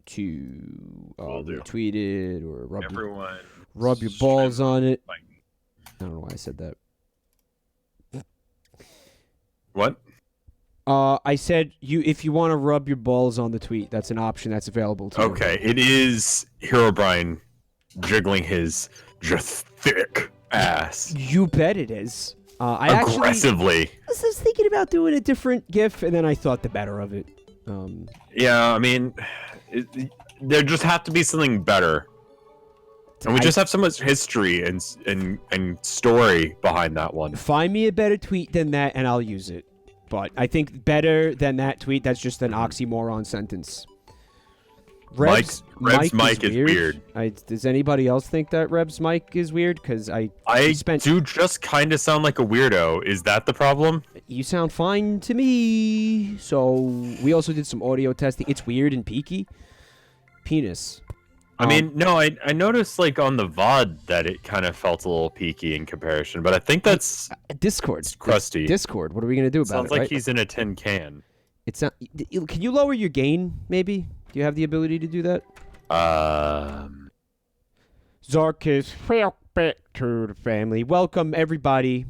to Will do. retweet it or rub your stream balls on it. like- I don't know why I said that. What? I said if you want to rub your balls on the tweet, that's an option that's available to you. Okay, it is Hero Brian jiggling his just thick ass You bet it is. I aggressively. was thinking about doing a different GIF, and then I thought the better of it. Yeah, I mean, there just have to be something better. And we just have so much history and story behind that one. Find me a better tweet than that, and I'll use it. But I think better than that tweet, that's just an oxymoron sentence. Rev's mic is weird. Does anybody else think that Rev's mic is weird? Because I do just kind of sound like a weirdo. Is that the problem? You sound fine to me. So we also did some audio testing. It's weird and peaky. Penis. I mean, no, I noticed like on the VOD that it kind of felt a little peaky in comparison, but I think that's Discord. It's crusty. Discord. What are we gonna do about it? Sounds like right? he's in a tin can. It's not. Can you lower your gain? Maybe. Do you have the ability to do that? Zarkis, welcome back to the family. Welcome everybody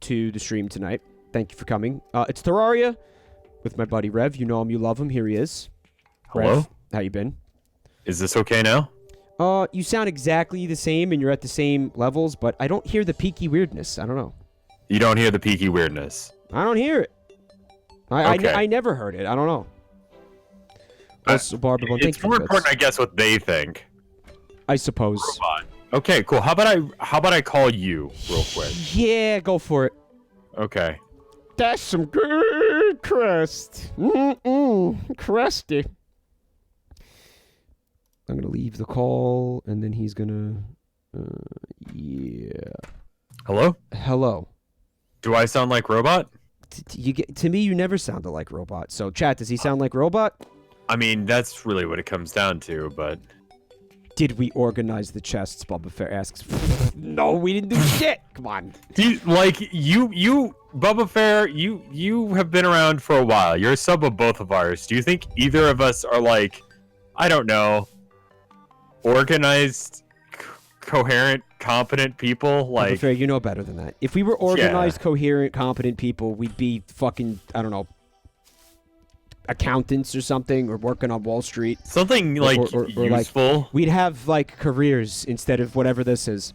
to the stream tonight. Thank you for coming. It's Terraria with my buddy Rev. You know him, you love him. Here he is. Hello. Rev, how you been? Is this okay now? You sound exactly the same, and you're at the same levels, but I don't hear the peaky weirdness. I don't know. You don't hear the peaky weirdness. I don't hear it. I never heard it. I don't know. Also, Barbara, it's more important, I guess, what they think. I suppose. Robot. Okay, cool. How about I call you real quick? Yeah, go for it. Okay. That's some good crust. Crusty. I'm gonna leave the call, and then he's gonna. Yeah. Hello. Hello. Do I sound like robot? To me, you never sounded like robot. So, chat, does he sound like robot? I mean, that's really what it comes down to, but. Did we organize the chests? Bubba Fair asks. No, we didn't do shit. Come on. You Bubba Fair, you have been around for a while. You're a sub of both of ours. Do you think either of us are like, I don't know, organized, coherent, competent people? Like, Bubba Fair, you know better than that. If we were organized, coherent, competent people, we'd be fucking, I don't know, accountants or something, or working on Wall Street. Something like or useful. Like, we'd have like careers instead of whatever this is.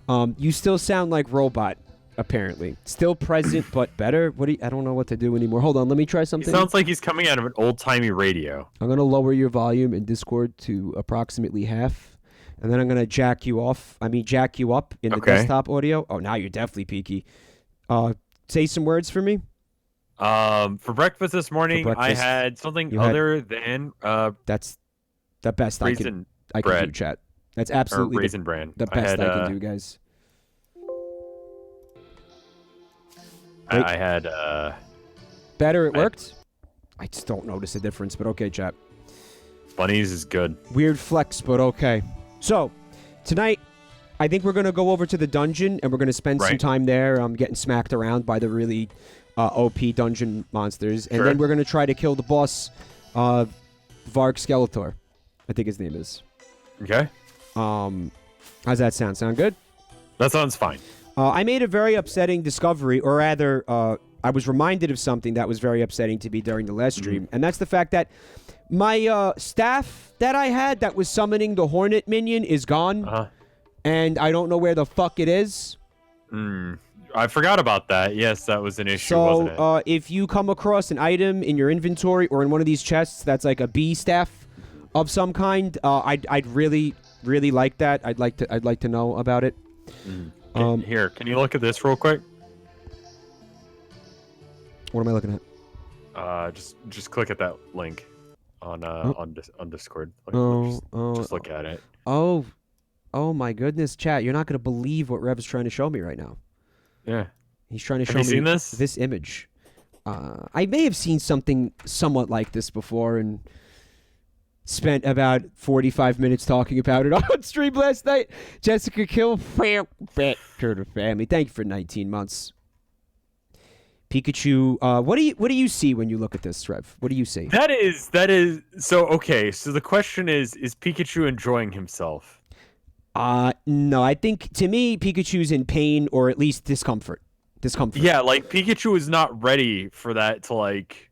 You still sound like robot, apparently. Still present, but better. I don't know what to do anymore. Hold on, let me try something. It sounds like he's coming out of an old-timey radio. I'm gonna lower your volume in Discord to approximately half, and then I'm gonna jack you up in the desktop audio. Oh, now you're definitely peaky. Say some words for me. For breakfast this morning, I had something other than that's the best I can do, chat. That's absolutely raisin bran. The best I can do, guys. I had better. It worked. I just don't notice a difference, but okay, chat. Bunnies is good. Weird flex, but okay. So tonight, I think we're gonna go over to the dungeon and we're gonna spend some time there. Getting smacked around by the really OP dungeon monsters, and then we're gonna try to kill the boss, Varg Skeletor, I think his name is. Okay. How's that sound? Sound good? That sounds fine. I made a very upsetting discovery, or rather, I was reminded of something that was very upsetting to me during the last stream, and that's the fact that my staff that I had that was summoning the Hornet minion is gone, and I don't know where the fuck it is. I forgot about that. Yes, that was an issue, wasn't it? So, if you come across an item in your inventory or in one of these chests that's like a bee staff of some kind, I'd really like that. I'd like to know about it. Here, can you look at this real quick? What am I looking at? Just click at that link on Discord. Just look at it. Oh my goodness, chat! You're not gonna believe what Rev is trying to show me right now. Yeah. He's trying to show me seen this image. I may have seen something somewhat like this before and spent about 45 minutes talking about it on stream last night. Jessica Kill, back to the family. Thank you for 19 months. Pikachu. What do you see when you look at this, Rev? What do you see? That is so okay. So the question is Pikachu enjoying himself? No. I think to me, Pikachu's in pain or at least discomfort. Yeah, like Pikachu is not ready for that to like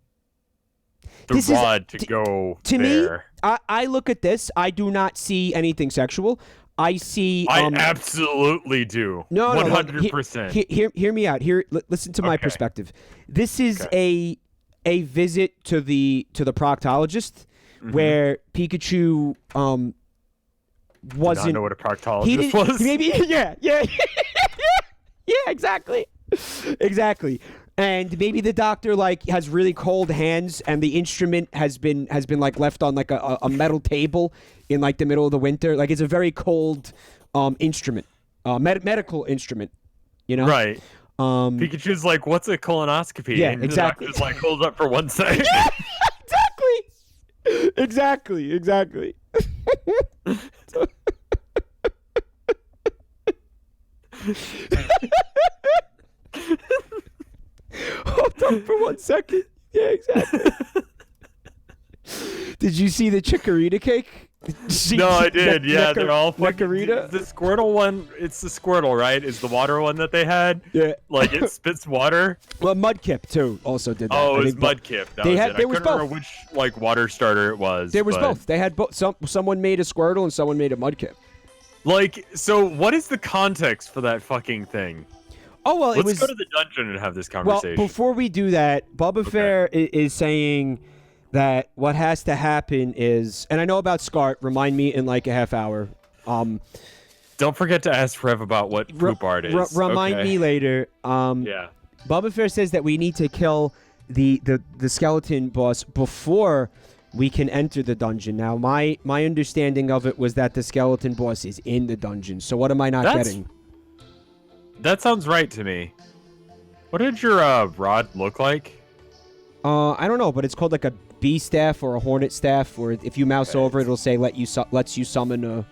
the rod to go to there. Me, I look at this. I do not see anything sexual. I see. I absolutely do. No, 100%. Hear me out. Listen to my perspective. This is a visit to the proctologist where Pikachu wasn't. Did not know what a proctologist was. Maybe yeah, exactly. And maybe the doctor like has really cold hands, and the instrument has been like left on like a metal table in like the middle of the winter. Like it's a very cold instrument, medical instrument. You know, right? Pikachu's like, "What's a colonoscopy?" Yeah, and exactly. The doctor's like, "Hold up for 1 second." Yeah, exactly. Hold on for 1 second. Yeah, exactly. Did you see the Chikorita cake? No, I did. Yeah, they're all fucking. Chikorita. The Squirtle one, it's the Squirtle, right? Is the water one that they had? Yeah. Like it spits water. Well, Mudkip too also did that. Oh, it was Mudkip. That was it. I couldn't remember which like water starter it was. There was both. They had both. Someone made a Squirtle and someone made a Mudkip. Like, so what is the context for that fucking thing? Oh, well, Let's go to the dungeon and have this conversation. Well, before we do that, Bubba Fair is saying that what has to happen is, and I know about Scat, remind me in like a half hour. Don't forget to ask Rev about what poop art is. Remind me later. Yeah. Bubba Fair says that we need to kill the skeleton boss before we can enter the dungeon. Now, my understanding of it was that the skeleton boss is in the dungeon. So what am I not getting? That sounds right to me. What did your rod look like? I don't know, but it's called like a bee staff or a hornet staff, or if you mouse over it, it'll say lets you summon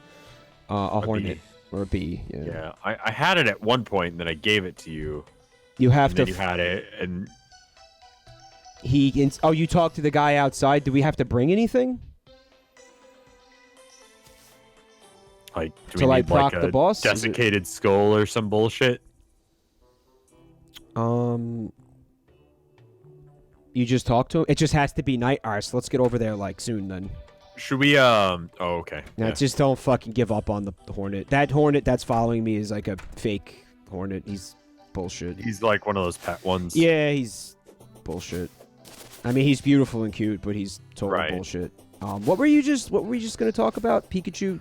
a hornet or a bee. Yeah, I had it at one point, and then I gave it to you. You have to. You had it, and you talked to the guy outside. Do we have to bring anything? Like, do we need proc like the a boss? desiccated skull or some bullshit? You just talk to him? It just has to be night. All right, so let's get over there like soon then. Should we Oh, okay. Now, just don't fucking give up on the hornet. That hornet that's following me is like a fake hornet. He's bullshit. He's like one of those pet ones. Yeah, he's bullshit. I mean, he's beautiful and cute, but he's total bullshit. What were you just gonna talk about? Pikachu?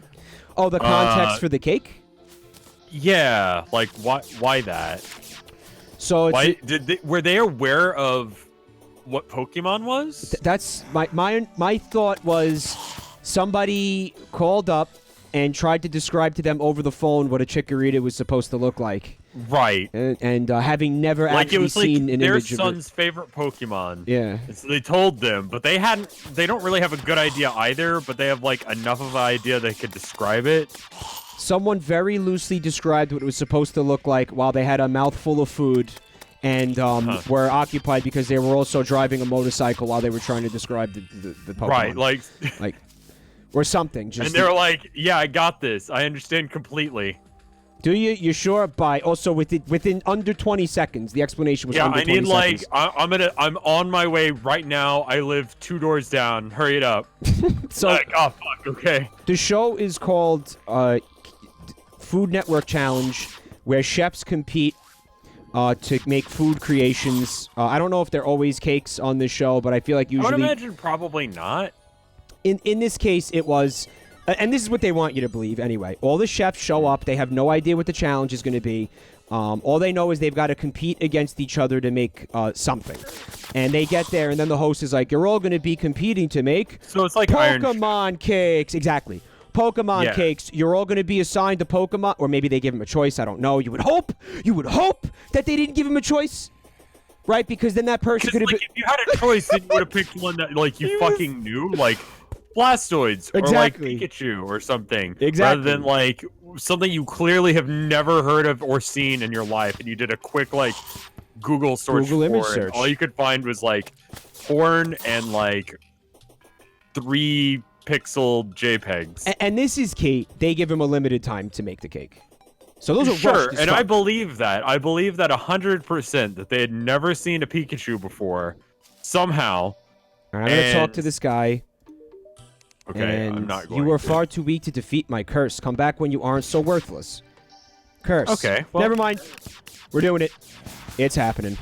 Oh, the context for the cake? Yeah, like why that? So were they aware of what Pokemon was? That's my thought was somebody called up and tried to describe to them over the phone what a Chikorita was supposed to look like. Right. And having never actually seen an their image of son's favorite Pokemon. Yeah. And so they told them, but they don't really have a good idea either, but they have like enough of an idea they could describe it. Someone very loosely described what it was supposed to look like while they had a mouthful of food and were occupied because they were also driving a motorcycle while they were trying to describe the Pokemon. Right, like or something. And they were like, "Yeah, I got this. I understand completely." Do you? You sure? Also within under 20 seconds, the explanation was under 20 seconds. I'm on my way right now. I live 2 doors down. Hurry it up. So, oh fuck. Okay. The show is called Food Network Challenge, where chefs compete to make food creations. I don't know if they're always cakes on this show, but I feel like usually. I would imagine probably not. In this case, it was. And this is what they want you to believe anyway. All the chefs show up. They have no idea what the challenge is going to be. All they know is they've got to compete against each other to make something. And they get there, and then the host is like, you're all going to be competing to make so it's like Pokemon cakes. Exactly. Pokemon cakes. You're all going to be assigned to Pokemon. Or maybe they give them a choice. I don't know. You would hope that they didn't give him a choice. Right? Because then that person could have been... if you had a choice, then you would have picked one that like you fucking knew. Like... Blastoids or like Pikachu or something, rather than like something you clearly have never heard of or seen in your life, and you did a quick like Google search Google image for, search. and all you could find was like porn and like 3-pixel JPEGs. And this is key. They give him a limited time to make the cake. So those are sure, rushed as and fuck. I believe that. I believe that 100% that they had never seen a Pikachu before, somehow. I'm gonna talk to this guy. Okay, and I'm not going you are to. far too weak to defeat my curse. Come back when you aren't so worthless. Curse. Okay, well... Never mind. We're doing it. It's happening.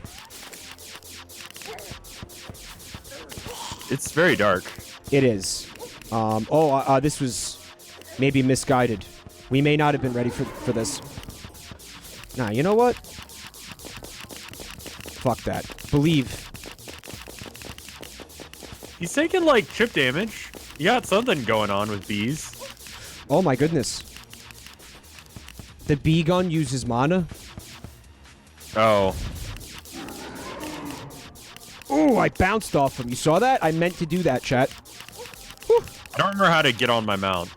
It's very dark. It is. This was maybe misguided. We may not have been ready for this. Nah, you know what? Fuck that. Believe. He's taking, like, chip damage. You got something going on with bees. Oh my goodness. The bee gun uses mana? Oh. Ooh, I bounced off him. You saw that? I meant to do that, chat. Whew. I don't remember how to get on my mount.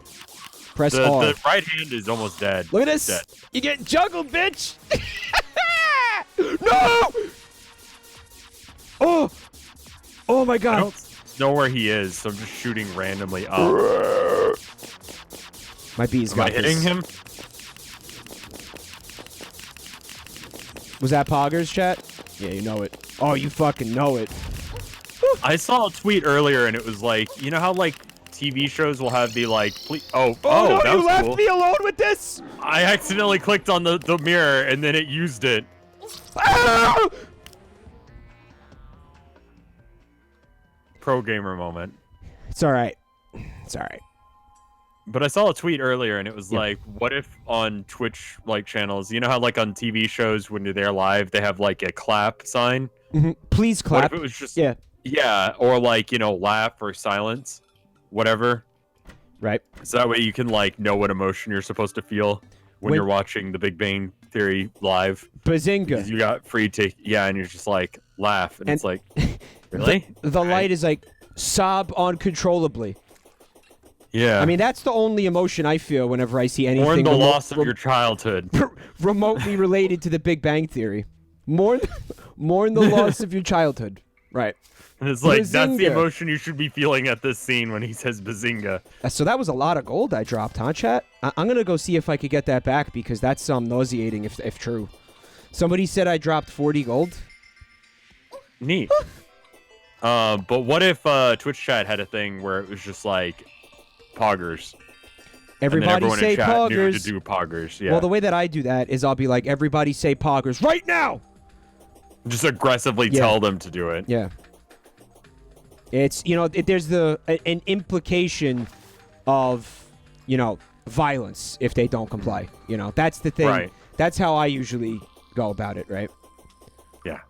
Press R. The right hand is almost dead. Look at this. Dead. You get juggled, bitch. No! Oh! Oh my god. I don't know where he is, so I'm just shooting randomly up. My bees Am got I hitting this. him? Was that Poggers, chat? Yeah, you know it. Oh, you fucking know it. I saw a tweet earlier, and it was like, you know how, like, TV shows will have the, like, Oh, oh, no, that you was left cool. me alone with this! I accidentally clicked on the mirror, and then it used it. Ah! Pro gamer moment. It's alright. It's alright. But I saw a tweet earlier, and it was like, what if on Twitch, like, channels, you know how, like, on TV shows, when they're live, they have, like, a clap sign? Mm-hmm. Please clap. What if it was just... Yeah. Yeah, or, like, you know, laugh or silence. Whatever. Right. So that way you can, like, know what emotion you're supposed to feel when you're watching The Big Bang Theory live. Bazinga. You got free take, yeah, and you're just like, laugh, and it's like, really? The light is like, sob uncontrollably. Yeah. I mean, that's the only emotion I feel whenever I see anything. Mourn the loss of your childhood. Remotely related to The Big Bang Theory. Mourn the loss of your childhood. Right. And it's like, Bazinga. that's the emotion you should be feeling at this scene when he says bazinga. So that was a lot of gold I dropped, huh, chat? I'm going to go see if I could get that back because that's nauseating if true. Somebody said I dropped 40 gold. Neat. But what if Twitch chat had a thing where it was just like, poggers? Everybody and then say in chat poggers. knew to do poggers, yeah. Well, the way that I do that is I'll be like, everybody say poggers right now! Just aggressively tell them to do it. Yeah. It's, you know, there's an implication of, you know, violence if they don't comply. You know, that's the thing. Right. That's how I usually go about it, right? Yeah.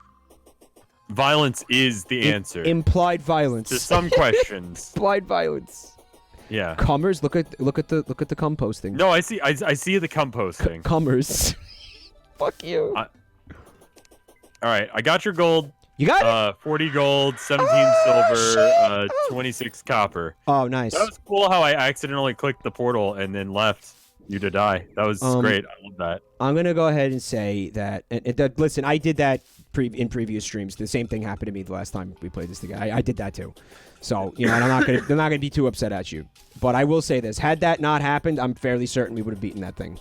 Violence is the answer. Implied violence. To some questions. Implied violence. Yeah. Cummers, look at the composting. No, I see the composting. Cummers. Fuck you. All right, I got your gold. You got it? 40 gold, 17 silver, 26 copper. Oh, nice. That was cool how I accidentally clicked the portal and then left you to die. That was great. I love that. I'm going to go ahead and say that, listen, I did that in previous streams. The same thing happened to me the last time we played this together. I did that too. So, you know, I'm not going to be too upset at you. But I will say this. Had that not happened, I'm fairly certain we would have beaten that thing.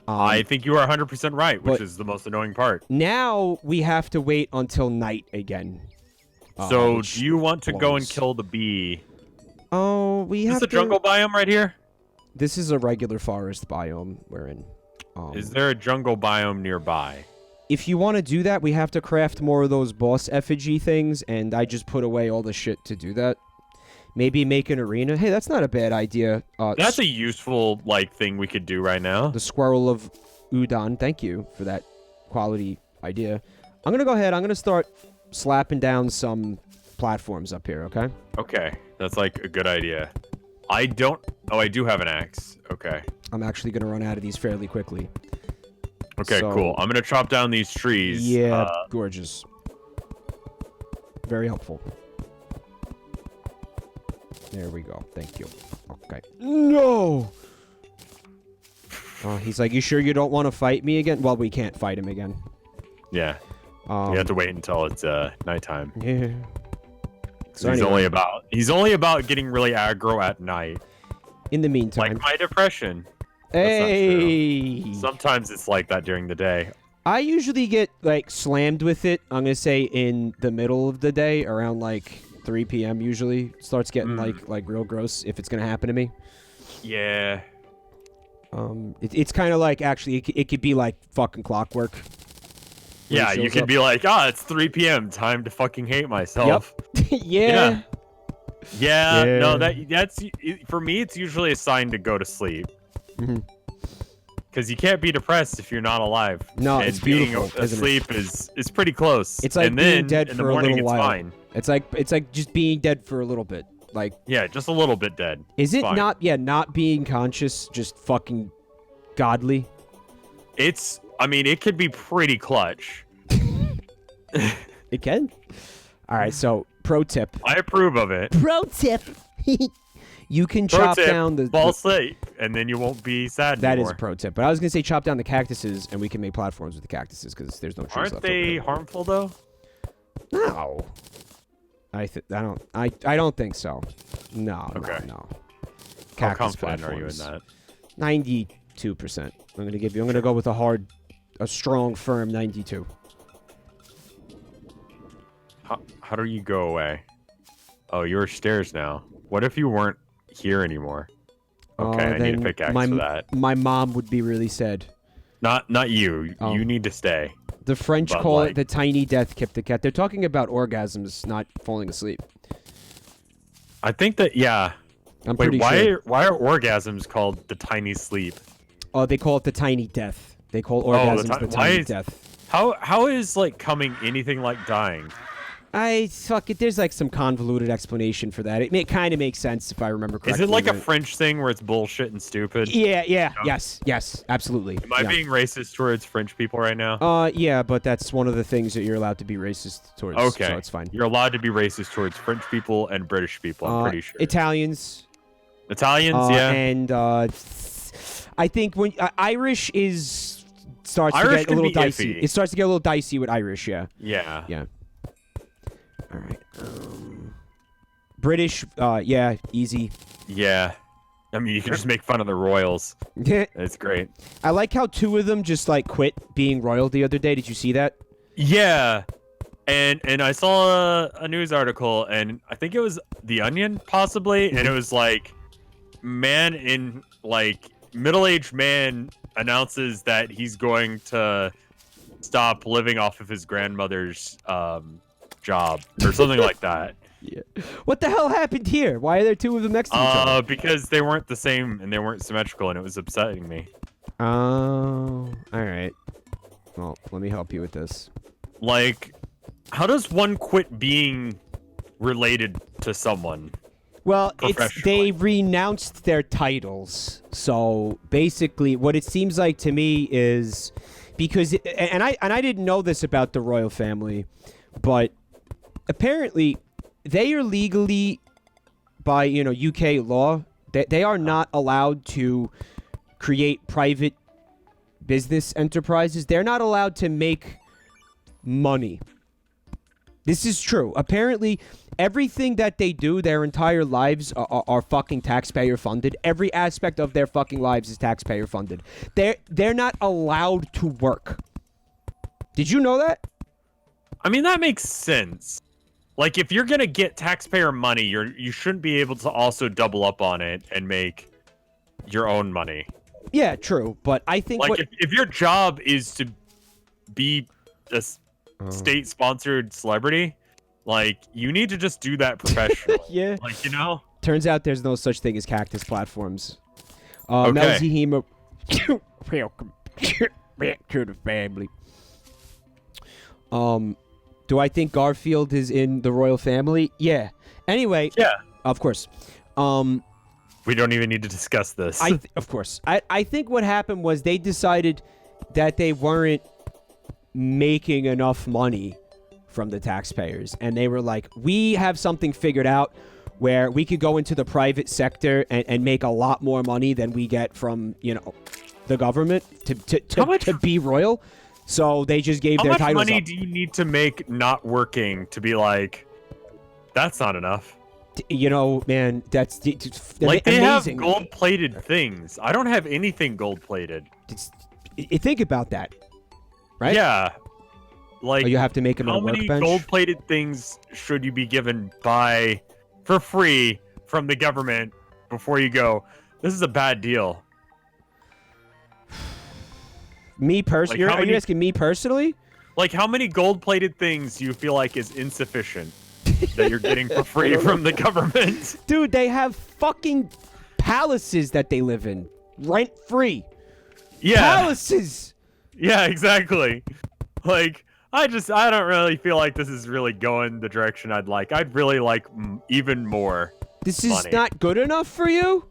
I think you are 100% right, which is the most annoying part. Now we have to wait until night again. So, do you want to go and kill the bee? Oh, we have to... Is this a jungle biome right here? This is a regular forest biome we're in. Is there a jungle biome nearby? If you want to do that, we have to craft more of those boss effigy things, and I just put away all the shit to do that. Maybe make an arena. Hey, that's not a bad idea. That's a useful, like, thing we could do right now. The Squirrel of Udon. Thank you for that quality idea. I'm going to go ahead. I'm going to start slapping down some platforms up here, okay? Okay. That's, like, a good idea. I don't... Oh, I do have an axe. Okay. I'm actually going to run out of these fairly quickly. Okay, cool. I'm going to chop down these trees. Yeah, gorgeous. Very helpful. There we go. Thank you. Okay. No! He's like, you sure you don't want to fight me again? Well, we can't fight him again. Yeah. You have to wait until it's nighttime. Yeah. So anyway. he's only about getting really aggro at night. In the meantime. Like my depression. Hey. Sometimes it's like that during the day. I usually get like slammed with it. I'm gonna say in the middle of the day, around like 3 p.m. Usually starts getting like real gross if it's gonna happen to me. Yeah. It's kind of like actually it could be like fucking clockwork. Yeah, you could be like, it's 3 p.m. Time to fucking hate myself. Yep. Yeah. Yeah. No, that's for me. It's usually a sign to go to sleep. Because you can't be depressed if you're not alive. No, and it's beautiful. Being asleep is pretty close. It's like being dead for a little while. Fine. It's like just being dead for a little bit. Like just a little bit dead. Is it not? Yeah, not being conscious, just fucking godly. I mean, it could be pretty clutch. It can. All right, so pro tip. I approve of it. Pro tip. You can chop down the fall asleep, and then you won't be sad That anymore. is a pro tip. But I was gonna say chop down the cactuses, and we can make platforms with the cactuses because there's no trees left. Aren't they harmful though? No. I don't think so. No. Okay. No. How confident are you in that? 92%. I'm gonna go with a strong, firm 92. How do you go away? Oh, you're stairs now. What if you weren't here anymore? Okay, I need a pickaxe for that. My mom would be really sad. Not you. Oh. You need to stay. The French call it the tiny death kept the cat. They're talking about orgasms, not falling asleep. I think that I'm pretty sure. Why are orgasms called the tiny sleep? Oh, they call it the tiny death. They call orgasms the tiny death. How is like coming anything like dying? Fuck it. There's like some convoluted explanation for that. It kind of makes sense if I remember correctly. Is it like a French thing where it's bullshit and stupid? Yeah. Yes, absolutely. Am I being racist towards French people right now? Yeah, but that's one of the things that you're allowed to be racist towards. Okay. So it's fine. You're allowed to be racist towards French people and British people, I'm pretty sure. Italians, yeah. And I think when Irish starts to get a little dicey. Iffy. It starts to get a little dicey with Irish, yeah. Yeah. All right. British, easy. Yeah. I mean, you can just make fun of the royals. It's great. I like how 2 of them just like quit being royal the other day. Did you see that? Yeah. And I saw a news article, and I think it was The Onion, possibly, and it was like, middle-aged man announces that he's going to stop living off of his grandmother's job or something like that. Yeah. What the hell happened here? Why are there 2 of them next to each other? Because they weren't the same and they weren't symmetrical, and it was upsetting me. Oh, all right. Well, let me help you with this. Like, how does one quit being related to someone? Well, they renounced their titles. So basically, what it seems like to me is because, and I didn't know this about the royal family, but apparently they are legally, by UK law, they are not allowed to create private business enterprises. They're not allowed to make money. This is true. Apparently, everything that they do, their entire lives are fucking taxpayer funded. Every aspect of their fucking lives is taxpayer funded. They're not allowed to work. Did you know that? I mean, that makes sense. Like, if you're gonna get taxpayer money, you shouldn't be able to also double up on it and make your own money. Yeah, true. But I think if your job is to be a state-sponsored celebrity, like, you need to just do that professionally. Yeah. Like, Turns out there's no such thing as cactus platforms. Okay. Melzihema, welcome back to the family. Do I think Garfield is in the royal family? Yeah. Anyway. Yeah. Of course. We don't even need to discuss this. Of course. I think what happened was they decided that they weren't making enough money from the taxpayers, and they were like, we have something figured out where we could go into the private sector and make a lot more money than we get from the government to be royal. So they just gave their titles How much money up. do you need to make not working to be like, that's not enough? You know, man, that's like they amazing. have gold-plated things. I don't have anything gold-plated. Think about that, right? Yeah. Like, you have to make them on a workbench. How many gold-plated things should you be given for free from the government before you go, this is a bad deal? Me personally? Are you asking me personally? Like, how many gold-plated things do you feel like is insufficient that you're getting for free from the government? Dude, they have fucking palaces that they live in. Rent-free. Yeah. Palaces! Yeah, exactly. Like, I don't really feel like this is really going the direction I'd like. I'd really like even more This is money. not good enough for you?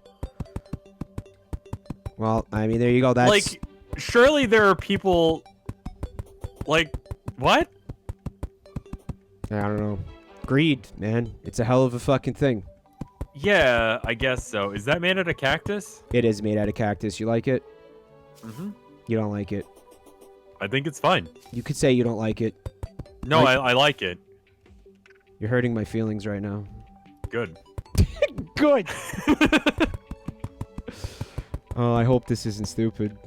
Well, I mean, there you go. That's... Like, surely there are people... Like, what? I don't know. Greed, man. It's a hell of a fucking thing. Yeah, I guess so. Is that made out of cactus? It is made out of cactus. You like it? Mm-hmm. You don't like it. I think it's fine. You could say you don't like it. No, I like it. You're hurting my feelings right now. Good. Good! Oh, I hope this isn't stupid.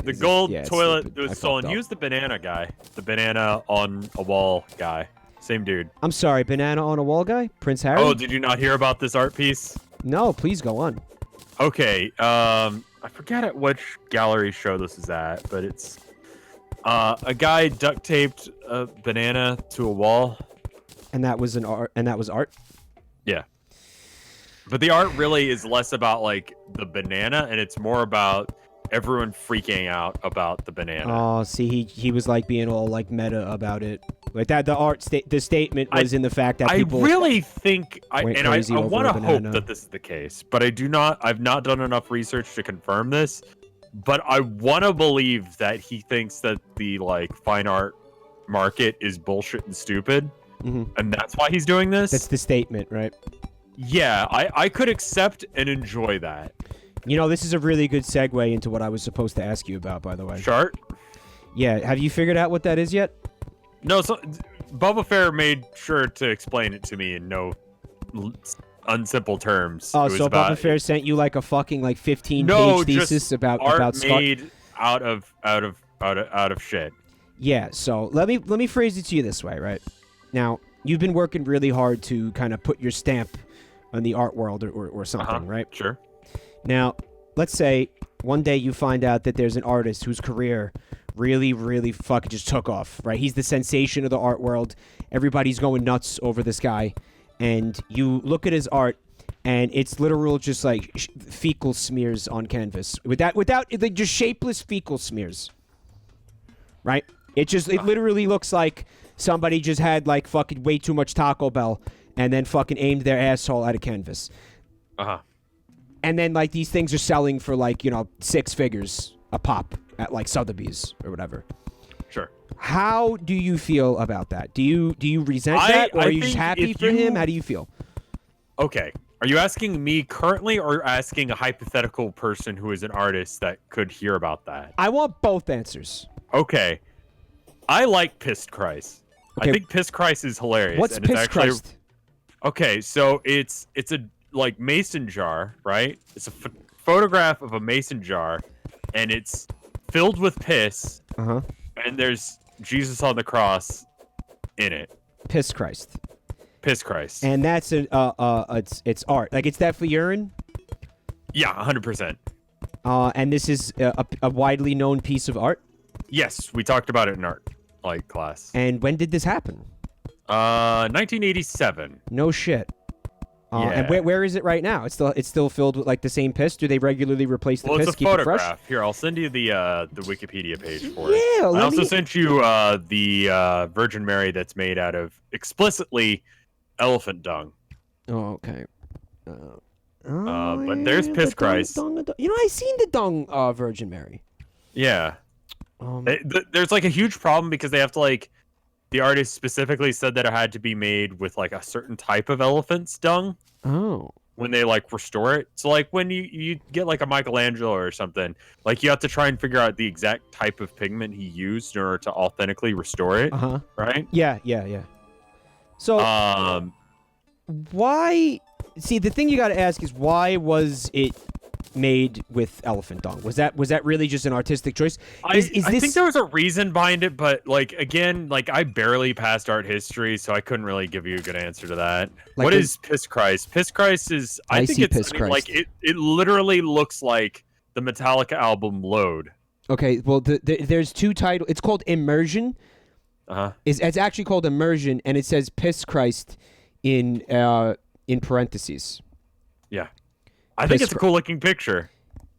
The gold toilet stupid. was stolen. Use the banana guy. The banana on a wall guy. Same dude. I'm sorry, banana on a wall guy? Prince Harry? Oh, did you not hear about this art piece? No, please go on. Okay, I forget at which gallery show this is at, but it's a guy duct taped a banana to a wall. And that was art? Yeah. But the art really is less about like the banana, and it's more about everyone freaking out about the banana. Oh, see, he was like being all like meta about it. Like that, the statement was in the fact that people. I really think, I want to hope banana. that this is the case, but I've not done enough research to confirm this. But I want to believe that he thinks that the like fine art market is bullshit and stupid, and that's why he's doing this. That's the statement, right? Yeah, I could accept and enjoy that. You know, this is a really good segue into what I was supposed to ask you about, by the way. Chart? Yeah, have you figured out what that is yet? No, so Bubba Fair made sure to explain it to me in no unsimple terms. Oh, so Bubba Fair sent you like a fucking like 15-page thesis about Scat made out of shit. Yeah, so let me phrase it to you this way, right? Now, you've been working really hard to kind of put your stamp on the art world or something, right? Sure. Now, let's say one day you find out that there's an artist whose career really, really fucking just took off, right? He's the sensation of the art world. Everybody's going nuts over this guy. And you look at his art, and it's literal just like fecal smears on canvas. Without like, just shapeless fecal smears. Right? It literally looks like somebody just had like fucking way too much Taco Bell and then fucking aimed their asshole at a canvas. Uh-huh. And then like these things are selling for like, 6 figures a pop at like Sotheby's or whatever. Sure. How do you feel about that? Do you resent that, or are you just happy for him? How do you feel? Okay. Are you asking me currently, or asking a hypothetical person who is an artist that could hear about that? I want both answers. Okay. I like Pissed Christ. Okay. I think Pissed Christ is hilarious. What's Pissed Christ? Okay, so it's a like mason jar, right? It's a photograph of a mason jar, and it's filled with piss. Uh-huh. And there's Jesus on the cross in it. Piss Christ. Piss Christ. And that's it's art. Like it's definitely urine. Yeah, 100%. And this is a widely known piece of art. Yes, we talked about it in art class. And when did this happen? 1987. No shit. Yeah. And where is it right now? It's still filled with like the same piss. Do they regularly replace the piss? Well, it's a keep photograph. It fresh? Here, I'll send you the Wikipedia page for it. Yeah. I also sent you the Virgin Mary that's made out of explicitly elephant dung. Oh, okay. But there's Piss Christ. I seen the dung Virgin Mary. Yeah. There's like a huge problem because they have to like. The artist specifically said that it had to be made with like a certain type of elephant's dung. Oh. when they like restore it. So like when you get like a Michelangelo or something, like you have to try and figure out the exact type of pigment he used in order to authentically restore it. Right? Yeah. So why? See, the thing you got to ask is why was it made with elephant dung? Was that really just an artistic choice? I think there was a reason behind it, but like again, like I barely passed art history, so I couldn't really give you a good answer to that. Like what is Piss Christ? Piss Christ is I think it's Piss Christ. like it literally looks like the Metallica album Load. Okay, well there's two titles. It's called Immersion. It's actually called Immersion, and it says Piss Christ in parentheses. Yeah. I think it's a cool looking picture.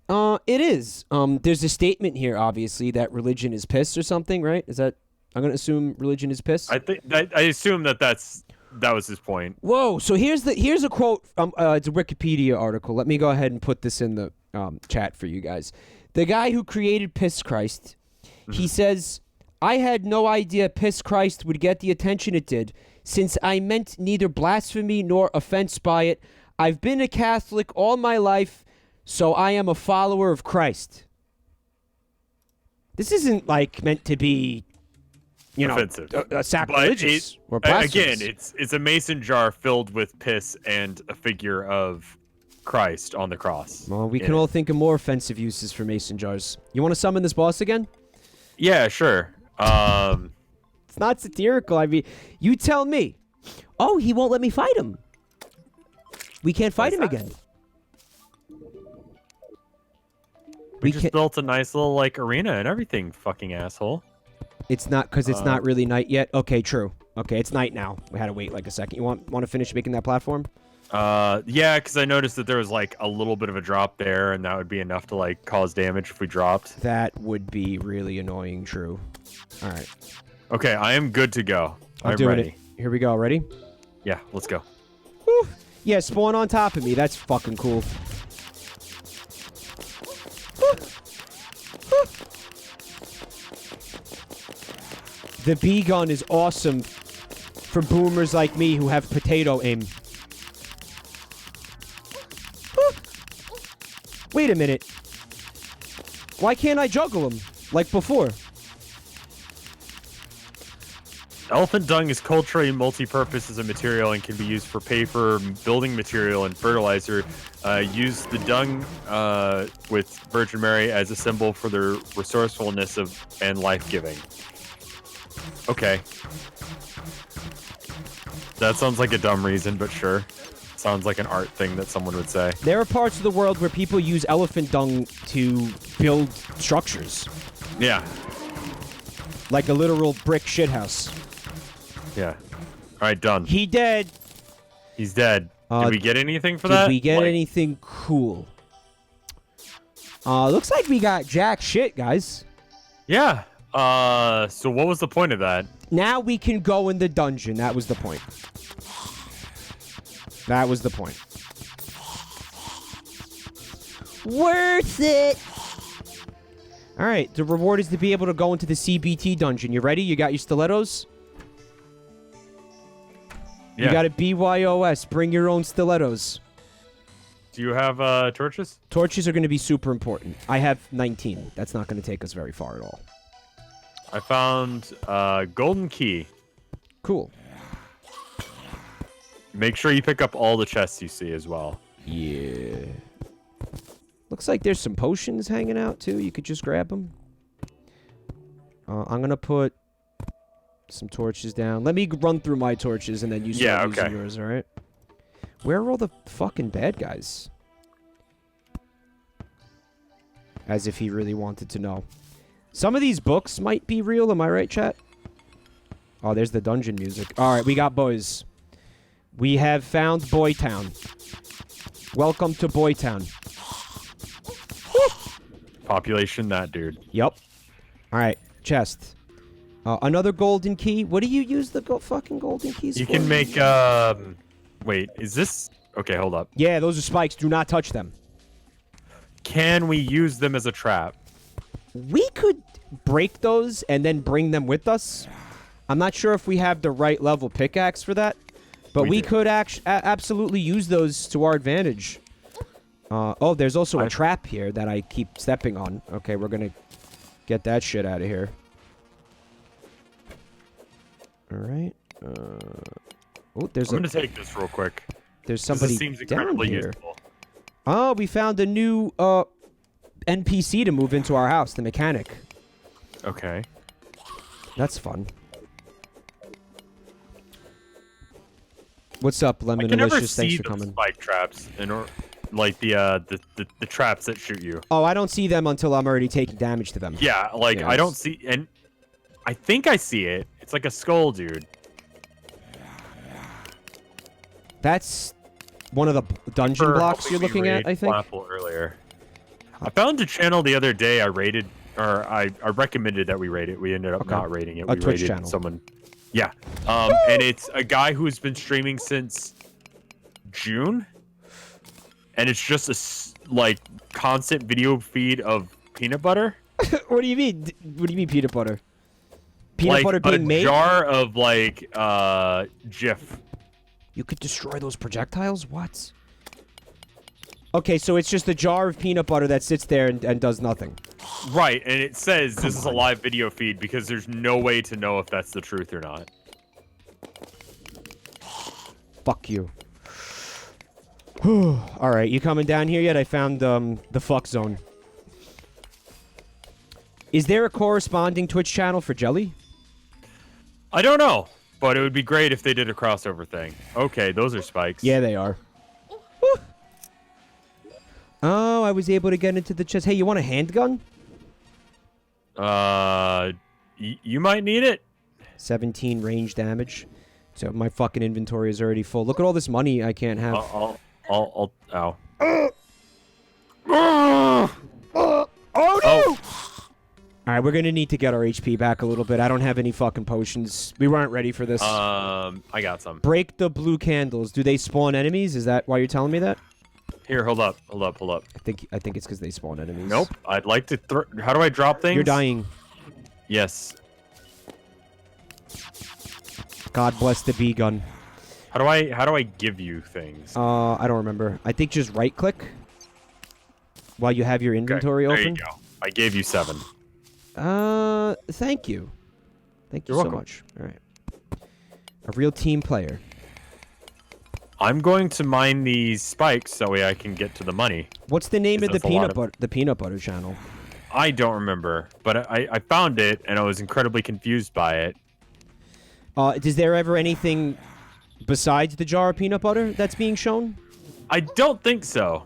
It is. There's a statement here, obviously, that religion is piss or something, right? Is that? I'm gonna assume religion is piss. I assume that was his point. Whoa! So here's a quote. It's a Wikipedia article. Let me go ahead and put this in the chat for you guys. The guy who created Piss Christ, he says, "I had no idea Piss Christ would get the attention it did, since I meant neither blasphemy nor offense by it. I've been a Catholic all my life, so I am a follower of Christ." This isn't like meant to be, offensive, sacrilegious or blasphemous. Again, it's a mason jar filled with piss and a figure of Christ on the cross. Well, we can all think of more offensive uses for mason jars. You want to summon this boss again? Yeah, sure. It's not satirical. I mean, you tell me. Oh, he won't let me fight him. We can't fight him again. We just built a nice little like arena and everything, fucking asshole. It's not because it's not really night yet. Okay, true. Okay, it's night now. We had to wait like a second. You want to finish making that platform? Yeah, because I noticed that there was like a little bit of a drop there, and that would be enough to like cause damage if we dropped. That would be really annoying. True. All right. Okay, I am good to go. I'm ready. Here we go. Ready? Yeah, let's go. Woo. Yeah, spawn on top of me. That's fucking cool. The bee gun is awesome for boomers like me who have potato aim. Wait a minute. Why can't I juggle them like before? Elephant dung is culturally multi-purpose as a material and can be used for paper, building material, and fertilizer. Use the dung with Virgin Mary as a symbol for their resourcefulness and life-giving. Okay. That sounds like a dumb reason, but sure. Sounds like an art thing that someone would say. There are parts of the world where people use elephant dung to build structures. Yeah. Like a literal brick shithouse. Yeah. All right, done. He dead. He's dead. Did we get anything for that? Did we get anything cool? Looks like we got jack shit, guys. Yeah. So what was the point of that? Now we can go in the dungeon. That was the point. That was the point. Worth it. All right. The reward is to be able to go into the CBT dungeon. You ready? You got your stilettos? Yeah. You got a BYOS. Bring your own stilettos. Do you have torches? Torches are going to be super important. I have 19. That's not going to take us very far at all. I found golden key. Cool. Make sure you pick up all the chests you see as well. Yeah. Looks like there's some potions hanging out too. You could just grab them. I'm going to put some torches down. Let me run through my torches and then you start using yours, all right? Where are all the fucking bad guys? As if he really wanted to know. Some of these books might be real. Am I right, chat? Oh, there's the dungeon music. All right, we got boys. We have found Boytown. Welcome to Boytown. Population that, dude. Yep. All right, chest. Another golden key. What do you use the fucking golden keys for? You can make, wait, is this... Okay, hold up. Yeah, those are spikes. Do not touch them. Can we use them as a trap? We could break those and then bring them with us. I'm not sure if we have the right level pickaxe for that, But we could absolutely use those to our advantage. Oh, there's also a trap here that I keep stepping on. Okay, we're gonna get that shit out of here. All right. Oh, there's I'm gonna take this real quick. There's somebody this seems down incredibly here. useful. Oh, we found a new NPC to move into our house, the mechanic. Okay. That's fun. What's up, Lemon I can never Delicious? Thanks see for the coming. spike traps, like the traps that shoot you. Oh, I don't see them until I'm already taking damage to them. Yeah, like I don't see, and I think I see it. It's like a skull, dude. That's one of the dungeon blocks you're looking at, I think. Earlier. I found a channel the other day I rated, or I recommended that we rate it. We ended up not rating it. We Twitch rated channel. Someone. Yeah. And it's a guy who's been streaming since June. And it's just a, like, constant video feed of peanut butter. What do you mean? What do you mean peanut butter? Peanut butter being made? A jar of, like, Jif. You could destroy those projectiles? What? Okay, so it's just a jar of peanut butter that sits there and does nothing. Right, and it says this is a live video feed because there's no way to know if that's the truth or not. Fuck you. Alright, you coming down here yet? I found the fuck zone. Is there a corresponding Twitch channel for Jelly? I don't know, but it would be great if they did a crossover thing. Okay, those are spikes. Yeah, they are. Woo. Oh, I was able to get into the chest. Hey, you want a handgun? You might need it. 17 range damage. So my fucking inventory is already full. Look at all this money I can't have. Ow. Oh no! Alright, we're gonna need to get our HP back a little bit. I don't have any fucking potions. We weren't ready for this. I got some. Break the blue candles. Do they spawn enemies? Is that why you're telling me that? Here, hold up. I think it's because they spawn enemies. Nope. I'd like to throw. How do I drop things? You're dying. Yes. God bless the bee gun. How do I give you things? I don't remember. I think just right click while you have your inventory open. There you go. I gave you 7. Thank you. Thank you You're so welcome. much. All right. A real team player. I'm going to mine these spikes so way I can get to the money. What's the name of the peanut butter channel? I don't remember, but I found it and I was incredibly confused by it. Is there ever anything besides the jar of peanut butter that's being shown? I don't think so.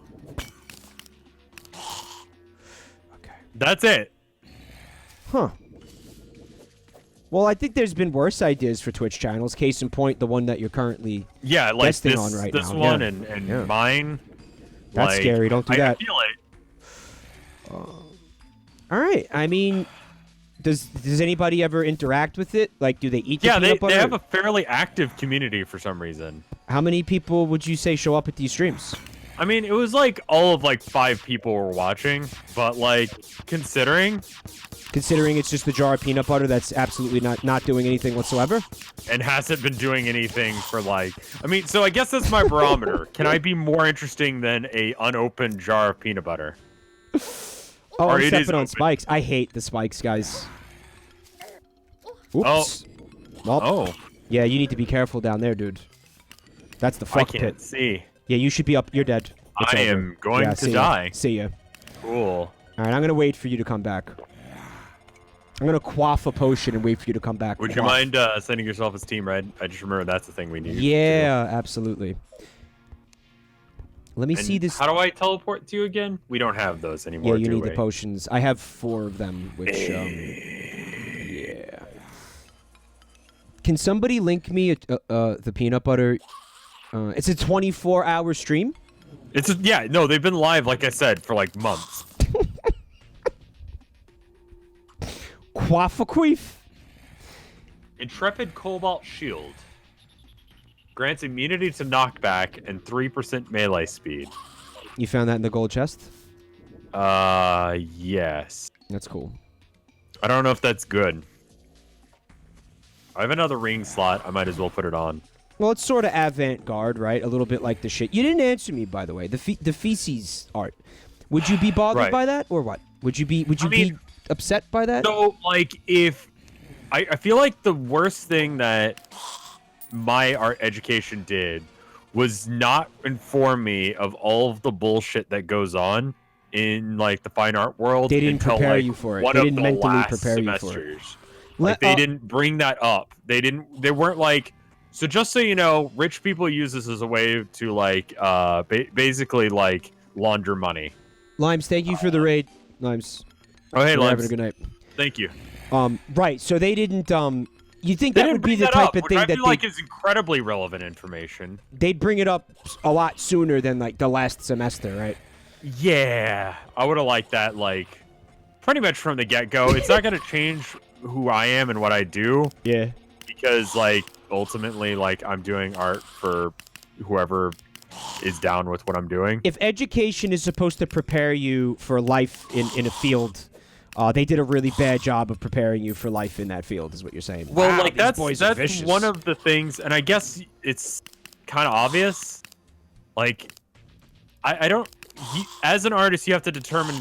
Okay. That's it. Huh. Well, I think there's been worse ideas for Twitch channels. Case in point, the one that you're currently like guesting this, on right this now. one Yeah. and mine. That's scary. Don't do that. I feel it. All right. I mean, does anybody ever interact with it? Like, do they eat the peanut butter? They have a fairly active community for some reason. How many people would you say show up at these streams? I mean, it was like all of like 5 people were watching, but like considering it's just the jar of peanut butter that's absolutely not doing anything whatsoever? And hasn't been doing anything for like... I mean, so I guess that's my barometer. Can I be more interesting than a unopened jar of peanut butter? Oh, I'm stepping on spikes. I hate the spikes, guys. Oops. Well, yeah, you need to be careful down there, dude. That's the fuck pit. I can't see. Yeah, you should be up. You're dead. I am going to die. See ya. Cool. All right, I'm going to wait for you to come back. I'm going to quaff a potion and wait for you to come back. Would you mind sending yourself as team red? I just remember that's the thing we need. Yeah, absolutely. Let me see this. How do I teleport to you again? We don't have those anymore. Yeah, you need the potions. I have 4 of them, which yeah. Can somebody link me the peanut butter? It's a 24-hour stream. No, they've been live, like I said, for like months. Quaff-a-queef. Intrepid Cobalt Shield. Grants immunity to knockback and 3% melee speed. You found that in the gold chest? Yes. That's cool. I don't know if that's good. I have another ring slot. I might as well put it on. Well, it's sort of avant-garde, right? A little bit like the shit. You didn't answer me, by the way. The feces art. Would you be bothered by that, or what? Would you be upset by that? So, like, if I feel like the worst thing that my art education did was not inform me of all of the bullshit that goes on in like the fine art world. They didn't until, prepare like, you for it. One They of didn't the mentally last prepare you for it. semesters. Like they didn't bring that up. They weren't like. So just so you know, rich people use this as a way to like basically like launder money. Limes, thank you for the raid. Limes. Oh hey, Limes. Having a good night. Thank you. Right. So they didn't. You think They that didn't would be bring the that type up, of which thing I that feel like is incredibly relevant information. they'd bring it up a lot sooner than like the last semester, right? Yeah, I would have liked that like pretty much from the get-go. It's not going to change who I am and what I do. Yeah. Because like ultimately like I'm doing art for whoever is down with what I'm doing. If education is supposed to prepare you for life in a field, they did a really bad job of preparing you for life in that field, is what you're saying. Well, wow, like that's one of the things, and I guess it's kind of obvious. Like, I don't. As an artist, you have to determine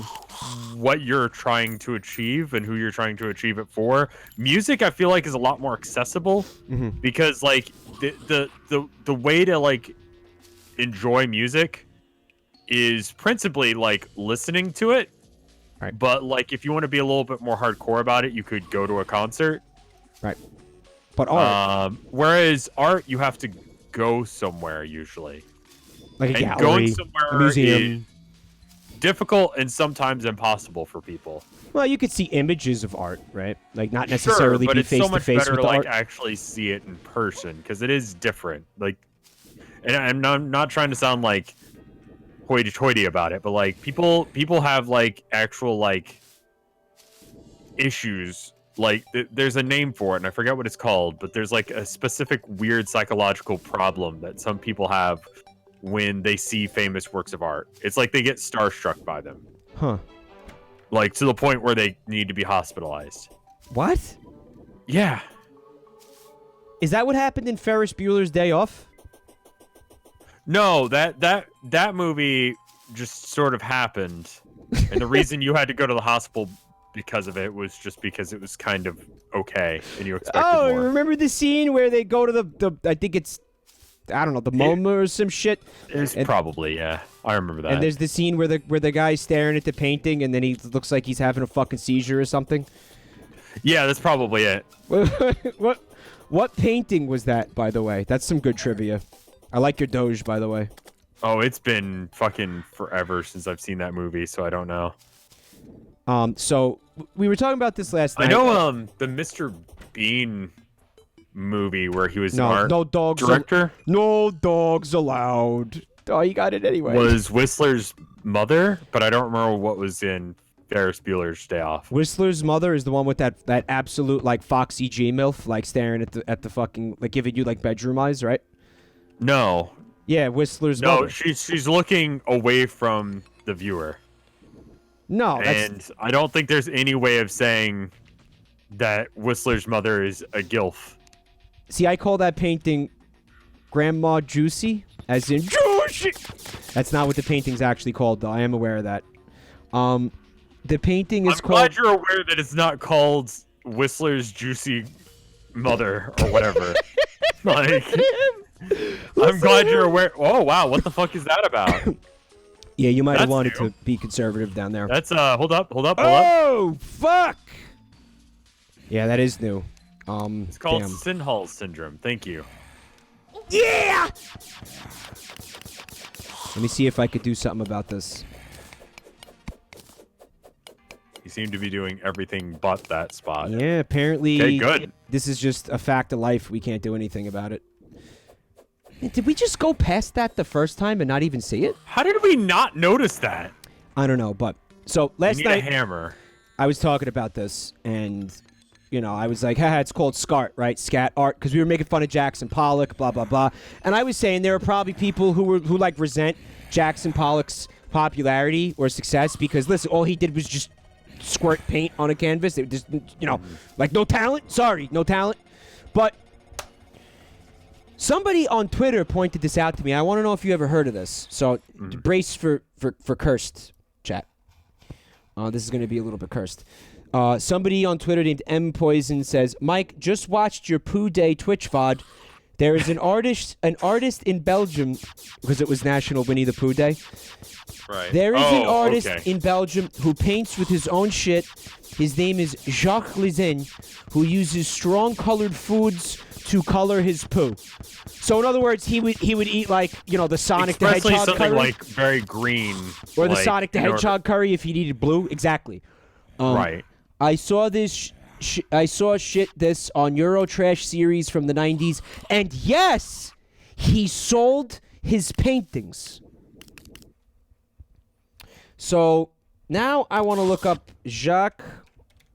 what you're trying to achieve and who you're trying to achieve it for. Music, I feel like, is a lot more accessible because, like, the way to like enjoy music is principally like listening to it. Right. But like, if you want to be a little bit more hardcore about it, you could go to a concert. Right. But art. Whereas art, you have to go somewhere usually. Like a and gallery, going somewhere a museum. is difficult and sometimes impossible for people. Well, you could see images of art, right? Like not necessarily but be it's face so to much face better with to the like art. actually see it in person because it is different. Like, and I'm not trying to sound like hoity-toity about it, but like people have like actual like issues. Like there's a name for it, and I forget what it's called, but there's like a specific weird psychological problem that some people have when they see famous works of art. It's like they get starstruck by them. Huh. Like to the point where they need to be hospitalized. What? Yeah. Is that what happened in Ferris Bueller's Day Off? No, that movie just sort of happened. And the reason you had to go to the hospital because of it was just because it was kind of okay and you expected more. Oh, remember the scene where they go to the I think it's, I don't know, the MoMA or some shit? It's probably, yeah. I remember that. And there's the scene where the guy's staring at the painting and then he looks like he's having a fucking seizure or something. Yeah, that's probably it. What painting was that, by the way? That's some good trivia. I like your Doge, by the way. Oh, it's been fucking forever since I've seen that movie, so I don't know. So we were talking about this last night. I know the Mr. Bean movie where he was art director. No dogs allowed. Oh, you got it anyway. Was Whistler's mother, but I don't remember what was in Ferris Bueller's Day Off. Whistler's mother is the one with that absolute like foxy G MILF, like staring at the fucking, like giving you like bedroom eyes, right? No. Yeah, Whistler's mother. No, she's looking away from the viewer. No, and I don't think there's any way of saying that Whistler's mother is a gilf. See, I call that painting Grandma Juicy, as in Juicy. That's not what the painting's actually called, though. I am aware of that. The painting is called... I'm glad you're aware that it's not called Whistler's Juicy Mother or whatever. Like, I'm glad you're aware. Oh, wow. What the fuck is that about? Yeah, you might have wanted to be conservative down there. That's, hold up. Oh, fuck! Yeah, that is new. It's called Sinhall Syndrome. Thank you. Yeah! Let me see if I could do something about this. You seem to be doing everything but that spot. Yeah, apparently... Okay, good. This is just a fact of life. We can't do anything about it. Did we just go past that the first time and not even see it? How did we not notice that? I don't know, but... So, last you need night... a hammer. I was talking about this, and... You know, I was like, haha, it's called Scat, right? Scat art, because we were making fun of Jackson Pollock, blah, blah, blah. And I was saying there are probably people who like, resent Jackson Pollock's popularity or success because, listen, all he did was just squirt paint on a canvas. It just, you know, like, no talent? Sorry, no talent. But, Somebody on Twitter pointed this out to me. I want to know if you ever heard of this. So brace for cursed, chat. This is going to be a little bit cursed. Somebody on Twitter named M Poison says, Mike, just watched your Pooh Day Twitch VOD. There is an artist in Belgium, because it was National Winnie the Pooh Day. Right. There is an artist in Belgium who paints with his own shit. His name is Jacques Lizin, who uses strong colored foods to color his poo. So in other words, he would eat like, you know, the Sonic the Hedgehog something curry, like very green, or the Sonic the Hedgehog curry if he needed blue. Exactly. Right. I saw this. I saw this on Eurotrash series from the 90s, and yes, he sold his paintings. So now I want to look up Jacques.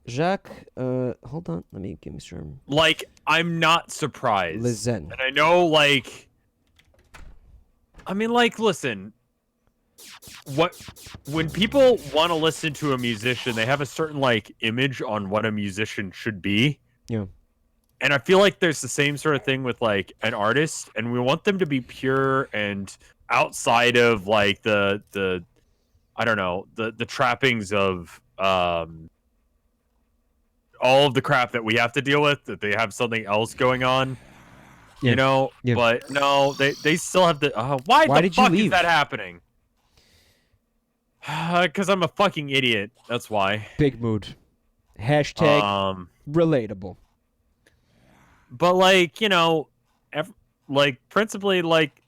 Hold on, give me some. Like, I'm not surprised. Lizen. And I know, like, I mean, like, listen. When people want to listen to a musician, they have a certain like image on what a musician should be. Yeah. And I feel like there's the same sort of thing with like an artist, and we want them to be pure and outside of like the I don't know, the trappings of all of the crap that we have to deal with, that they have something else going on. Yeah. You know? Yeah. But no, they still have the why the fuck is that happening? Because I'm a fucking idiot. That's why. Big mood. Hashtag relatable. But like, you know, like principally, like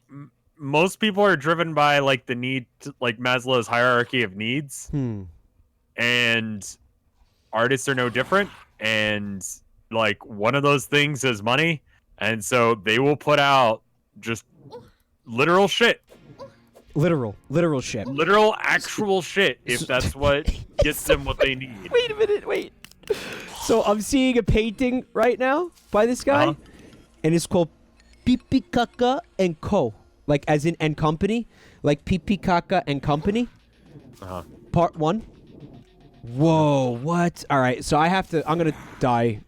most people are driven by like the need to, like Maslow's hierarchy of needs, and artists are no different. And like one of those things is money, and so they will put out just literal shit. Literal shit. Literal, actual shit, if that's what gets them what they need. Wait a minute, wait. So I'm seeing a painting right now by this guy, and it's called Pipi Kaka and Co. Like, as in and company. Like Pipi Kaka and Company. Part 1. Whoa, what? All right, so I'm going to die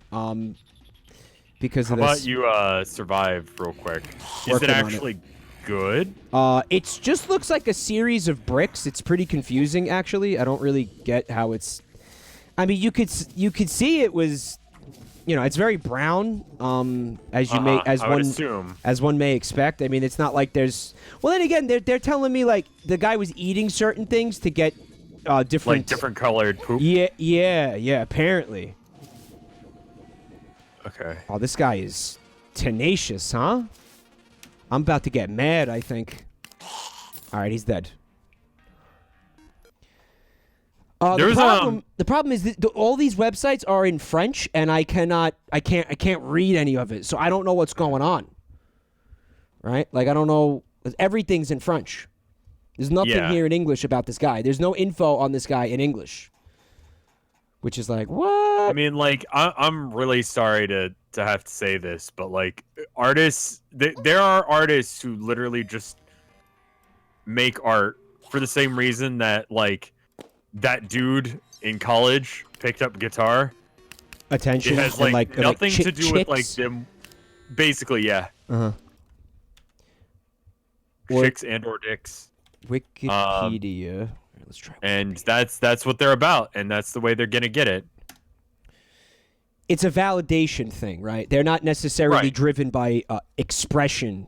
because of this. How about you survive real quick? Is it actually good? It just looks like a series of bricks. It's pretty confusing, actually. I don't really get how it's. I mean, you could see it was, you know, it's very brown. As one may expect. I mean, it's not like there's. Well, then again, they're telling me like the guy was eating certain things to get different colored poop. Yeah. Apparently. Okay. Oh, this guy is tenacious, huh? I'm about to get mad, I think. All right, he's dead. The problem is that all these websites are in French, and I can't read any of it, so I don't know what's going on. Right? Like, I don't know. Everything's in French. There's nothing here in English about this guy. There's no info on this guy in English. Which is like, what? I mean, like, I'm really sorry to have to say this, but like artists, there are artists who literally just make art for the same reason that like that dude in college picked up guitar. Attention. It has like nothing to do with like them. Basically, yeah. Chicks and or dicks. Wikipedia. Let's try. And that's what they're about, and that's the way they're gonna get it. It's a validation thing, right? They're not necessarily driven by expression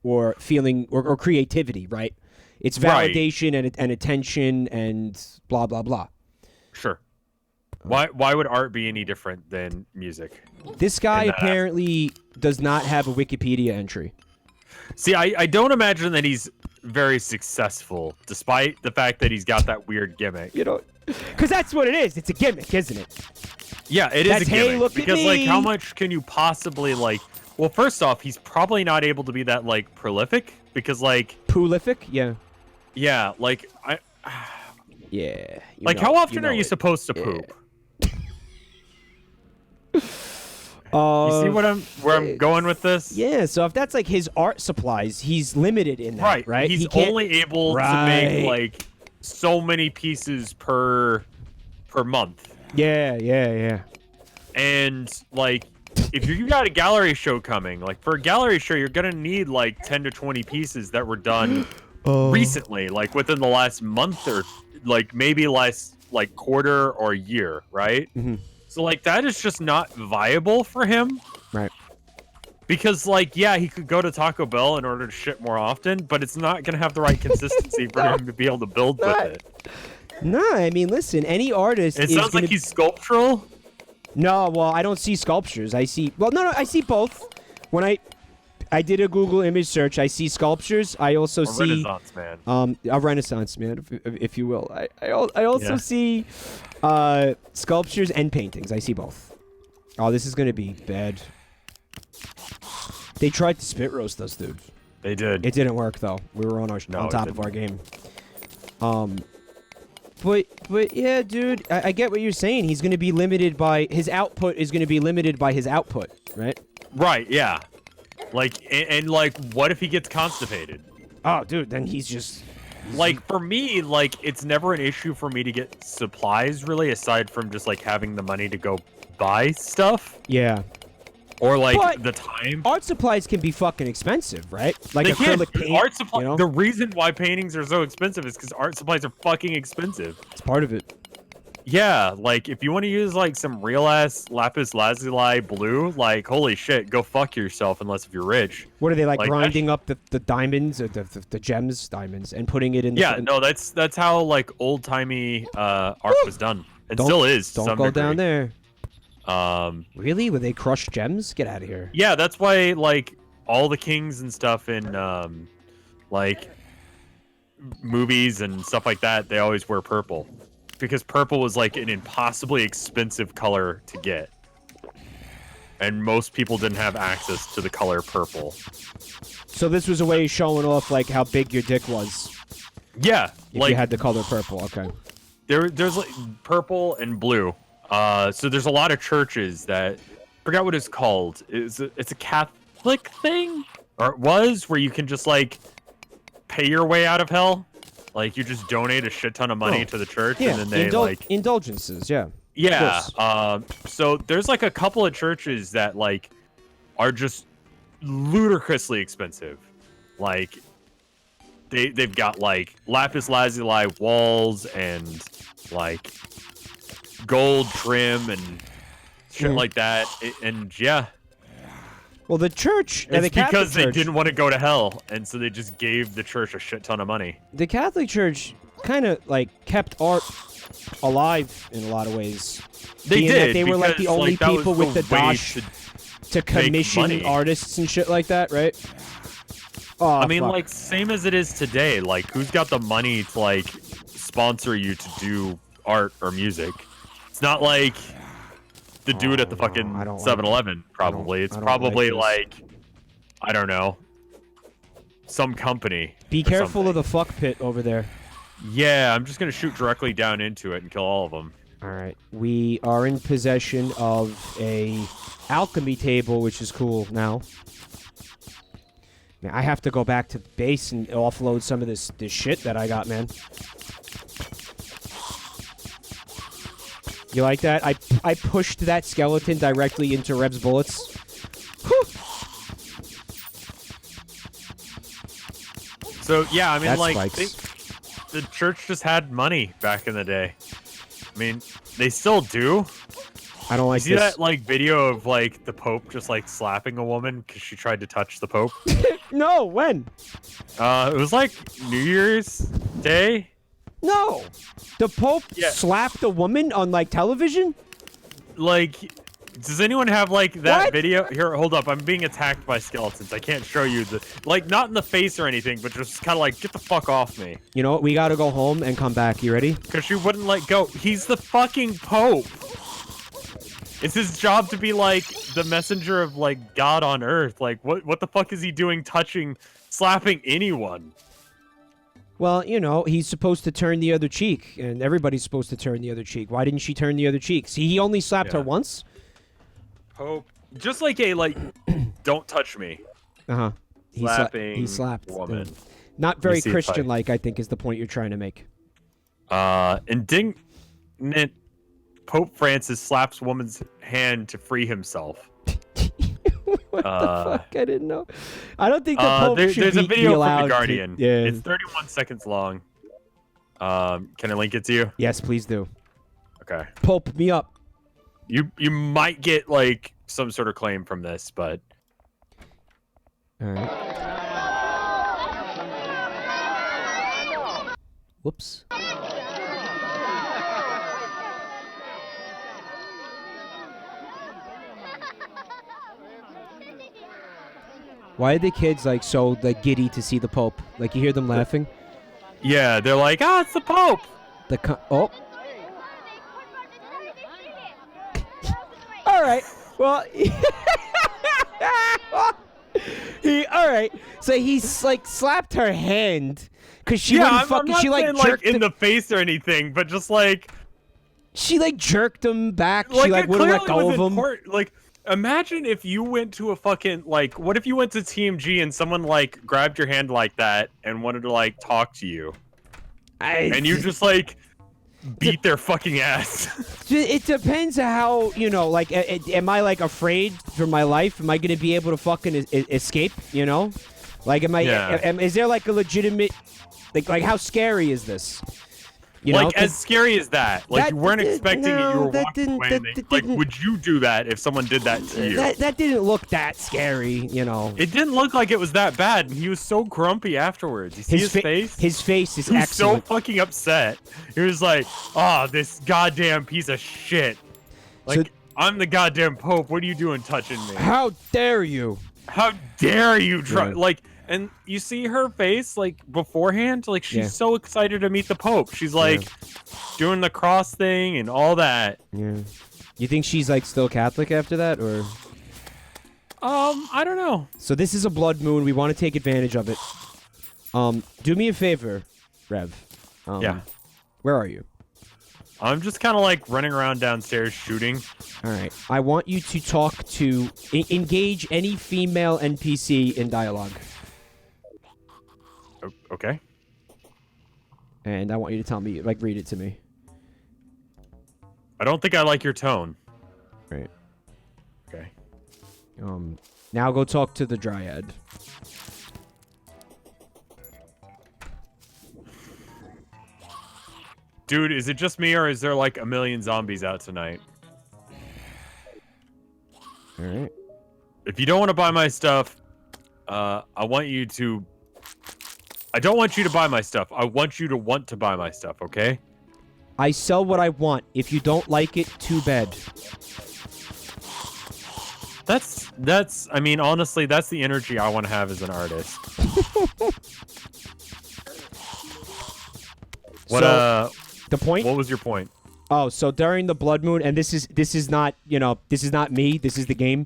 or feeling or creativity, right? It's validation and attention and blah, blah, blah. Sure. Why would art be any different than music? This guy apparently does not have a Wikipedia entry. See, I don't imagine that he's very successful, despite the fact that he's got that weird gimmick. You know, because that's what it is. It's a gimmick, isn't it? Yeah, it is a gimmick. Hey, look because, at me. like, how much can you possibly, like... Well, first off, he's probably not able to be that, like, prolific, because, like... Prolific? Yeah. Yeah, like, Yeah. Like, how often are you supposed to poop? You see where I'm going with this? Yeah, so if that's like his art supplies, he's limited in that, right? He's only able to make like so many pieces per month. Yeah. And like if you got a gallery show coming, like for a gallery show, you're gonna need like 10 to 20 pieces that were done recently, like within the last month or like maybe last like quarter or year, right? Mm-hmm. So like that is just not viable for him. Right. Because, like, yeah, he could go to Taco Bell in order to ship more often, but it's not going to have the right consistency for him to be able to build with it. No, I mean, listen, any artist It sounds like he's sculptural. No, well, I don't see sculptures. I see... Well, no, I see both. When I did a Google image search, I see sculptures. I also see... Renaissance man. A Renaissance man, if you will. I also see sculptures and paintings. I see both. Oh, this is going to be bad. They tried to spit roast us, dude. They did. It didn't work though. We were on top of our game. But yeah, dude, I get what you're saying. He's going to be limited by his output. Is going to be limited by his output, right? Right. Yeah. Like and like, what if he gets constipated? Oh, dude, then he's just like for me. Like it's never an issue for me to get supplies, really, aside from just like having the money to go buy stuff. Yeah. Or like but the time. Art supplies can be fucking expensive, right? Like they acrylic paint. Art supply. You know? The reason why paintings are so expensive is because art supplies are fucking expensive. It's part of it. Yeah, like if you want to use like some real ass lapis lazuli blue, like holy shit, go fuck yourself unless if you're rich. What are they like grinding up the diamonds or the gems diamonds and putting it in? Yeah, no, that's how like old timey art was done. It still is. Don't go down there. Really? Would they crush gems? Get out of here. Yeah, that's why like all the kings and stuff in like movies and stuff like that, they always wear purple. Because purple was like an impossibly expensive color to get. And most people didn't have access to the color purple. So this was a way of showing off like how big your dick was. Yeah. If you had the color purple, okay. There's like purple and blue. So there's a lot of churches that I forgot what it's called. It's a Catholic thing, or it was, where you can just like pay your way out of hell. Like you just donate a shit ton of money to the church, and then they like indulgences. Yeah. Yeah. So there's like a couple of churches that like are just ludicrously expensive. Like they've got like lapis lazuli walls and like gold trim and shit like that, and yeah. Well, the church, it's because they didn't want to go to hell, and so they just gave the church a shit ton of money. The Catholic Church kind of like kept art alive in a lot of ways. They did. They were like the only people with the dosh to commission money. Artists and shit like that, right? Oh, I mean, like same as it is today. Like, who's got the money to like sponsor you to do art or music? It's not like the dude at the fucking 7-Eleven, probably. It's probably like, I don't know, some company. Be careful of the fuck pit over there. Yeah, I'm just going to shoot directly down into it and kill all of them. All right. We are in possession of a alchemy table, which is cool now. Now I have to go back to base and offload some of this shit that I got, man. You like that? I pushed that skeleton directly into Rev's bullets. Whew. So, yeah, I mean, That like, spikes. the church just had money back in the day. I mean, they still do. I don't like this. You see that, like, video of, like, the Pope just, like, slapping a woman because she tried to touch the Pope? No, when? It was, like, New Year's Day. No. The Pope slapped a woman on, like, television? Like, does anyone have, like, that video? Here, hold up. I'm being attacked by skeletons. I can't show you the... Like, not in the face or anything, but just kind of like, get the fuck off me. You know what? We gotta go home and come back. You ready? Because she wouldn't let go. He's the fucking Pope. It's his job to be, like, the messenger of, like, God on Earth. Like, what the fuck is he doing touching, slapping anyone? Well, you know, he's supposed to turn the other cheek, and everybody's supposed to turn the other cheek. Why didn't she turn the other cheek? See, he only slapped her once? Pope. Just like a, like, don't touch me. Uh-huh. He slapped woman. Not very Christian-like, I think, is the point you're trying to make. Indignant Pope Francis slaps woman's hand to free himself. What the fuck? I didn't know. I don't think the Pope should there's a video be allowed from The Guardian. Yeah. It's 31 seconds long. Can I link it to you? Yes, please do. Okay. Pope me up. You might get like some sort of claim from this, but all right. Whoops. Why are the kids like so like giddy to see the Pope? Like you hear them laughing? yeah, they're like, ah, it's the Pope. Oh. All right. Well. All right. So he's like slapped her hand because she wouldn't fucking. I'm She not like saying, jerked in the face or anything, but just like she like jerked him back. Like, She like wouldn't let go of him. Like, imagine if you went to a fucking like, what if you went to TMG and someone like grabbed your hand like that and wanted to like talk to you, and you just like beat their fucking ass. It depends how, you know, like, am I like afraid for my life? Am I gonna be able to fucking escape? You know, like, am I? Yeah. Is there like a legitimate, like how scary is this? You like know, as scary as that. Like that you weren't expecting it. You were that walking didn't- away. that And they, didn't- like, would you do that if someone did that to you? that didn't look that scary, you know. It didn't look like it was that bad. And he was so grumpy afterwards. You see his face? His face is He was excellent. so fucking upset. He was like, "Oh, this goddamn piece of shit! Like, I'm the goddamn Pope. What are you doing touching me? How dare you? How dare you try?" Yeah. Like, and you see her face, like beforehand, like she's Yeah. so excited to meet the Pope. She's like doing the cross thing and all that. Yeah. You think she's like still Catholic after that, or? I don't know. So this is a blood moon. We want to take advantage of it. Do me a favor, Rev. Yeah. Where are you? I'm just kind of like running around downstairs shooting. All right. I want you to talk to, engage any female NPC in dialogue. Okay. And I want you to tell me, like, read it to me. I don't think I like your tone. Right. Okay. Now go talk to the Dryad. Dude, is it just me or is there like a million zombies out tonight? All right. If you don't want to buy my stuff, I want you to... I don't want you to buy my stuff. I want you to want to buy my stuff, okay? I sell what I want. If you don't like it, too bad. That's, I mean, honestly, that's the energy I want to have as an artist. The point? What was your point? Oh, so during the blood moon, and this is not, you know, this is not me. This is the game.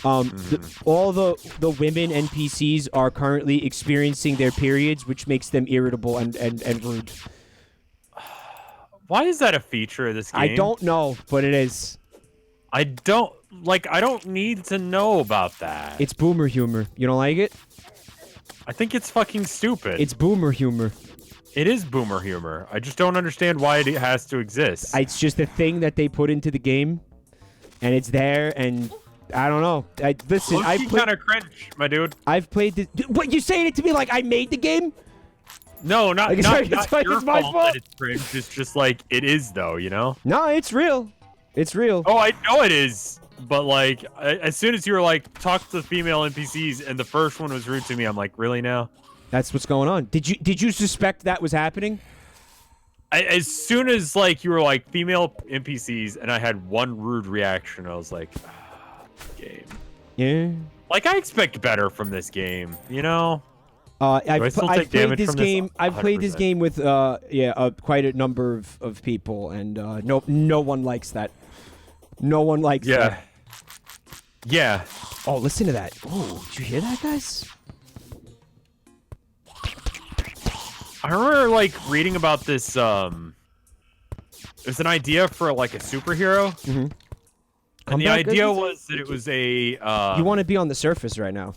All the women NPCs are currently experiencing their periods, which makes them irritable and rude. Why is that a feature of this game? I don't know, but it is. I don't need to know about that. It's boomer humor. You don't like it? I think it's fucking stupid. It's boomer humor. It is boomer humor. I just don't understand why it has to exist. It's just a thing that they put into the game, and it's there, and I don't know. Listen, Low-key kind of cringe, my dude. I've played this. What, you saying it to me like I made the game? No, not your it's my fault. that it's cringe. It's just like, it is though, you know? No, it's real. It's real. Oh, I know it is. But like, as soon as you were like, talk to the female NPCs, and the first one was rude to me, I'm like, really now? That's what's going on. Did you suspect that was happening? As soon as like you were like female NPCs, and I had one rude reaction, I was like, game. Yeah. Like I expect better from this game, you know? I've played this game. I've played this game with quite a number of people, and no one likes that. No one likes that. Yeah. Oh, listen to that. Oh, did you hear that, guys? I remember like reading about this. It was an idea for like a superhero, and the idea was that it was a. You want to be on the surface right now?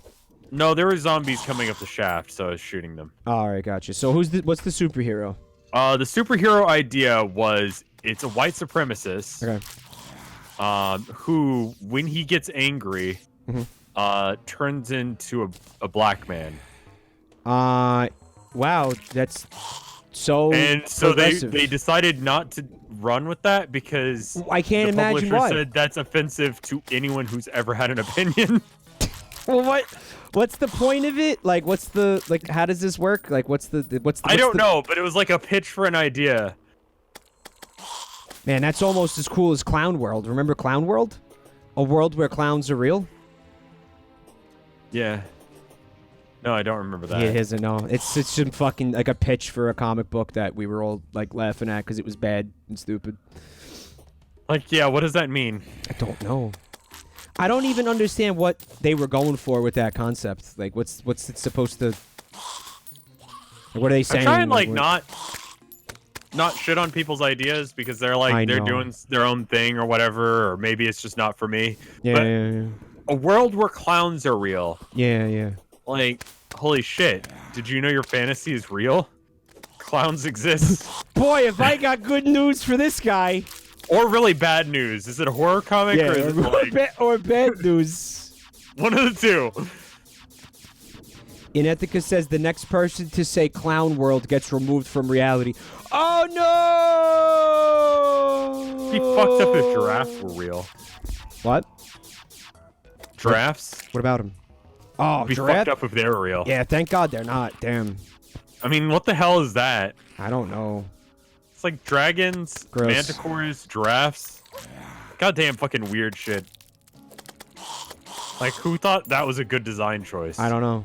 No, there were zombies coming up the shaft, so I was shooting them. All right, gotcha. So what's the superhero? The superhero idea was it's a white supremacist. Okay. Who, when he gets angry, turns into a black man. Wow, that's so. And so they progressive. decided not to run with that because I can't the imagine publisher why. said that's offensive to anyone who's ever had an opinion. Well, what's the point of it? Like, what's the how does this work? Like, what's the I don't know, but it was like a pitch for an idea. Man, that's almost as cool as Clown World. Remember Clown World? A world where clowns are real? Yeah. No, I don't remember that. Yeah, it isn't. No, it's some fucking like a pitch for a comic book that we were all like laughing at because it was bad and stupid. Like, yeah, what does that mean? I don't know. I don't even understand what they were going for with that concept. Like, what's it supposed to? What are they saying? I'm trying like not shit on people's ideas because they're like they're doing their own thing or whatever, or maybe it's just not for me. Yeah, but yeah. A world where clowns are real. Yeah, yeah. Like, holy shit! Did you know your fantasy is real? Clowns exist. Boy, if I got good news for this guy. Or really bad news. Is it a horror comic or is it like... or bad news? One of the two. Inethica says the next person to say Clown World gets removed from reality. Oh no! He fucked up if giraffes were real. What? Giraffes? What about him? Oh, Be giraffe? fucked up if they were real. Yeah, thank God they're not. Damn. I mean, what the hell is that? I don't know. It's like dragons, Gross. manticores, giraffes. Goddamn fucking weird shit. Like, who thought that was a good design choice? I don't know.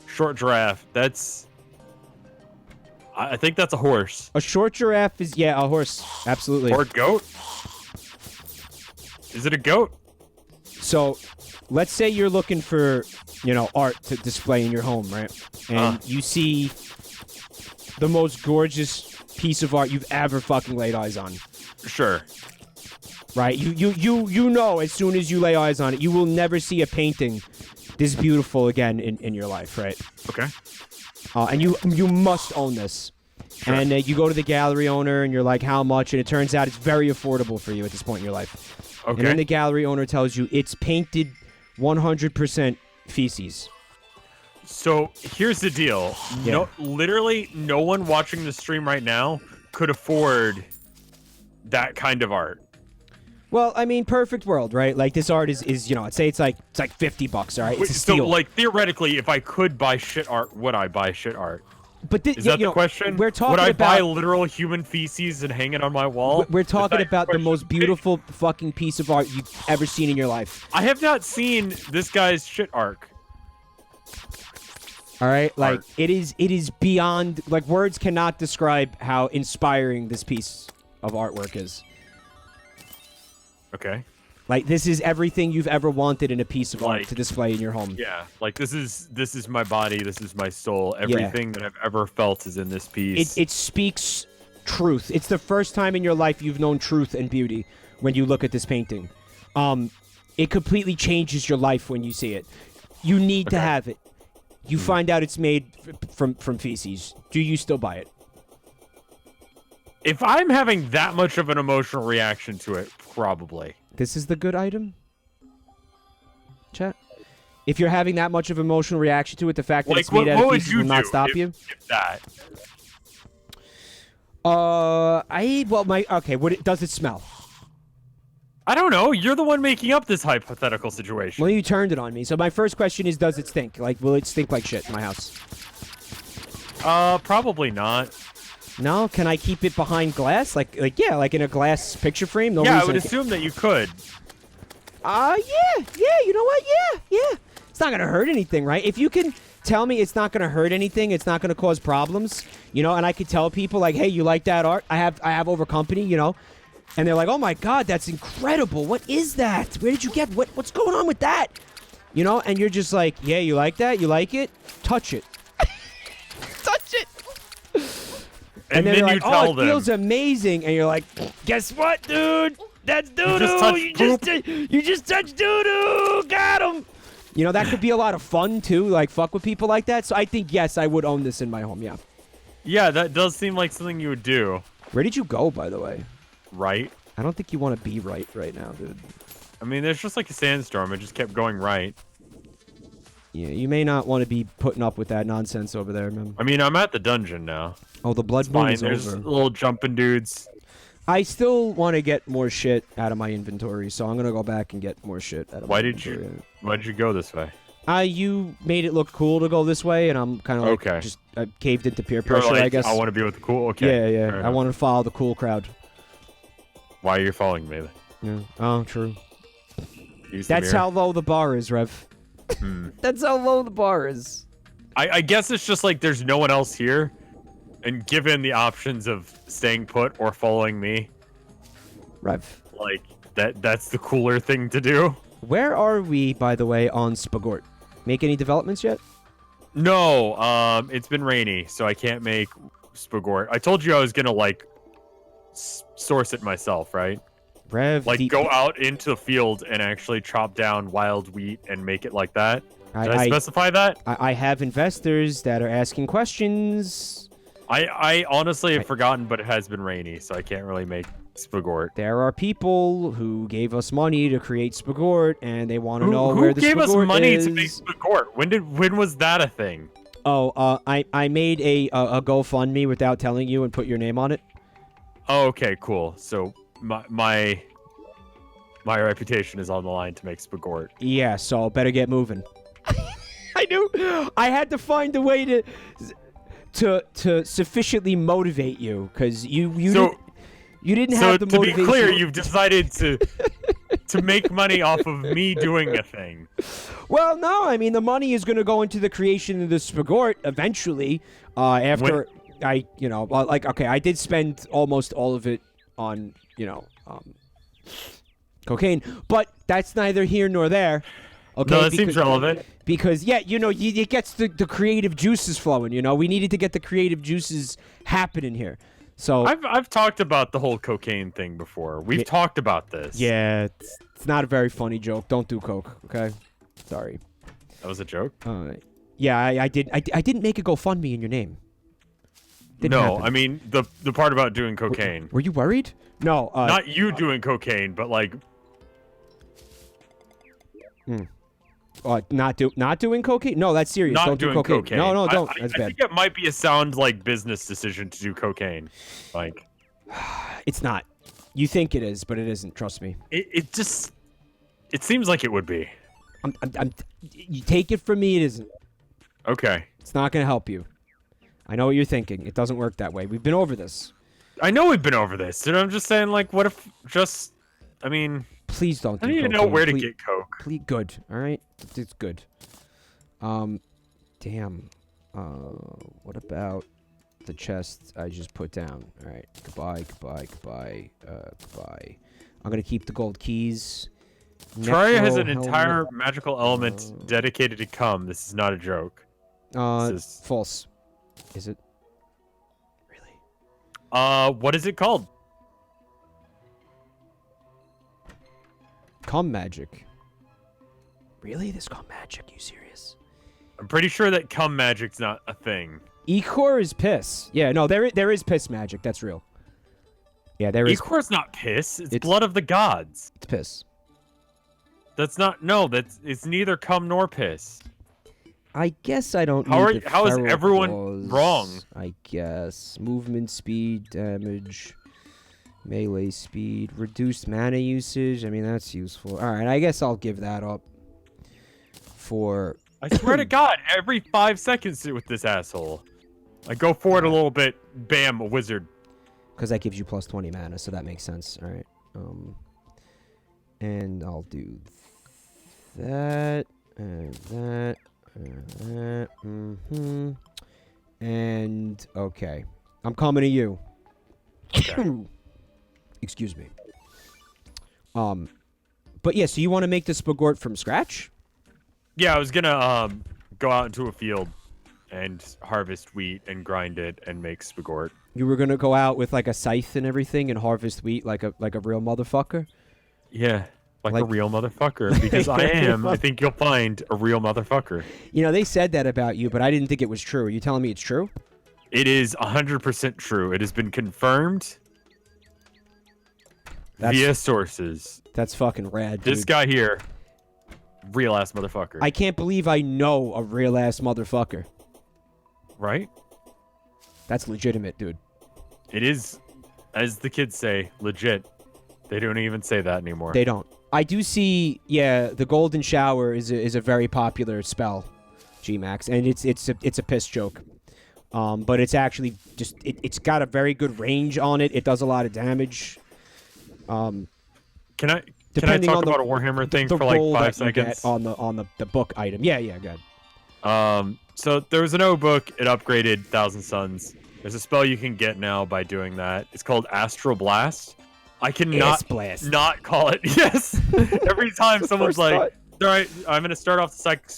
Short giraffe. That's... I think that's a horse. A short giraffe is, yeah, a horse. Absolutely. Or a goat? Is it a goat? So, let's say you're looking for, art to display in your home, right? And you see the most gorgeous piece of art you've ever fucking laid eyes on. Sure. Right? You know as soon as you lay eyes on it, you will never see a painting this beautiful again in your life, right? Okay. And you must own this. Sure. And you go to the gallery owner and you're like, how much? And it turns out it's very affordable for you at this point in your life. Okay. And then the gallery owner tells you it's painted 100% feces. So here's the deal. Yeah. Literally no one watching the stream right now could afford that kind of art. Well, I mean, perfect world, right? Like this art is I'd say it's like $50, all right? It's a steal. So like theoretically, if I could buy shit art, would I buy shit art? But is that the question? We're talking would I about buy literal human feces and hang it on my wall? We're talking about the most beautiful fucking piece of art you've ever seen in your life. I have not seen this guy's shit arc. All right, like it is beyond, like words cannot describe how inspiring this piece of artwork is. Okay. Like this is everything you've ever wanted in a piece of art to display in your home. Yeah, like this is my body, this is my soul. Everything that I've ever felt is in this piece. It speaks truth. It's the first time in your life you've known truth and beauty when you look at this painting. It completely changes your life when you see it. You need to have it. You find out it's made from feces. Do you still buy it? If I'm having that much of an emotional reaction to it, probably. This is the good item? Chat? If you're having that much of emotional reaction to it, the fact that it's made out of pieces will not stop you? If that. Does it smell? I don't know. You're the one making up this hypothetical situation. Well, you turned it on me. So my first question is, does it stink? Like, will it stink like shit in my house? Probably not. No? Can I keep it behind glass? Like in a glass picture frame? No yeah, reason I would assume that you could. Yeah, you know what? Yeah. It's not going to hurt anything, right? If you can tell me it's not going to hurt anything, it's not going to cause problems, and I could tell people, like, hey, you like that art? I have over company, and they're like, oh my God, that's incredible. What is that? Where did you get, what's going on with that? And you're just like, yeah, you like that? You like it? Touch it. Touch it. And then you like, tell them. It feels amazing. And you're like, guess what, dude? That's doo-doo. You just touched doo-doo. Got him. That could be a lot of fun, too. Like, fuck with people like that. So I think, yes, I would own this in my home, yeah. Yeah, that does seem like something you would do. Where did you go, by the way? Right. I don't think you want to be right now, dude. I mean, there's just like a sandstorm. It just kept going right. Yeah, you may not want to be putting up with that nonsense over there, man. I mean, I'm at the dungeon now. Oh, the blood moon is There's over. little jumping dudes. I still want to get more shit out of my inventory, so I'm gonna go back and get more shit out of my inventory. Why did you go this way? You made it look cool to go this way, and I'm kind of like just caved into peer pressure, like, I guess. I want to be with the cool. Okay. Yeah. I want to follow the cool crowd. Why are you following me? Yeah. Oh, true. Use That's how low the bar is, Rev. That's how low the bar is. I guess it's just like there's no one else here, and given the options of staying put or following me, Rev. Like that's the cooler thing to do. Where are we, by the way, on Spagort? Make any developments yet? No, it's been rainy, so I can't make Spagort. I told you I was gonna like source it myself, right? Rev, like go out into the field and actually chop down wild wheat and make it like that. Did I specify that? I have investors that are asking questions. I honestly have forgotten, but it has been rainy, so I can't really make Spagort. There are people who gave us money to create Spagort, and they want to know where the Spagort is. Who gave us money to make Spagort? When was that a thing? Oh, I made a GoFundMe without telling you and put your name on it. Oh, okay, cool. So my reputation is on the line to make Spagort. Yeah, so better get moving. I knew I had to find a way to sufficiently motivate you, because you didn't have the motivation. So to be clear, you've decided to make money off of me doing a thing. Well, no, I mean the money is going to go into the creation of the Spagort eventually. After I did spend almost all of it on cocaine, but that's neither here nor there. Okay, no, that seems relevant. Because it gets the creative juices flowing. We needed to get the creative juices happening here. So I've talked about the whole cocaine thing before. We've talked about this. Yeah, it's not a very funny joke. Don't do coke, okay? Sorry. That was a joke? Yeah, I didn't make a GoFundMe in your name. Didn't happen. I mean the part about doing cocaine. Were you worried? No. Not you doing cocaine, but like. Not doing cocaine? No, that's serious. Don't do cocaine. No, don't. That's bad. I think it might be a sound like business decision to do cocaine. Like, it's not. You think it is, but it isn't. Trust me. It seems like it would be. You take it from me, it isn't. Okay. It's not going to help you. I know what you're thinking. It doesn't work that way. We've been over this. I know we've been over this, and I'm just saying, like, what if please don't. I don't even know where to get coke. Please, good. All right, it's good. Damn. What about the chest I just put down? All right. Goodbye. I'm gonna keep the gold keys. Terraria has an entire magical element dedicated to cum. This is not a joke. False. Is it? Really? What is it called? Cum magic. Really? There's cum magic? You serious? I'm pretty sure that cum magic's not a thing. Ichor is piss. Yeah, no, there is piss magic. That's real. Yeah, there is. Ichor's not piss. It's blood of the gods. It's piss. That's not. No, it's neither cum nor piss. I guess I don't. How is everyone wrong? I guess movement speed, damage. Melee speed, reduced mana usage. I mean, that's useful. All right, I guess I'll give that up for... I swear to God, every 5 seconds with this asshole. I go forward a little bit, bam, a wizard. Because that gives you plus 20 mana, so that makes sense. All right. And I'll do that, and that, and that. And, okay. I'm coming to you. Okay. Excuse me. But yeah, so you want to make the Spagort from scratch? Yeah, I was gonna go out into a field and harvest wheat and grind it and make Spagort. You were gonna go out with like a scythe and everything and harvest wheat like a real motherfucker? Yeah, like a real motherfucker. Because I am. I think you'll find a real motherfucker. They said that about you, but I didn't think it was true. Are you telling me it's true? It is 100% true. It has been confirmed. Via sources. That's fucking rad, dude. This guy here real ass motherfucker. I can't believe I know a real ass motherfucker. Right? That's legitimate, dude. It is, as the kids say, legit. They don't even say that anymore. They don't. I do see, yeah, the golden shower is a very popular spell, G-Max, and it's a piss joke. But it's actually just it's got a very good range on it. It does a lot of damage. Can I talk about a Warhammer thing for like 5 seconds? On the book item. Yeah, go ahead. So there was an old book. It upgraded Thousand Suns. There's a spell you can get now by doing that. It's called Astral Blast. I cannot not call it. Yes. Every time someone's like, "All right, I'm gonna start off the psychic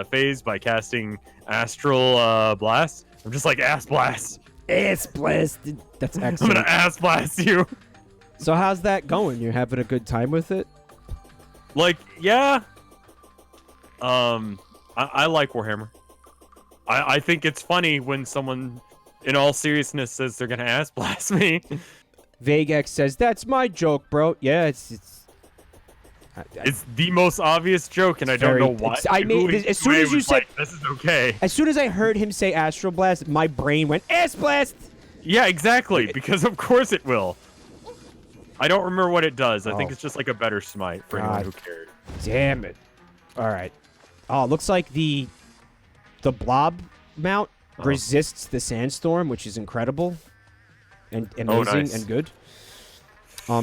phase by casting Astral Blast," I'm just like, "Ass blast." Ass blast. That's excellent. I'm gonna ass blast you. So how's that going? You're having a good time with it? Like, yeah. I like Warhammer. I think it's funny when someone, in all seriousness, says they're gonna ass blast me. Vagex says, "That's my joke, bro." Yeah, it's the most obvious joke, and I don't know why. I made as soon as you said like, this is okay. As soon as I heard him say Astral Blast, my brain went ass blast. Yeah, exactly. Because of course it will. I don't remember what it does. I think it's just like a better smite for anyone who cared. Damn it! All right. Oh, looks like the blob mount resists the sandstorm, which is incredible and amazing and good.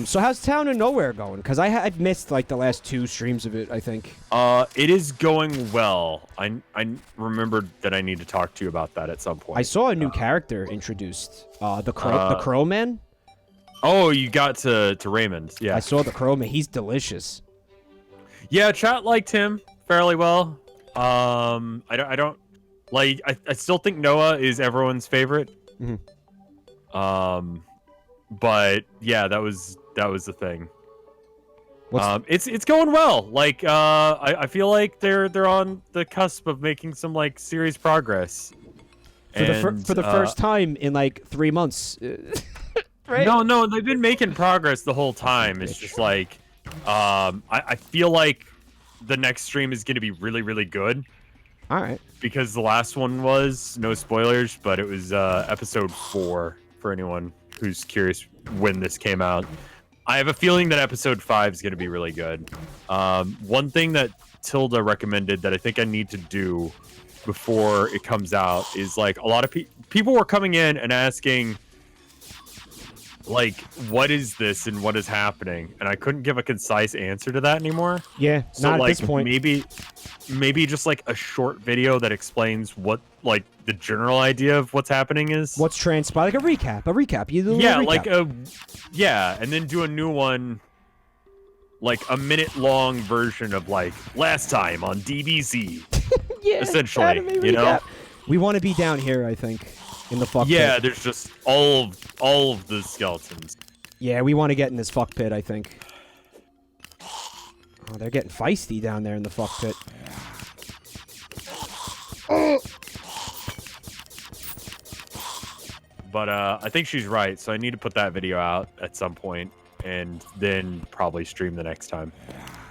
So how's Town of Nowhere going? Because I've missed like the last 2 streams of it, I think. It is going well. I remembered that I need to talk to you about that at some point. I saw a new character introduced. The Crow Man. Oh, you got to Raymond. Yeah. I saw the Crow Man. He's delicious. Yeah, chat liked him fairly well. I don't like. I still think Noah is everyone's favorite. Mm-hmm. But yeah, that was the thing. It's going well. Like, I feel like they're on the cusp of making some like serious progress. For the first time in like 3 months. Right? No, they've been making progress the whole time. It's just like, I feel like the next stream is going to be really, really good. All right. Because the last one was, no spoilers, but it was episode 4 for anyone who's curious when this came out. I have a feeling that episode 5 is going to be really good. One thing that Tilda recommended that I think I need to do before it comes out is like a lot of people were coming in and asking, like, what is this and what is happening? And I couldn't give a concise answer to that anymore. Yeah, so not like, at this point. Maybe just like a short video that explains what like the general idea of what's happening is. What's transpired, like a recap. You do a recap. And then do a new one, like a minute-long version of like last time on DBZ. Yeah, essentially, you know. We want to be down here, I think. In the fuck pit. There's just all of the skeletons. Yeah, we want to get in this fuck pit, I think. Oh, they're getting feisty down there in the fuck pit. But I think she's right, so I need to put that video out at some point and then probably stream the next time.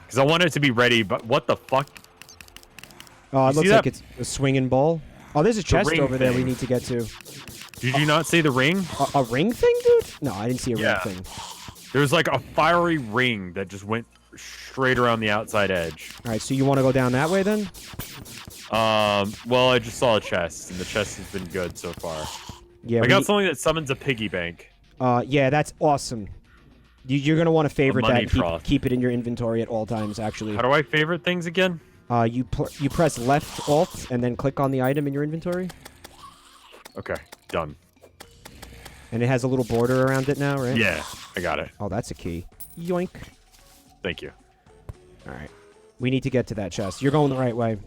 Because I want it to be ready, but what the fuck? Oh, it looks like it's a swinging ball. Oh, there's a chest over there we need to get to. Did you not see the ring? A ring thing, dude? No, I didn't see a ring thing. There was like a fiery ring that just went straight around the outside edge. All right, so you want to go down that way then? Well, I just saw a chest, and the chest has been good so far. Yeah, I got something that summons a piggy bank. Yeah, that's awesome. You're going to want to favorite that and keep it in your inventory at all times, actually. How do I favorite things again? You press left alt and then click on the item in your inventory. Okay, done. And it has a little border around it now, right? Yeah, I got it. Oh, that's a key. Yoink. Thank you. All right. We need to get to that chest. You're going the right way.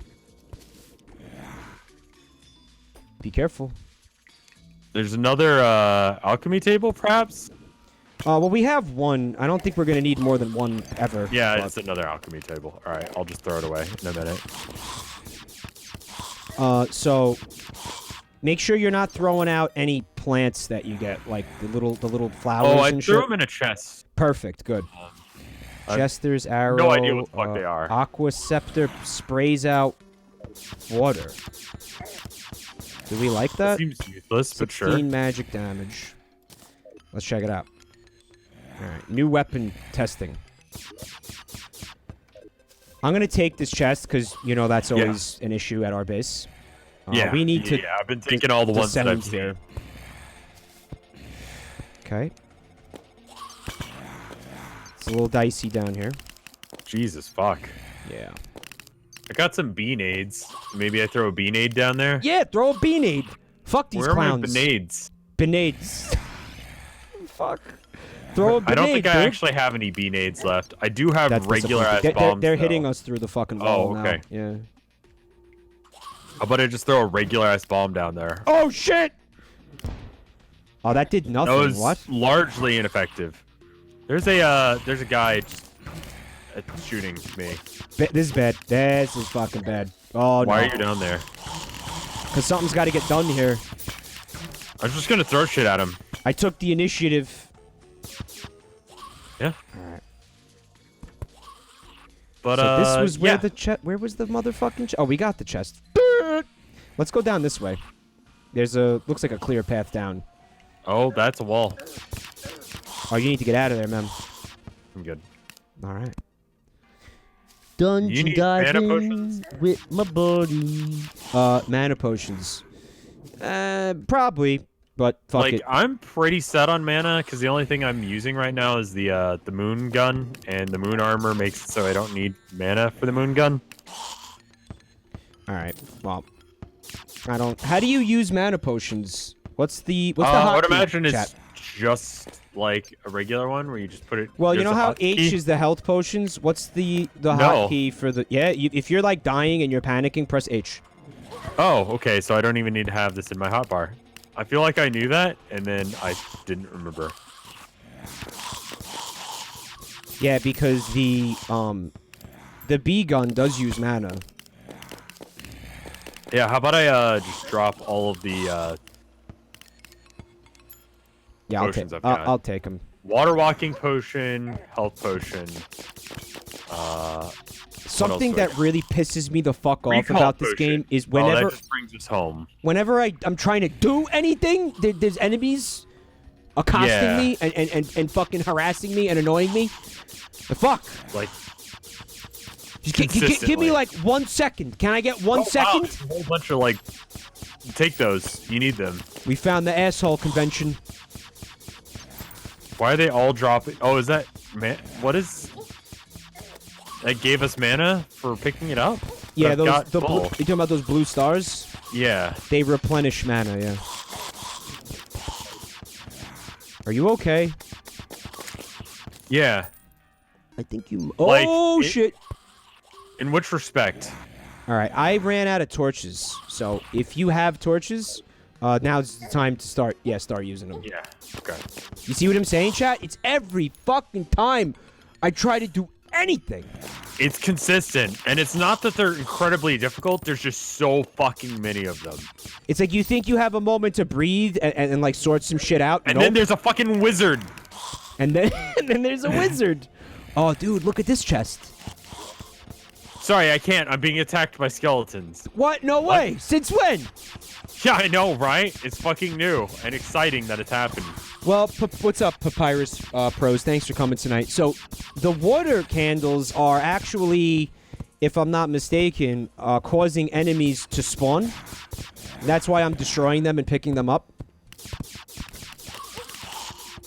Be careful. There's another alchemy table, perhaps? Well, we have one. I don't think we're going to need more than one ever. Yeah, it's another alchemy table. All right, I'll just throw it away in a minute. So make sure you're not throwing out any plants that you get, like the little flowers. Oh, I and threw shit. them in a chest. Perfect. Good. Jester's arrow. No idea what the fuck they are. Aqua Scepter sprays out water. Do we like that? Seems useless, but sure. 16 magic damage. Let's check it out. Alright, new weapon testing. I'm gonna take this chest because you know that's always an issue at our base. We need to. Yeah, I've been taking all the ones that I've seen. Okay. It's a little dicey down here. Jesus fuck. Yeah. I got some beanades. Maybe I throw a beanade down there. Yeah, throw a beanade. Fuck these clowns. Where are my beanades? Beanades. Fuck. Throw a beanade. I don't think I actually have any beanades left. I do have regular ass bombs. They're hitting us through the fucking wall now. Yeah. How about I just throw a regular ass bomb down there? Oh shit! Oh, that did nothing. That was what? largely ineffective. There's a guy just shooting me. This is bad. This is fucking bad. Oh no. Why are you down there? Because something's got to get done here. I was just gonna throw shit at him. I took the initiative. Yeah. All right. But so this was where the chest. Where was the motherfucking chest? Oh, we got the chest. Let's go down this way. There's looks like a clear path down. Oh, that's a wall. Oh, you need to get out of there, man. I'm good. All right. Dungeon diving with my buddy. Mana potions. Probably, but fuck it. I'm pretty set on mana because the only thing I'm using right now is the moon gun, and the moon armor makes it so I don't need mana for the moon gun. All right. Well, I don't. How do you use mana potions? What's the hotkey? I would imagine it's just like a regular one where you just put it. Well, you know how H is the health potions. What's the hotkey for the? Yeah, if you're like dying and you're panicking, press H. Oh, okay. So I don't even need to have this in my hotbar. I feel like I knew that, and then I didn't remember. Yeah, because the B gun does use mana. Yeah, how about I just drop all of the potions I've got. I'll take them. Water walking potion, health potion. Something that really pisses me the fuck off about this game is whenever that just brings us home. Whenever I'm trying to do anything, there's enemies accosting me and fucking harassing me and annoying me. The fuck? Like, just give me like 1 second. Can I get 1 second? Wow, a whole bunch of like, take those. You need them. We found the asshole convention. Why are they all dropping? Oh, is that man? What is? That gave us mana for picking it up. Yeah, you talking about those blue stars? Yeah. They replenish mana. Yeah. Are you okay? Yeah. I think you. Oh shit. In which respect? All right, I ran out of torches. So if you have torches, now's the time to start. Yeah, start using them. Yeah. Okay. You see what I'm saying, chat? It's every fucking time I try to do anything. It's consistent, and it's not that they're incredibly difficult. There's just so fucking many of them. It's like you think you have a moment to breathe and like sort some shit out. And then there's a fucking wizard. And then there's a wizard. Oh, dude, look at this chest. Sorry, I can't. I'm being attacked by skeletons. What? No way. Since when? Yeah, I know, right? It's fucking new and exciting that it's happened. Well, what's up, Papyrus Pros? Thanks for coming tonight. So, the water candles are actually, if I'm not mistaken, causing enemies to spawn. That's why I'm destroying them and picking them up.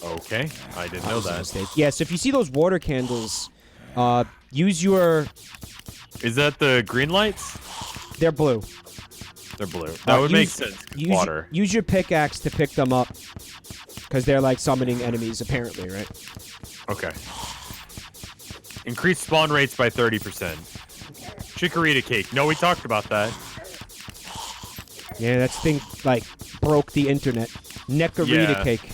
Okay, I didn't know that. Yeah, so if you see those water candles, use your... Is that the green lights? They're blue. They're blue. That would make sense. Water. Use your pickaxe to pick them up. Because they're like summoning enemies, apparently, right? Okay. Increase spawn rates by 30%. Chikorita cake. No, we talked about that. Yeah, that thing, like, broke the internet. Nekarita cake.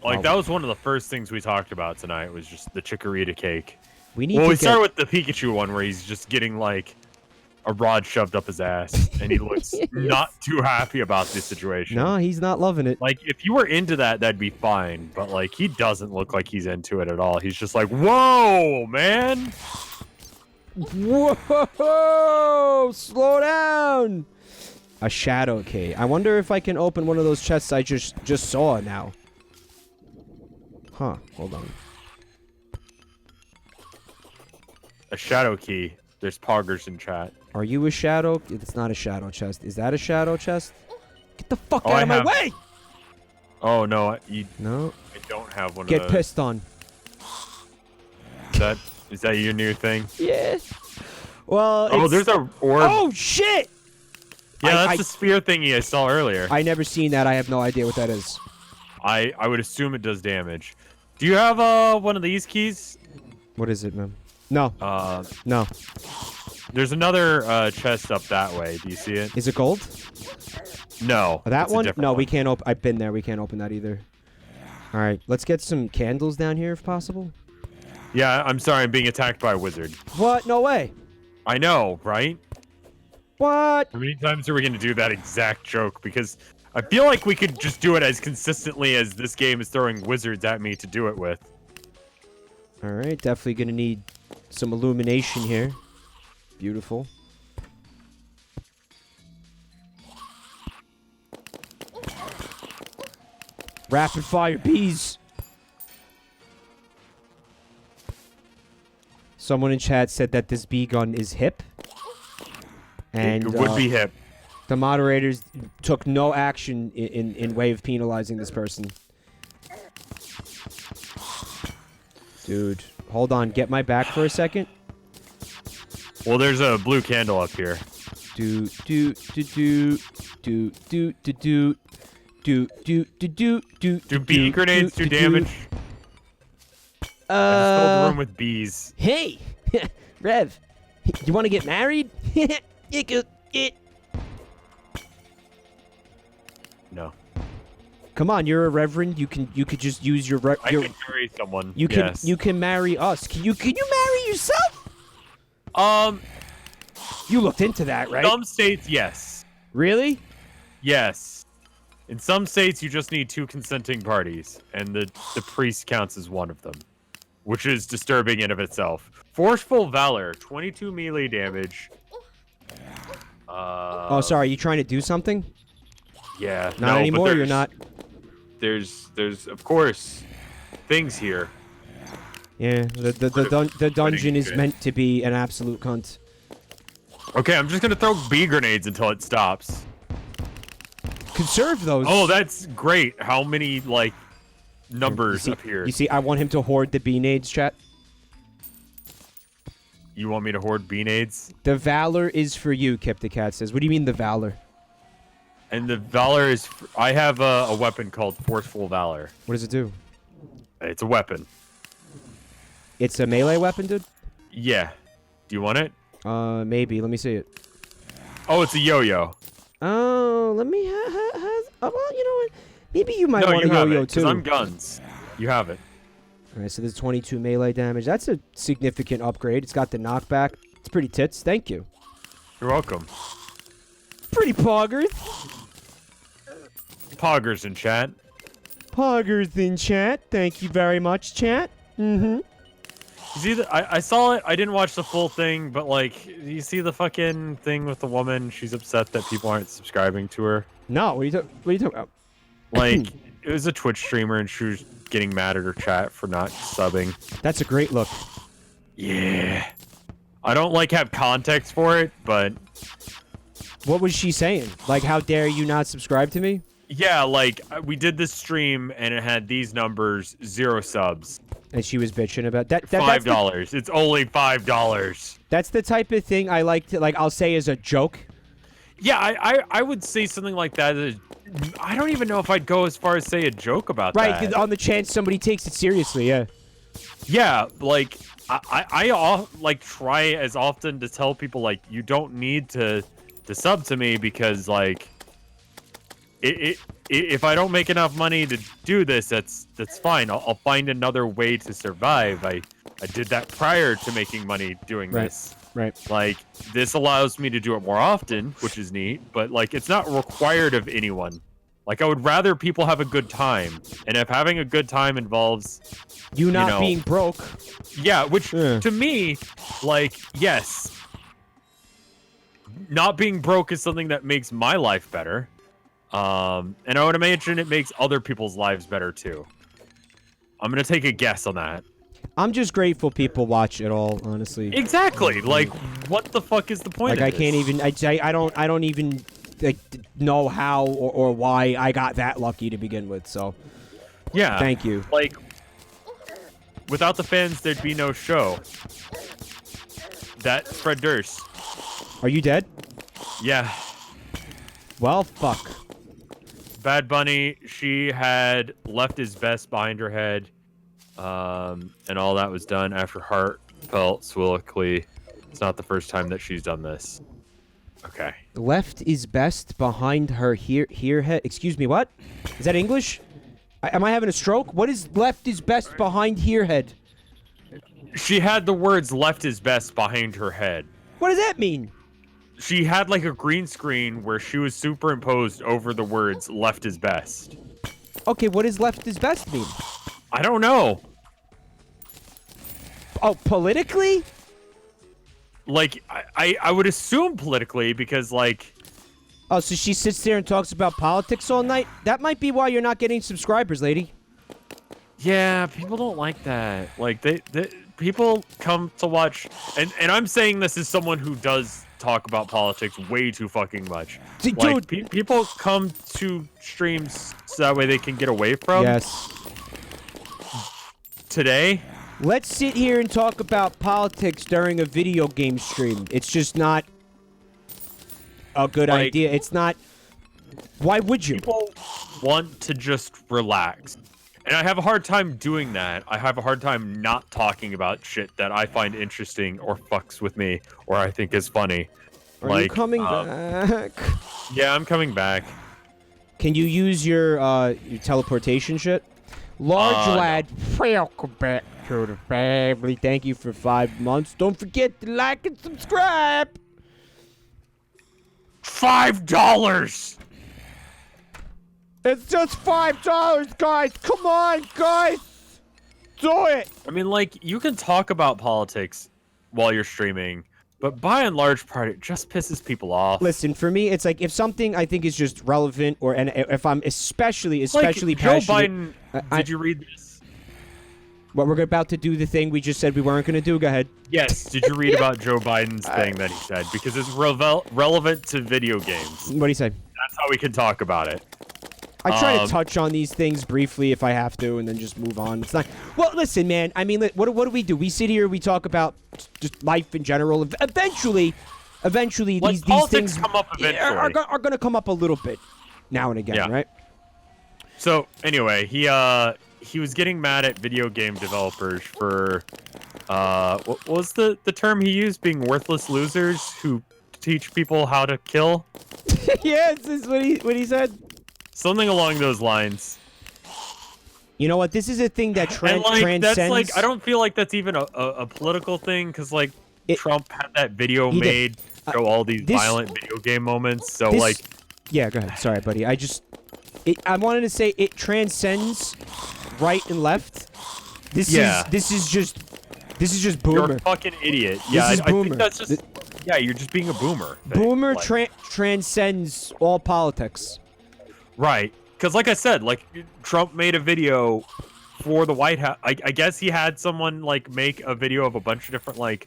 Like, that was one of the first things we talked about tonight, was just the Chikorita cake. We started with the Pikachu one, where he's just getting, like, a rod shoved up his ass, and he looks not too happy about this situation. No, he's not loving it. Like, if you were into that, that'd be fine. But, like, he doesn't look like he's into it at all. He's just like, whoa, man! Whoa! Slow down! A shadow key. I wonder if I can open one of those chests I just saw now. Huh. Hold on. A shadow key. There's poggers in chat. Are you a shadow? It's not a shadow chest. Is that a shadow chest? Get the fuck out of my way! Oh, no. I don't have one of those. Get pissed on. Is that your new thing? Yeah. Well, oh, there's a orb. Oh, shit! Yeah, that's the sphere thingy I saw earlier. I never seen that. I have no idea what that is. I would assume it does damage. Do you have one of these keys? What is it, man? No. No. There's another chest up that way. Do you see it? Is it gold? No. That one? No, we can't open. I've been there. We can't open that either. All right, let's get some candles down here if possible. Yeah, I'm sorry. I'm being attacked by a wizard. What? No way. I know, right? What? How many times are we going to do that exact joke? Because I feel like we could just do it as consistently as this game is throwing wizards at me to do it with. All right, definitely going to need some illumination here. Beautiful. Rapid fire bees. Someone in chat said that this bee gun is hip. And it would be hip. The moderators took no action in way of penalizing this person. Dude, hold on. Get my back for a second. Well, there's a blue candle up here. Do bee grenades do damage? I just filled the room with bees. Hey, Rev, you want to get married? No. Come on, you're a reverend. You could just use your. I can marry someone. You can marry us. Can you marry yourself? You looked into that, right? Some states, yes. Really? Yes. In some states, you just need 2 consenting parties, and the priest counts as one of them, which is disturbing in of itself. Forceful Valor, 22 melee damage. Oh, sorry. You trying to do something? Yeah. Not anymore. You're not. There's of course things here. Yeah. The dungeon is meant to be an absolute cunt. Okay, I'm just gonna throw bee grenades until it stops. Conserve those. Oh, that's great. How many numbers up here? You see, I want him to hoard the bee nades, chat. You want me to hoard bee nades? The valor is for you, Kip the Cat says. What do you mean the valor? And the valor is... I have a weapon called Forceful Valor. What does it do? It's a weapon. It's a melee weapon, dude? Yeah. Do you want it? Maybe. Let me see it. Oh, it's a yo-yo. Oh, let me well, you know what? Maybe you might want a yo-yo, too. Because I'm guns. You have it. All right, so there's 22 melee damage. That's a significant upgrade. It's got the knockback. It's pretty tits. Thank you. You're welcome. Pretty poggers. Poggers in chat. Poggers in chat. Thank you very much, chat. Mm-hmm. You see, I saw it. I didn't watch the full thing, but you see the fucking thing with the woman? She's upset that people aren't subscribing to her. No, what are you talking about? It was a Twitch streamer, and she was getting mad at her chat for not subbing. That's a great look. Yeah. I don't have context for it, but... What was she saying? How dare you not subscribe to me? Yeah, we did this stream, and it had these numbers, 0 subs. And she was bitching about that. $5. It's only $5. That's the type of thing I like to, I'll say as a joke. Yeah, I would say something like that. I don't even know if I'd go as far as say a joke about that. Right, on the chance somebody takes it seriously, yeah. Yeah, I try as often to tell people, you don't need to sub to me because, if I don't make enough money to do this, that's fine. I'll find another way to survive. I did that prior to making money doing this. Right. Like, this allows me to do it more often, which is neat, but, like, it's not required of anyone. Like, I would rather people have a good time. And if having a good time involves... You not being broke. Yeah, which, to me, like, yes. Not being broke is something that makes my life better. And I would imagine it makes other people's lives better, too. I'm going to take a guess on that. I'm just grateful people watch it all, honestly. Exactly. Like, what the fuck is the point like, of I can't even... I don't even... Like, know how or why I got that lucky to begin with, so yeah, thank you. Like, without the fans, there'd be no show. That's Fred Durst. Are you dead? Yeah. Well, fuck. Bad Bunny, she had left his vest behind her head, and all that was done after heartfelt soliloquy. It's not the first time that she's done this. Okay. Left is best behind her here head. Excuse me, what? Is that English? Am I having a stroke? What is left is best behind here head? She had the words left is best behind her head. What does that mean? She had like a green screen where she was superimposed over the words left is best. Okay, what does left is best mean? I don't know. Oh, politically? Like, I would assume politically because, like... Oh, so she sits there and talks about politics all night? That might be why you're not getting subscribers, lady. Yeah, people don't like that. Like, they people come to watch... And I'm saying this as someone who does talk about politics way too fucking much. Dude! Like, people come to streams so that way they can get away from... Yes. Today... Let's sit here and talk about politics during a video game stream. It's just not a good idea. It's not... Why would you? People want to just relax. And I have a hard time doing that. I have a hard time not talking about shit that I find interesting or fucks with me or I think is funny. Are you coming back? Yeah, I'm coming back. Can you use your teleportation shit? Large lad, welcome back to the family. Thank you for 5 months. Don't forget to like and subscribe. $5! It's just $5, guys. Come on, guys. Do it. I mean, like, you can talk about politics while you're streaming, but by and large part, it just pisses people off. Listen, for me, it's like if something I think is just relevant, and if I'm especially like passionate. Joe Biden, did you read this? What, we're about to do the thing we just said we weren't going to do? Go ahead. Yes. Did you read about Joe Biden's thing that he said? Because it's relevant to video games. What do you say? That's how we can talk about it. I try to touch on these things briefly if I have to, and then just move on. It's not. Well, listen, man. I mean, what do we do? We sit here, we talk about just life in general. Eventually, like, these things come up eventually. are going to come up a little bit now and again, right? So anyway, he was getting mad at video game developers for what was the term he used? Being worthless losers who teach people how to kill. Yeah, this is what he said. Something along those lines. You know what? This is a thing that transcends. That's like, I don't feel like that's even a political thing, because like Trump had that video made show all these violent video game moments. So like, yeah, go ahead. Sorry, buddy. I wanted to say it transcends right and left. This is just boomer. You're a fucking idiot. Yeah, this is boomer. I think that's just yeah, you're just being a boomer. Boomer transcends all politics. Right, because like I said, like Trump made a video for the White House. I guess he had someone like make a video of a bunch of different like.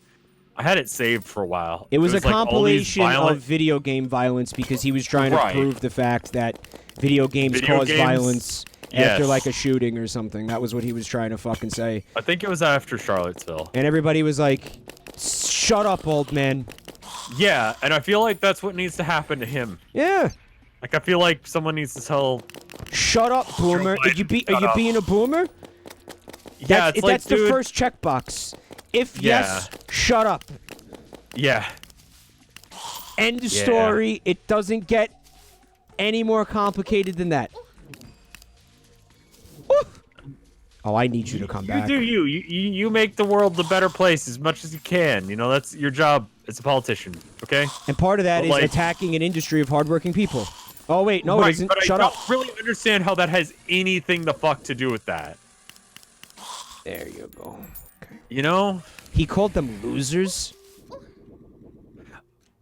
I had it saved for a while. It was a like compilation of video game violence because he was trying to prove the fact that video games cause violence after like a shooting or something. That was what he was trying to fucking say. I think it was after Charlottesville. And everybody was like, "Shut up, old man." Yeah, and I feel like that's what needs to happen to him. Yeah. Like, I feel like someone needs to tell... Shut up, boomer. Are you being a boomer? Yeah, that's the first checkbox. If yes, shut up. Yeah. End of story. It doesn't get any more complicated than that. Woo. Oh, I need you to come back. You make the world a better place as much as you can. You know, that's your job It's a politician, okay? And part of that is like, attacking an industry of hardworking people. Oh wait, no, right, it isn't. But Shut I up. don't really understand how that has anything the fuck to do with that. There you go. Okay. You know? He called them losers.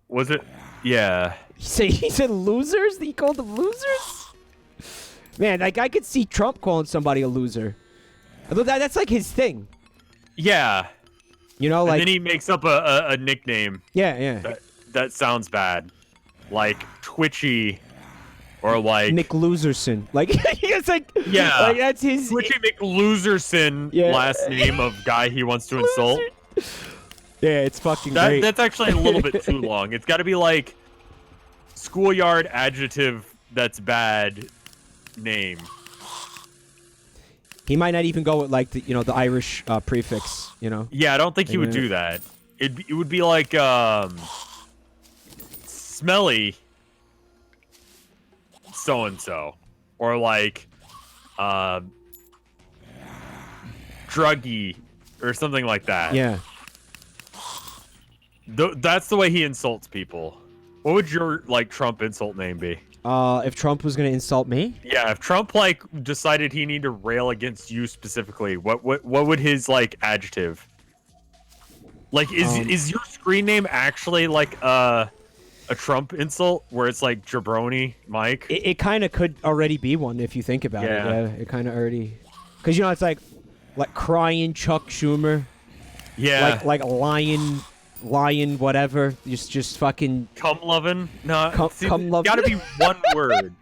Was it? Yeah. He said losers? He called them losers? Man, like I could see Trump calling somebody a loser. That's like his thing. Yeah. You know, like. And then he makes up a nickname. Yeah. That sounds bad. Like Twitchy. Or like McLoserson. Like it's like yeah, like that's his Twitchy McLoserson last name of guy he wants to insult. Yeah, it's fucking great. That's actually a little bit too long. It's got to be like schoolyard adjective that's bad name. He might not even go with like the the Irish prefix. Yeah, I don't think he would do that. It would be like smelly. So-and-so, or like druggy or something like that. Yeah. That's the way he insults people. What would your like Trump insult name be? If Trump was gonna insult me? Yeah, if Trump like decided he needed to rail against you specifically, what would his like adjective? Like is your screen name actually like a Trump insult where it's like Jabroni, Mike? It kind of could already be one if you think about it. Yeah, it kind of already, because it's like crying Chuck Schumer. Yeah. Like lion, whatever. Just fucking. Cum loving? No. Cum loving. Gotta be one word.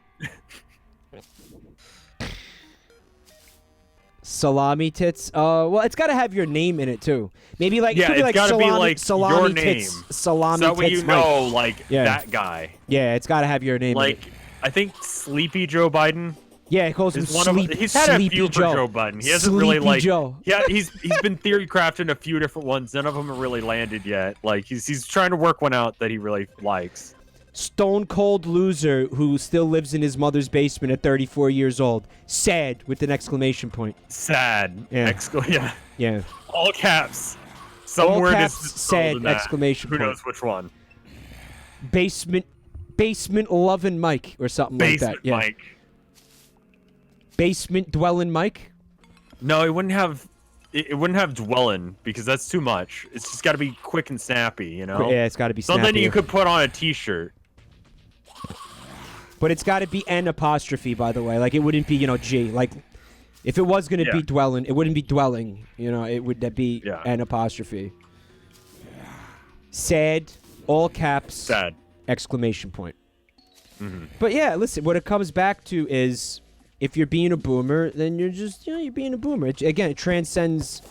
Salami tits. Well, it's got to have your name in it too. Maybe like yeah, could be it's like gotta salami, be like salami your tits, name. salami so that way tits. you know, Mike. like that guy. Yeah, it's got to have your name. Like in it. I think Sleepy Joe Biden. Yeah, he calls him Sleepy. He's had a few for Joe Biden. He hasn't really like. Joe. Yeah, he's been theory crafting a few different ones. None of them have really landed yet. Like he's trying to work one out that he really likes. Stone cold loser who still lives in his mother's basement at 34 years old. Sad with an exclamation point. Sad. Yeah. Yeah. All caps. All Somewhere caps, is sad exclamation Who point. knows which one? Basement loving Mike or something like that. Yeah. Mike. Basement dwelling Mike? No, it wouldn't have dwelling because that's too much. It's just got to be quick and snappy, Yeah, it's got to be snappy. Something you could put on a t-shirt. But it's got to be an apostrophe, by the way. Like, it wouldn't be, G. Like, if it was going to be dwelling, it wouldn't be dwelling. It would be an apostrophe. Sad, all caps. Sad. Exclamation point. Mm-hmm. But yeah, listen, what it comes back to is if you're being a boomer, then you're just, you're being a boomer. It transcends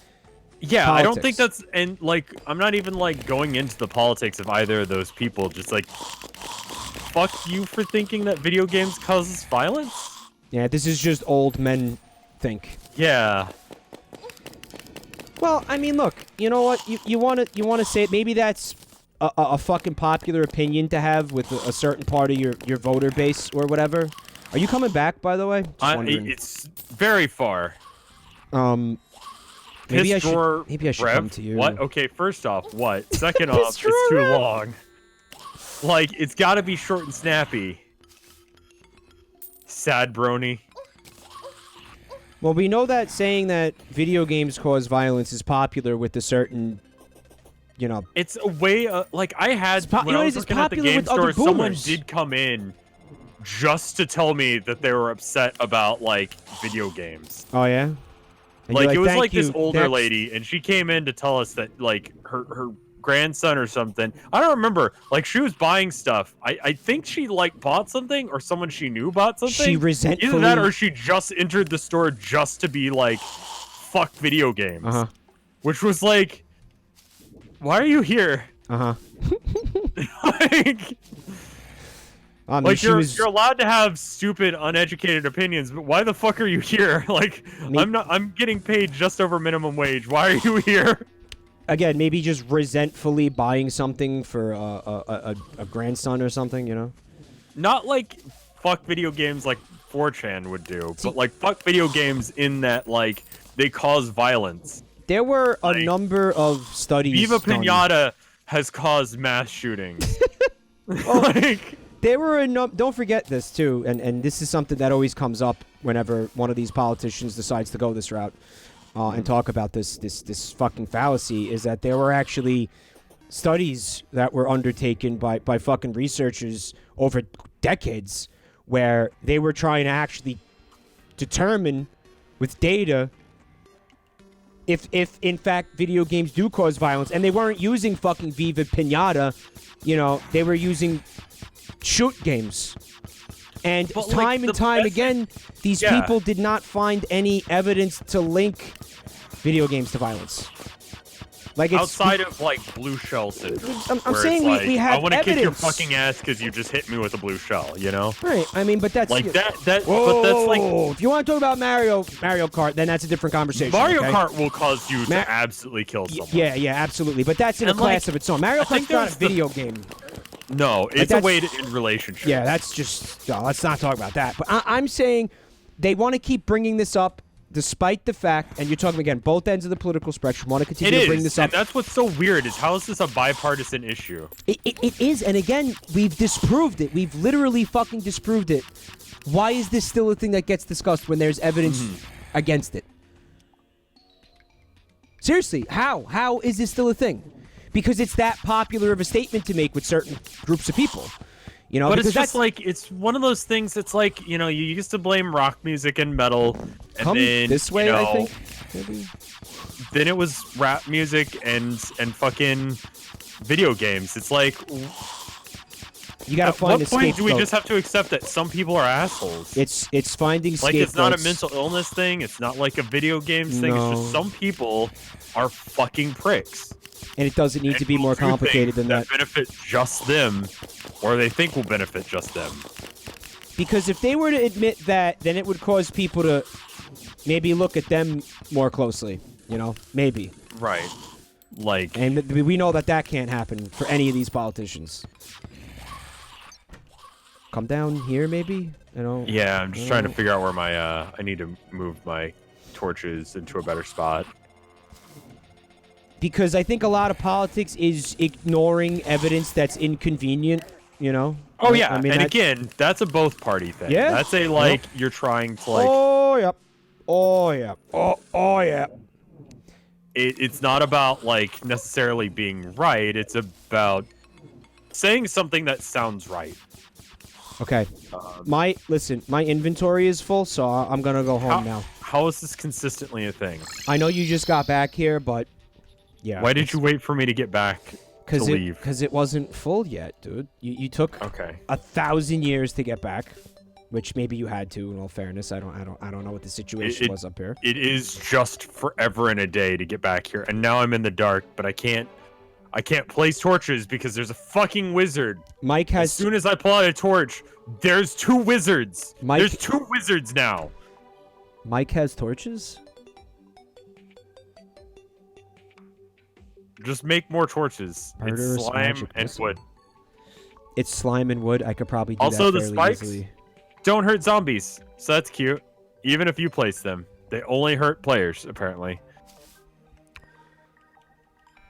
Yeah, politics. I don't think that's, and like, I'm not even like going into the politics of either of those people. Just like, fuck you for thinking that video games causes violence. Yeah, this is just old men think. Yeah. Well, I mean, look, you know what? You want to say it. Maybe that's a fucking popular opinion to have with a certain part of your voter base or whatever. Are you coming back, by the way? It's very far. Maybe I should come to you. What? Okay, first off, what? Second off, it's too long. Like, it's got to be short and snappy. Sad brony. Well, we know that saying that video games cause violence is popular with a certain, It's a way, like, I had, when I was working at the game store, someone did come in just to tell me that they were upset about, like, video games. Oh, yeah? And Like, it was like this older lady, and she came in to tell us that, like, her grandson or something. I don't remember. Like, she was buying stuff. I think she, like, bought something, or someone she knew bought something. She resentfully... Either that, or she just entered the store just to be, like, fuck video games. Uh-huh. Which was, like, why are you here? Uh-huh. Like... Like, you're allowed to have stupid, uneducated opinions, but why the fuck are you here? Like, I'm getting paid just over minimum wage. Why are you here? Again, maybe just resentfully buying something for a grandson or something, Not like fuck video games like 4chan would do, but like fuck video games in that, like, they cause violence. There were a number of studies Viva Pinata has caused mass shootings. Like, there were don't forget this too, and this is something that always comes up whenever one of these politicians decides to go this route and talk about this fucking fallacy, is that there were actually studies that were undertaken by fucking researchers over decades where they were trying to actually determine with data if in fact video games do cause violence, and they weren't using fucking Viva Pinata, you know, they were using shoot games. And but time and time again, these people did not find any evidence to link video games to violence. Like, it's outside of like blue shell syndrome. I'm saying like, we have I want to kick your evidence. fucking ass because you just hit me with a blue shell, you know? Right. I mean, but that's like that. Whoa, but that's like, if you want to talk about Mario Kart, then that's a different conversation. Mario okay? Kart will cause you to absolutely kill someone. Yeah, absolutely. But that's in a class of its own. Mario Kart's not a video game. No, it's a way to end relationships. Yeah, that's just. Let's not talk about that. But I'm saying they want to keep bringing this up. Despite the fact, and you're talking again, both ends of the political spectrum want to continue to bring this up. And that's what's so weird, is how is this a bipartisan issue? It is, and again, we've disproved it. We've literally fucking disproved it. Why is this still a thing that gets discussed when there's evidence against it? Seriously, how? How is this still a thing? Because it's that popular of a statement to make with certain groups of people. You know, but it's just like, it's one of those things. It's like, you know, you used to blame rock music and metal, and come then this way, you know, I think. Maybe. Then it was rap music and fucking video games. It's like, you gotta find a scapegoat. At what point do we scapegoat. just have to accept that some people are assholes? It's finding like, scapegoats. it's not a mental illness thing. It's not like a video games thing. No. It's just some people are fucking pricks. And it doesn't need to be more complicated than that. Benefit just them, or they think will benefit just them. Because if they were to admit that, then it would cause people to maybe look at them more closely. You know, maybe. Right. Like. And we know that can't happen for any of these politicians. Come down here, maybe. You know. Yeah, I'm just trying to figure out where my I need to move my torches into a better spot. Because I think a lot of politics is ignoring evidence that's inconvenient, you know? Oh, yeah. I mean, and again, that's a both party thing. Yeah. That's a, like, you're trying to, like... Oh, yeah. Oh, yeah. Oh, yeah. It's not about, like, necessarily being right. It's about saying something that sounds right. Okay. My inventory is full, so I'm going to go home now. How is this consistently a thing? I know you just got back here, but... Yeah. Why did you wait for me to get back to leave? Because it wasn't full yet, dude. You took 1,000 years to get back, which maybe you had to. In all fairness, I don't know what the situation was up here. It is just forever and a day to get back here, and now I'm in the dark. But I can't place torches because there's a fucking wizard. Mike has. As soon as I pull out a torch, there's 2 wizards. There's 2 wizards now. Mike has torches. Just make more torches. Murderous it's slime magic and missile. wood. It's slime and wood. I could probably do also, that the fairly spikes easily. don't hurt zombies, so that's cute. Even if you place them, they only hurt players, apparently.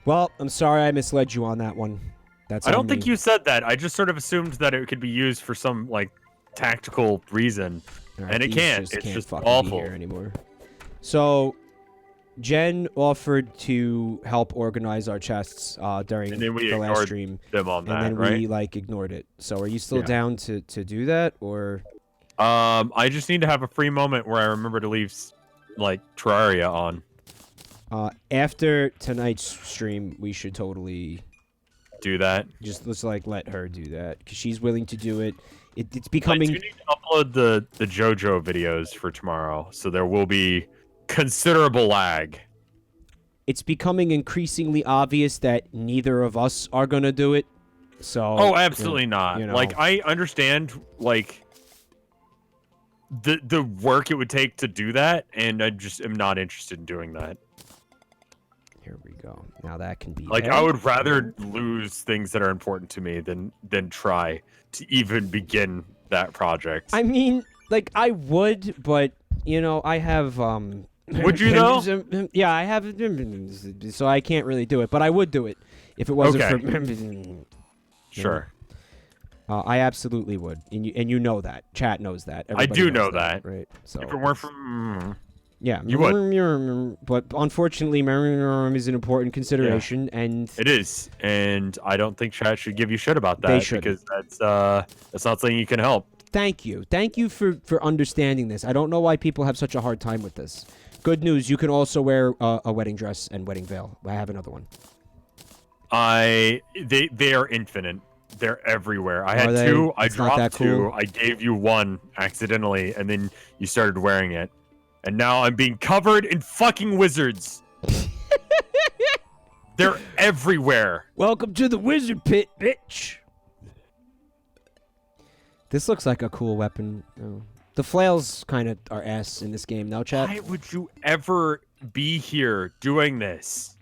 Well, I'm sorry I misled you on that one. That's I don't think you said that. I just sort of assumed that it could be used for some, like, tactical reason. Right, and it can't. It's can't just fucking awful. be here anymore. So, Jen offered to help organize our chests during the last stream, them on that, and then right? we ignored it. So, are you still down to do that, or? I just need to have a free moment where I remember to leave, like, Terraria on. After tonight's stream, we should totally do that. Let's let her do that because she's willing to do it. It's becoming. I do need to upload the JoJo videos for tomorrow, so there will be considerable lag. It's becoming increasingly obvious that neither of us are gonna do it. So. Oh, absolutely not. You know. Like, I understand, like, the work it would take to do that, and I just am not interested in doing that. Here we go. Now that can be. Like, I would rather lose things that are important to me than try to even begin that project. I mean, like, I would, but you know, I have Would you though? Yeah, I have, so I can't really do it, but I would do it if it wasn't for. Sure. I absolutely would, and you know that. Chat knows that. I do know that. Right? So if it weren't for, yeah, you would. But unfortunately, is an important consideration, and it is, and I don't think chat should give you shit about that. They should, because that's not something you can help. Thank you for understanding this. I don't know why people have such a hard time with this. Good news, you can also wear a wedding dress and wedding veil. I have another one. They are infinite. They're everywhere. I had two. I dropped two. I gave you one accidentally, and then you started wearing it. And now I'm being covered in fucking wizards. They're everywhere. Welcome to the wizard pit, bitch. This looks like a cool weapon. Oh. The flails kind of are ass in this game, now, chat. Why would you ever be here doing this?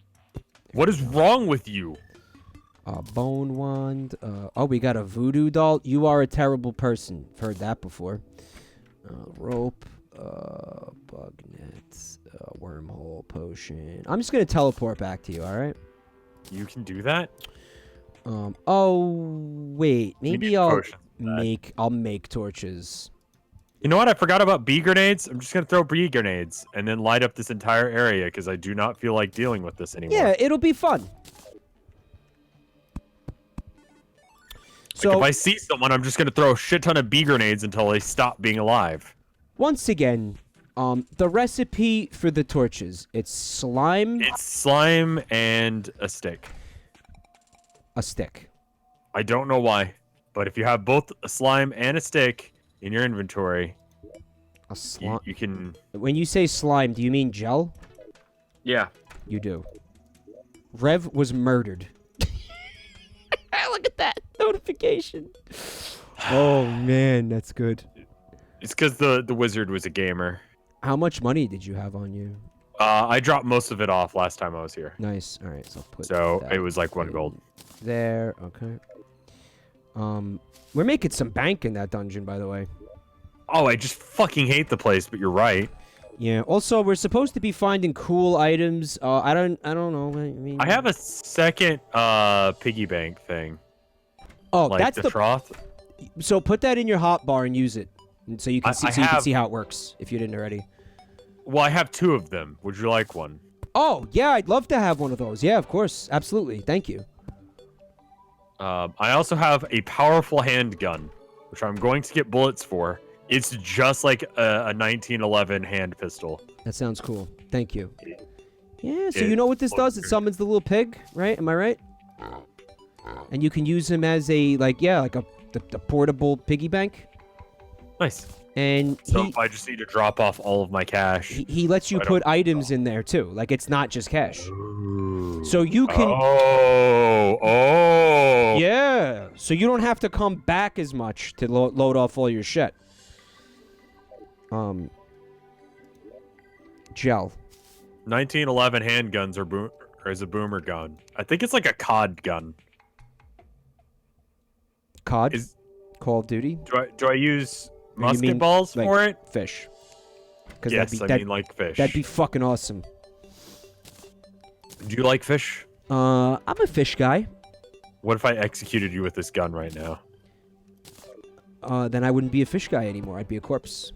What is wrong with you? Bone wand. Oh, we got a voodoo doll. You are a terrible person. Heard that before. Rope. Bug nets. Wormhole potion. I'm just gonna teleport back to you. All right. You can do that. Oh wait. Maybe I'll make torches. You know what? I forgot about bee grenades. I'm just gonna throw bee grenades and then light up this entire area because I do not feel like dealing with this anymore. Yeah, it'll be fun. So if I see someone, I'm just gonna throw a shit ton of bee grenades until they stop being alive. Once again, the recipe for the torches, it's slime. It's slime and a stick. A stick. I don't know why, but if you have both a slime and a stick in your inventory, you can... When you say slime, do you mean gel? Yeah. You do. Rev was murdered. Look at that notification. Oh, man, that's good. It's because the wizard was a gamer. How much money did you have on you? I dropped most of it off last time I was here. Nice. All right, so put it was like 1 gold. There, okay. We're making some bank in that dungeon, by the way. Oh, I just fucking hate the place, but you're right. Yeah. Also, we're supposed to be finding cool items. I don't know. I mean, I have a second piggy bank thing. Oh, like that's the trough. So put that in your hotbar and use it, so you can see. You can see how it works if you didn't already. Well, I have 2 of them. Would you like one? Oh yeah, I'd love to have one of those. Yeah, of course, absolutely. Thank you. I also have a powerful handgun, which I'm going to get bullets for. It's just like a 1911 hand pistol. That sounds cool. Thank you. Yeah, so you know what this does? It summons the little pig, right? Am I right? And you can use him as a, the portable piggy bank. Nice. And so if I just need to drop off all of my cash. He lets you put items in there, too. Like, it's not just cash. Ooh. So you can... Oh. Yeah. So you don't have to come back as much to load off all your shit. Gel. 1911 handguns is a boomer gun. I think it's like a COD gun. COD? Call of Duty? Do I use musket balls for it? Fish. Yes, I mean like fish. That'd be fucking awesome. Do you like fish? I'm a fish guy. What if I executed you with this gun right now? Then I wouldn't be a fish guy anymore. I'd be a corpse.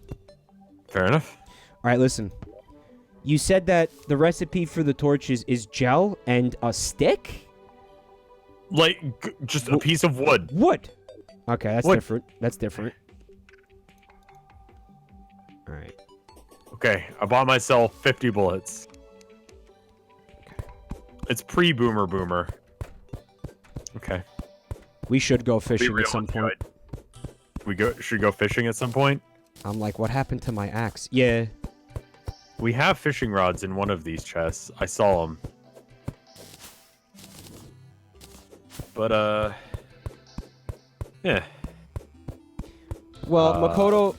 Fair enough. All right, listen. You said that the recipe for the torches is gel and a stick? Like, just a piece of wood. Wood. Okay, that's different. That's different. All right. Okay, I bought myself 50 bullets. Okay. It's pre-boomer. Okay. We should go fishing at some point. Should go fishing at some point? I'm like, what happened to my axe? Yeah. We have fishing rods in one of these chests. I saw them. But, yeah. Well, Makoto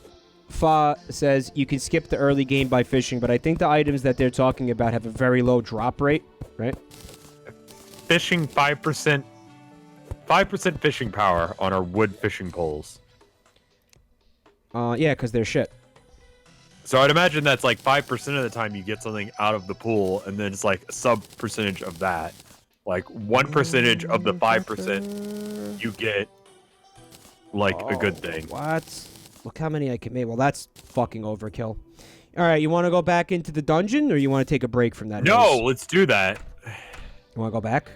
Fa says you can skip the early game by fishing, but I think the items that they're talking about have a very low drop rate, right? Fishing 5%. 5% fishing power on our wood fishing poles. Yeah, because they're shit. So I'd imagine that's like 5% of the time you get something out of the pool, and then it's like a sub percentage of that. Like 1% of the 5% you get like a good thing. What? Look how many I can make. Well, that's fucking overkill. All right, you want to go back into the dungeon, or you want to take a break from that? No, let's do that. You want to go back?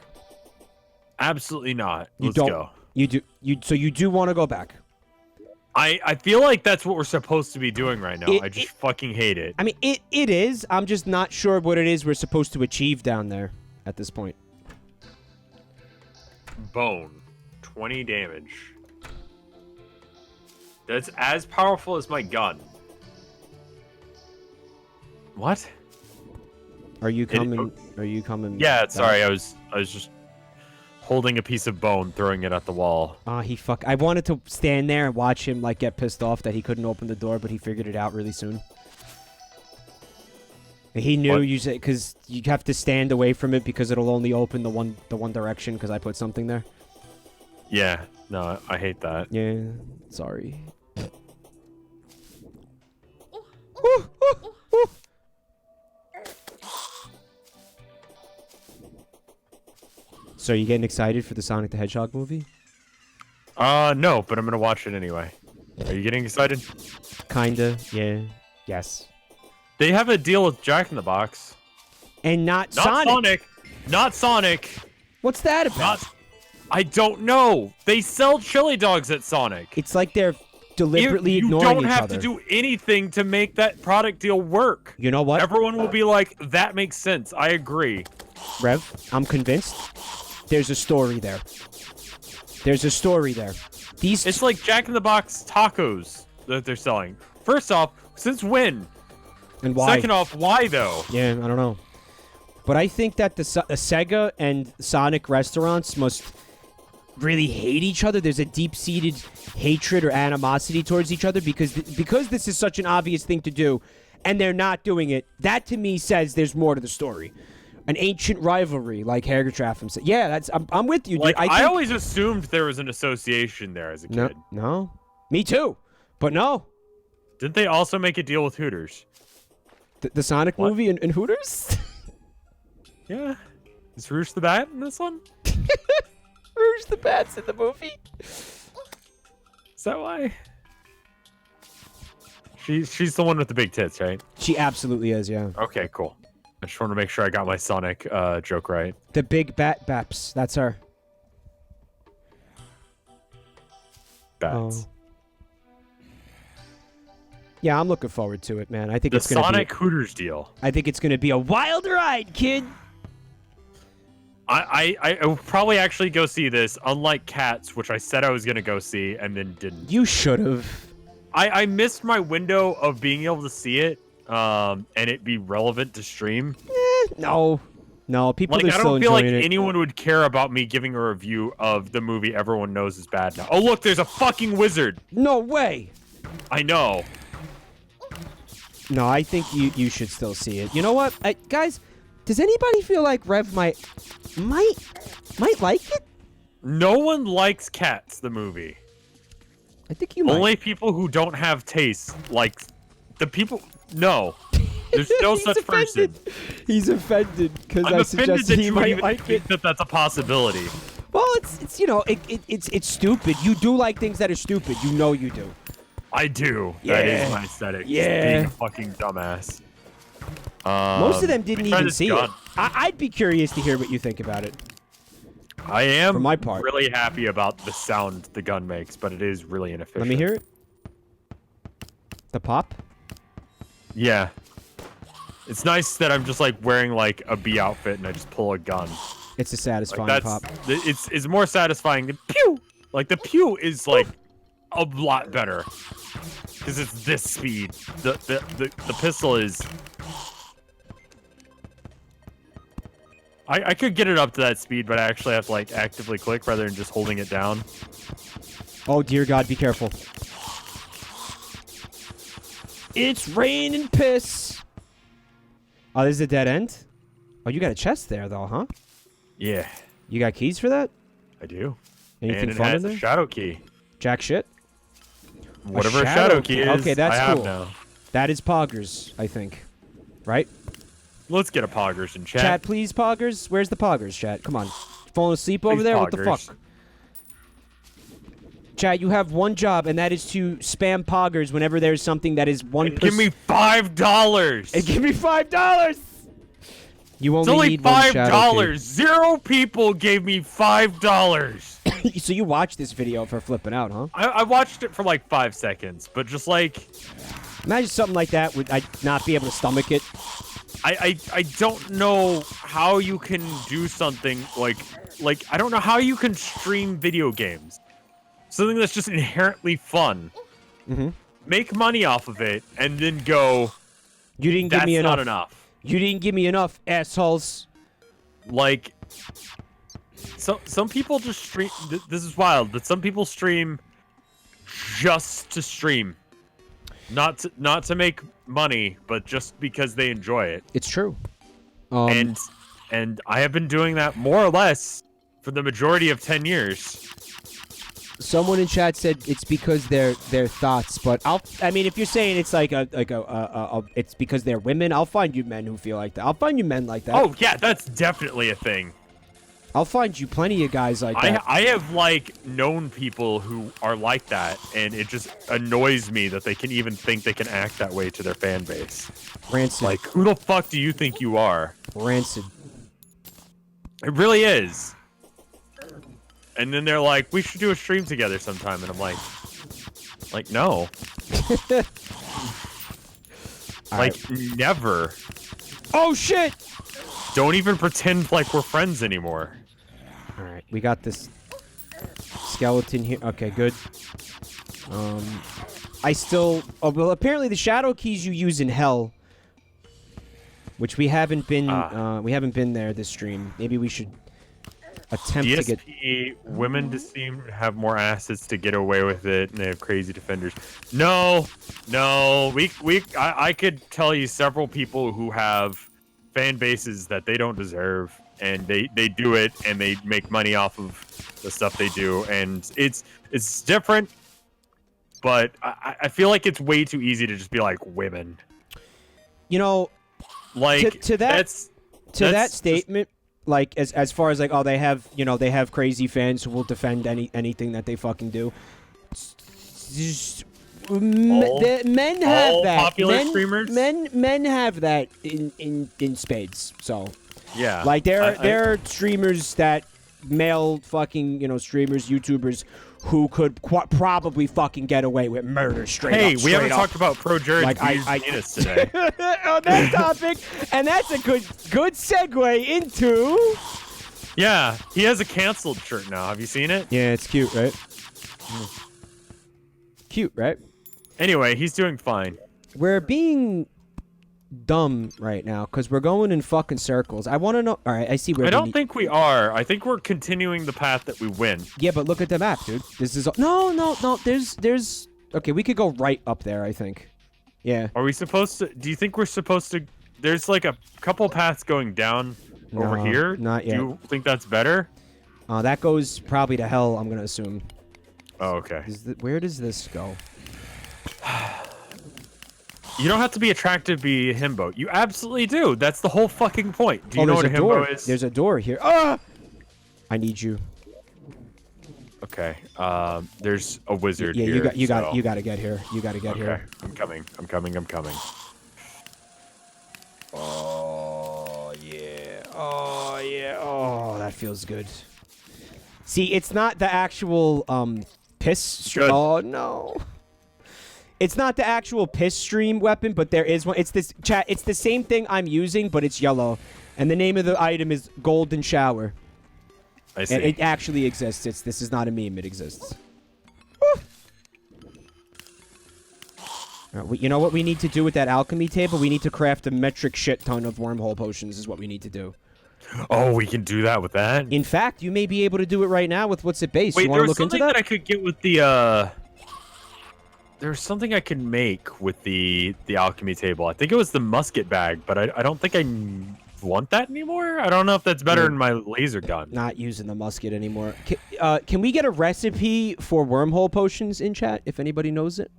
Absolutely not. Let's go. You do. So you do want to go back? I feel like that's what we're supposed to be doing right now. I just fucking hate it. I mean, it is. I'm just not sure what it is we're supposed to achieve down there at this point. Bone. 20 damage. That's as powerful as my gun. What? Are you coming? Are you coming? Yeah, sorry. I was just holding a piece of bone, throwing it at the wall. I wanted to stand there and watch him like get pissed off that he couldn't open the door, but he figured it out really soon. And he knew because you have to stand away from it because it'll only open the one direction because I put something there. Yeah, no, I hate that. Yeah, sorry. So, are you getting excited for the Sonic the Hedgehog movie? No, but I'm gonna watch it anyway. Are you getting excited? Kinda, yeah. Yes. They have a deal with Jack in the Box. And not Sonic. Not Sonic. What's that about? I don't know. They sell chili dogs at Sonic. It's like they're deliberately ignoring each other. You don't have to do anything to make that product deal work. You know what? Everyone will be like, that makes sense. I agree. Rev, I'm convinced. There's a story there. There's a story there. It's like Jack in the Box tacos that they're selling. First off, since when? And why? Second off, why though? Yeah, I don't know. But I think that the Sega and Sonic restaurants must really hate each other. There's a deep-seated hatred or animosity towards each other because this is such an obvious thing to do, and they're not doing it. That to me says there's more to the story. An ancient rivalry, like Hagertraff said. Yeah, I'm with you. Like, dude. I always assumed there was an association there as a kid. No, me too. But no. Didn't they also make a deal with Hooters? The Sonic movie and Hooters? Yeah. Is Rouge the Bat in this one? Rouge the Bat's in the movie? Is that why? She's the one with the big tits, right? She absolutely is, yeah. Okay, cool. I just want to make sure I got my Sonic joke right. The big bat Baps. That's her. Bats. Oh. Yeah, I'm looking forward to it, man. I think it's going to be... The Sonic Hooters deal. I think it's going to be a wild ride, kid. I will probably actually go see this, unlike Cats, which I said I was going to go see and then didn't. You should have. I missed my window of being able to see it and it be relevant to stream. No, people are still enjoying it. I don't feel like anyone would care about me giving a review of the movie everyone knows is bad now. Oh, look, there's a fucking wizard. No way. I know. No, I think you should still see it. You know what, guys? Does anybody feel like Rev might like it? No one likes Cats, the movie. I think you might. Only people who don't have taste like the people. No, there's no such offended. person. He's offended because I suggested he might like it. That's a possibility. Well, it's you know it's stupid. You do like things that are stupid. You know you do. I do. Yeah. That is my aesthetic. Yeah. Being a fucking dumbass. Most of them didn't even see it. I'd be curious to hear what you think about it. I am for my part really happy about the sound the gun makes, but it is really inefficient. Let me hear it. The pop? Yeah. It's nice that I'm just like wearing like a bee outfit and I just pull a gun. It's a satisfying like, pop. It's more satisfying than pew. Like the pew is like a lot better because it's this speed. The pistol is. I could get it up to that speed, but I actually have to like actively click rather than just holding it down. Oh dear God, be careful. It's raining piss. Oh, this is a dead end? Oh, you got a chest there though, huh? Yeah. You got keys for that? I do. Anything and it fun has in there? A shadow key. Jack shit? Whatever a shadow key is, okay, that's I have cool. now. That is Poggers, I think. Right? Let's get a Poggers in chat. Chat, please, Poggers. Where's the Poggers, chat? Come on. Falling asleep over Please, there? Poggers. What the fuck? Chat, you have one job, and that is to spam Poggers whenever there's something that is one. Give me $5. And give me $5. You only it's only need one $5. 0 people gave me $5. So you watched this video for flipping out, huh? I watched it for like 5 seconds, but just like, imagine something like that. Would I not be able to stomach it? I don't know how you can do something like I don't know how you can stream video games. Something that's just inherently fun. Mm-hmm. Make money off of it, and then go. You didn't give me enough. That's not enough. You didn't give me enough, assholes. Like, some people just stream. This is wild, but some people stream just to stream, not to make money, but just because they enjoy it. It's true. And I have been doing that more or less for the majority of 10 years. Someone in chat said it's because they're thoughts, but I mean, if you're saying it's like it's because they're women, I'll find you men who feel like that. I'll find you men like that. Oh yeah, that's definitely a thing. I'll find you plenty of guys like that. I have like known people who are like that, and it just annoys me that they can even think they can act that way to their fan base. Rancid. Like, who the fuck do you think you are? Rancid. It really is. And then they're like, we should do a stream together sometime. And I'm like no. Like, never. Oh, shit! Don't even pretend like we're friends anymore. All right, we got this skeleton here. Okay, good. I still... Oh, well, apparently the shadow keys you use in Hell, which we haven't been there this stream. Maybe we should attempt to get... women just seem to have more assets to get away with it, and they have crazy defenders. No, I could tell you several people who have fan bases that they don't deserve, and they do it, and they make money off of the stuff they do, and it's different, but I feel like it's way too easy to just be like women. You know, like to that statement. Like as far as like, oh, they have crazy fans who will defend anything that they fucking do. Men have that. Popular streamers? Men have that in spades. So yeah, like there are streamers that male fucking streamers, YouTubers who could probably fucking get away with murder straight up. Hey, we haven't talked about Pro Jerge penis today. On that topic, and that's a good segue into... Yeah, he has a canceled shirt now. Have you seen it? Yeah, it's cute, right? Cute, right? Anyway, he's doing fine. We're being dumb right now because we're going in fucking circles. I want to know... All right, I see where... I don't think we are. I think we're continuing the path that we win. Yeah, but look at the map, dude. This is... No. There's... Okay, we could go right up there, I think. Yeah. Are we supposed to... Do you think we're supposed to... There's like a couple paths going down over here. Not yet. Do you think that's better? That goes probably to hell, I'm going to assume. Oh, okay. Where does this go? You don't have to be attractive to be a himbo. You absolutely do. That's the whole fucking point. Do you know what a himbo is? There's a door here. Ah! I need you. Okay. There's a wizard here. Yeah, you got to get here. You got to get here. I'm coming. Oh yeah. Oh, that feels good. See, it's not the actual piss stream. Oh no. It's not the actual piss stream weapon, but there is one. It's this chat. It's the same thing I'm using, but it's yellow, and the name of the item is Golden Shower. I see. And it actually exists. This is not a meme. It exists. All right, you know what we need to do with that alchemy table? We need to craft a metric shit ton of wormhole potions. Is what we need to do. Oh, we can do that with that. In fact, you may be able to do it right now with what's it based. Wait, you want to look into that? I could get with the There's something I can make with the alchemy table. I think it was the musket bag, but I don't think I want that anymore. I don't know if that's better than my laser gun. Not using the musket anymore. Can we get a recipe for wormhole potions in chat if anybody knows it?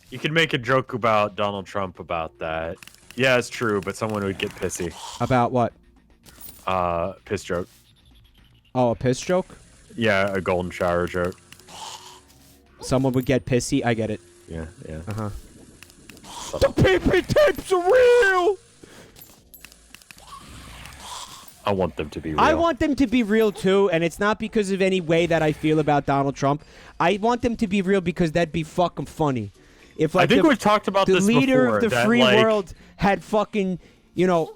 You could make a joke about Donald Trump about that. Yeah, it's true, but someone would get pissy. About what? Piss joke. Oh, a piss joke? Yeah, a golden shower joke. Someone would get pissy. I get it. Yeah, yeah. Uh-huh. The PP tapes are real! I want them to be real. I want them to be real, too, and it's not because of any way that I feel about Donald Trump. I want them to be real because that'd be fucking funny. If, like, I think we've talked about this before. The leader of the free like, world had fucking, you know,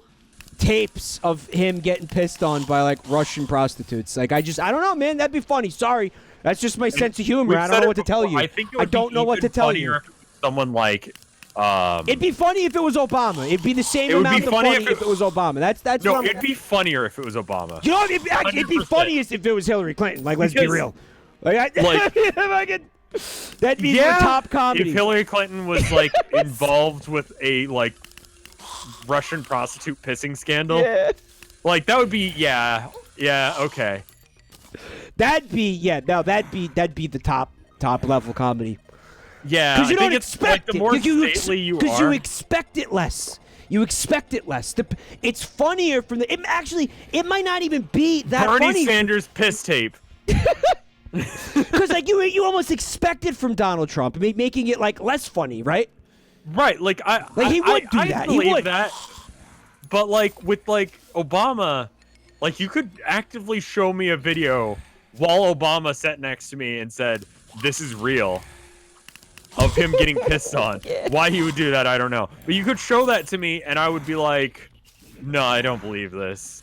tapes of him getting pissed on by, like, Russian prostitutes. Like, I don't know, man. That'd be funny. Sorry. That's just my sense of humor. I don't know what to tell you. I don't know what to tell you. Someone like... it'd be funny if it was Obama. It'd be the same amount of funny if it was Obama. That's no. It'd be funnier if it was Obama. You know, it'd be funniest if it was Hillary Clinton. Like, let's be real. Like, that'd be the top comedy. If Hillary Clinton was like involved with a like Russian prostitute pissing scandal, like that would be okay. That'd be the top level comedy. Yeah, because you don't expect it. The more stately you are, because you expect it less. You expect it less. It's funnier from the. It might not even be that Bernie funny. Sanders piss tape. Because like you almost expect it from Donald Trump, making it like less funny, right? Right. Like he would do that. He would. That. But like with like Obama, like you could actively show me a video while Obama sat next to me and said, "This is real." Of him getting pissed on. Why he would do that, I don't know. But you could show that to me, and I would be like, no, I don't believe this.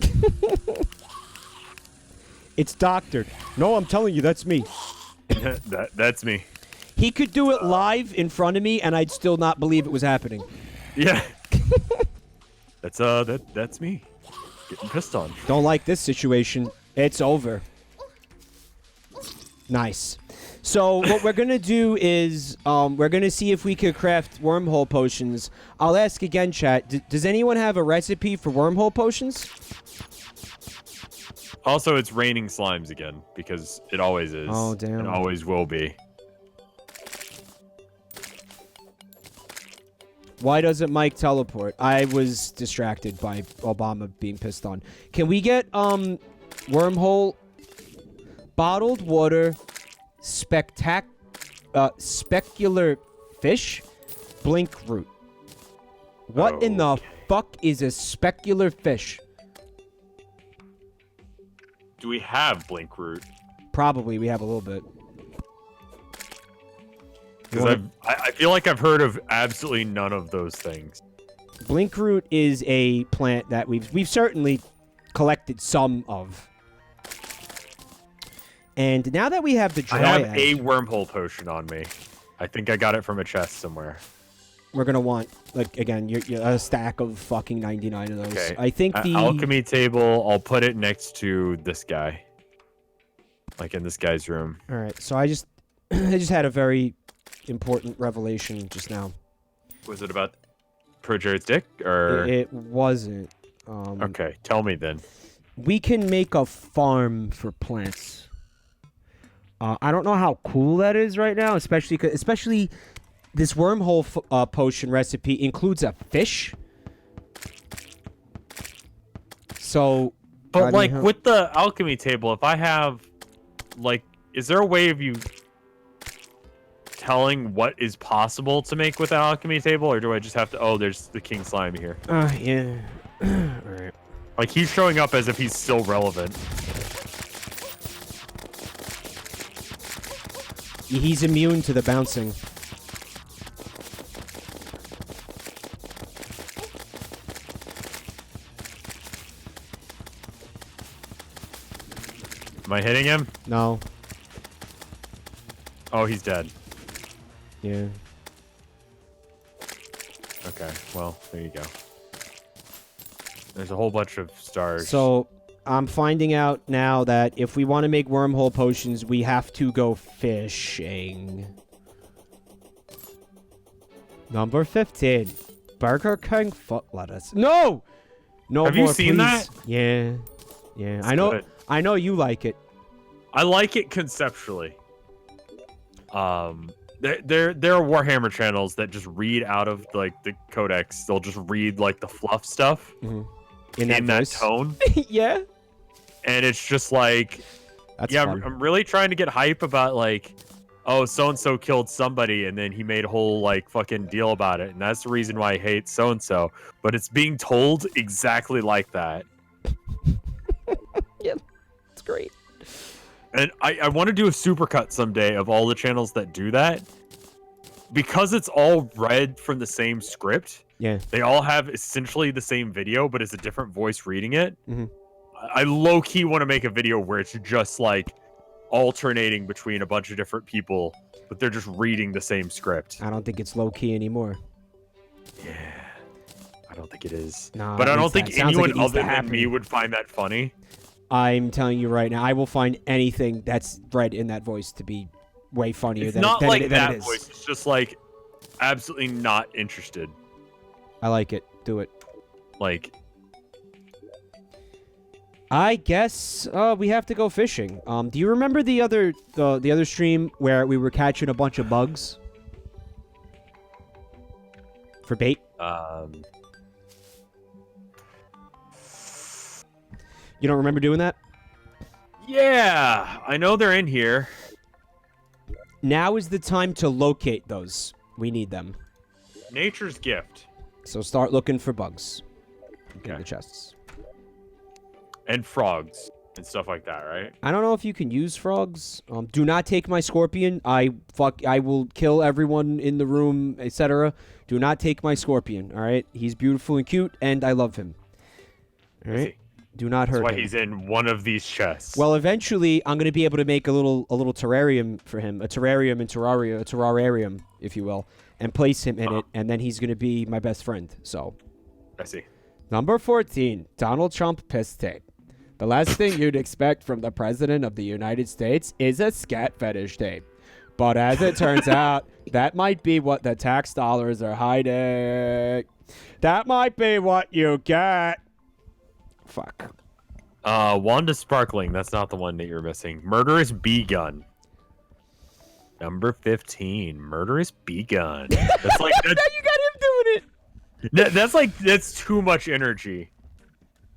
It's doctored. No, I'm telling you, that's me. That's me. He could do it live in front of me, and I'd still not believe it was happening. Yeah. That's me. Getting pissed on. Don't like this situation. It's over. Nice. So what we're going to do is we're going to see if we could craft wormhole potions. I'll ask again, chat. Does anyone have a recipe for wormhole potions? Also, it's raining slimes again, because it always is. Oh, damn. It always will be. Why doesn't Mike teleport? I was distracted by Obama being pissed on. Can we get wormhole bottled water... specular fish, blink root. What in the fuck is a specular fish? Do we have blink root? Probably, we have a little bit. Because I feel like I've heard of absolutely none of those things. Blink root is a plant that we've certainly collected some of. And now that we have the dryad... I have a wormhole potion on me. I think I got it from a chest somewhere. We're going to want, like, again, a stack of fucking 99 of those. Okay. I think the... alchemy table, I'll put it next to this guy. Like in this guy's room. All right, so I just had a very important revelation just now. Was it about Jared's dick, or...? It wasn't. Okay, tell me then. We can make a farm for plants. I don't know how cool that is right now, especially this wormhole potion recipe includes a fish. So, but like with the alchemy table, if I have, like, is there a way of you telling what is possible to make with an alchemy table, or do I just have to? Oh, there's the king slime here. Yeah. All right. Like he's showing up as if he's still relevant. He's immune to the bouncing. Am I hitting him? No. Oh, he's dead. Yeah. Okay, well, there you go. There's a whole bunch of stars. So, I'm finding out now that if we want to make wormhole potions, we have to go fishing. Number 15. Burger King foot lettuce. No! No Have more, you seen please. that? Yeah. Yeah. It's I know. good. I know you like it. I like it conceptually. There are Warhammer channels that just read out of like the codex. They'll just read like the fluff stuff in that tone. Yeah. And it's just like, That's yeah, fun. I'm really trying to get hype about like, oh, so and so killed somebody, and then he made a whole like fucking deal about it, and that's the reason why I hate so and so. But it's being told exactly like that. Yep, it's great. And I want to do a supercut someday of all the channels that do that. Because it's all read from the same script. Yeah. They all have essentially the same video, but it's a different voice reading it. I low-key want to make a video where it's just like alternating between a bunch of different people, but they're just reading the same script. I don't think it's low-key anymore. Yeah. I don't think it is. No, but I don't think anyone like other than me would find that funny. I'm telling you right now, I will find anything that's read in that voice to be way funnier it's than not than like it, that than it is. voice. It's just like absolutely not interested. I like it. Do it. Like, I guess we have to go fishing. Do you remember the other stream where we were catching a bunch of bugs for bait? You don't remember doing that? Yeah, I know they're in here. Now is the time to locate those. We need them. Nature's gift. So start looking for bugs in Okay. the chests. And frogs and stuff like that, right? I don't know if you can use frogs. Do not take my scorpion. I will kill everyone in the room, etc. Do not take my scorpion. All right, he's beautiful and cute, and I love him. All right, do not hurt him. That's why he's in one of these chests. Well, eventually, I'm gonna be able to make a little terrarium for him, a terrarium in Terraria, a terrarium, if you will, and place him in it, and then he's gonna be my best friend. So, I see. Number 14, Donald Trump piss tape. The last thing you'd expect from the President of the United States is a scat fetish tape. But as it turns out, that might be what the tax dollars are hiding. That might be what you get. Fuck. Wanda Sparkling. That's not the one that you're missing. Murderous Bee Gun. Number 15. Murderous Bee Gun. That's like Now you got him doing it. that's too much energy.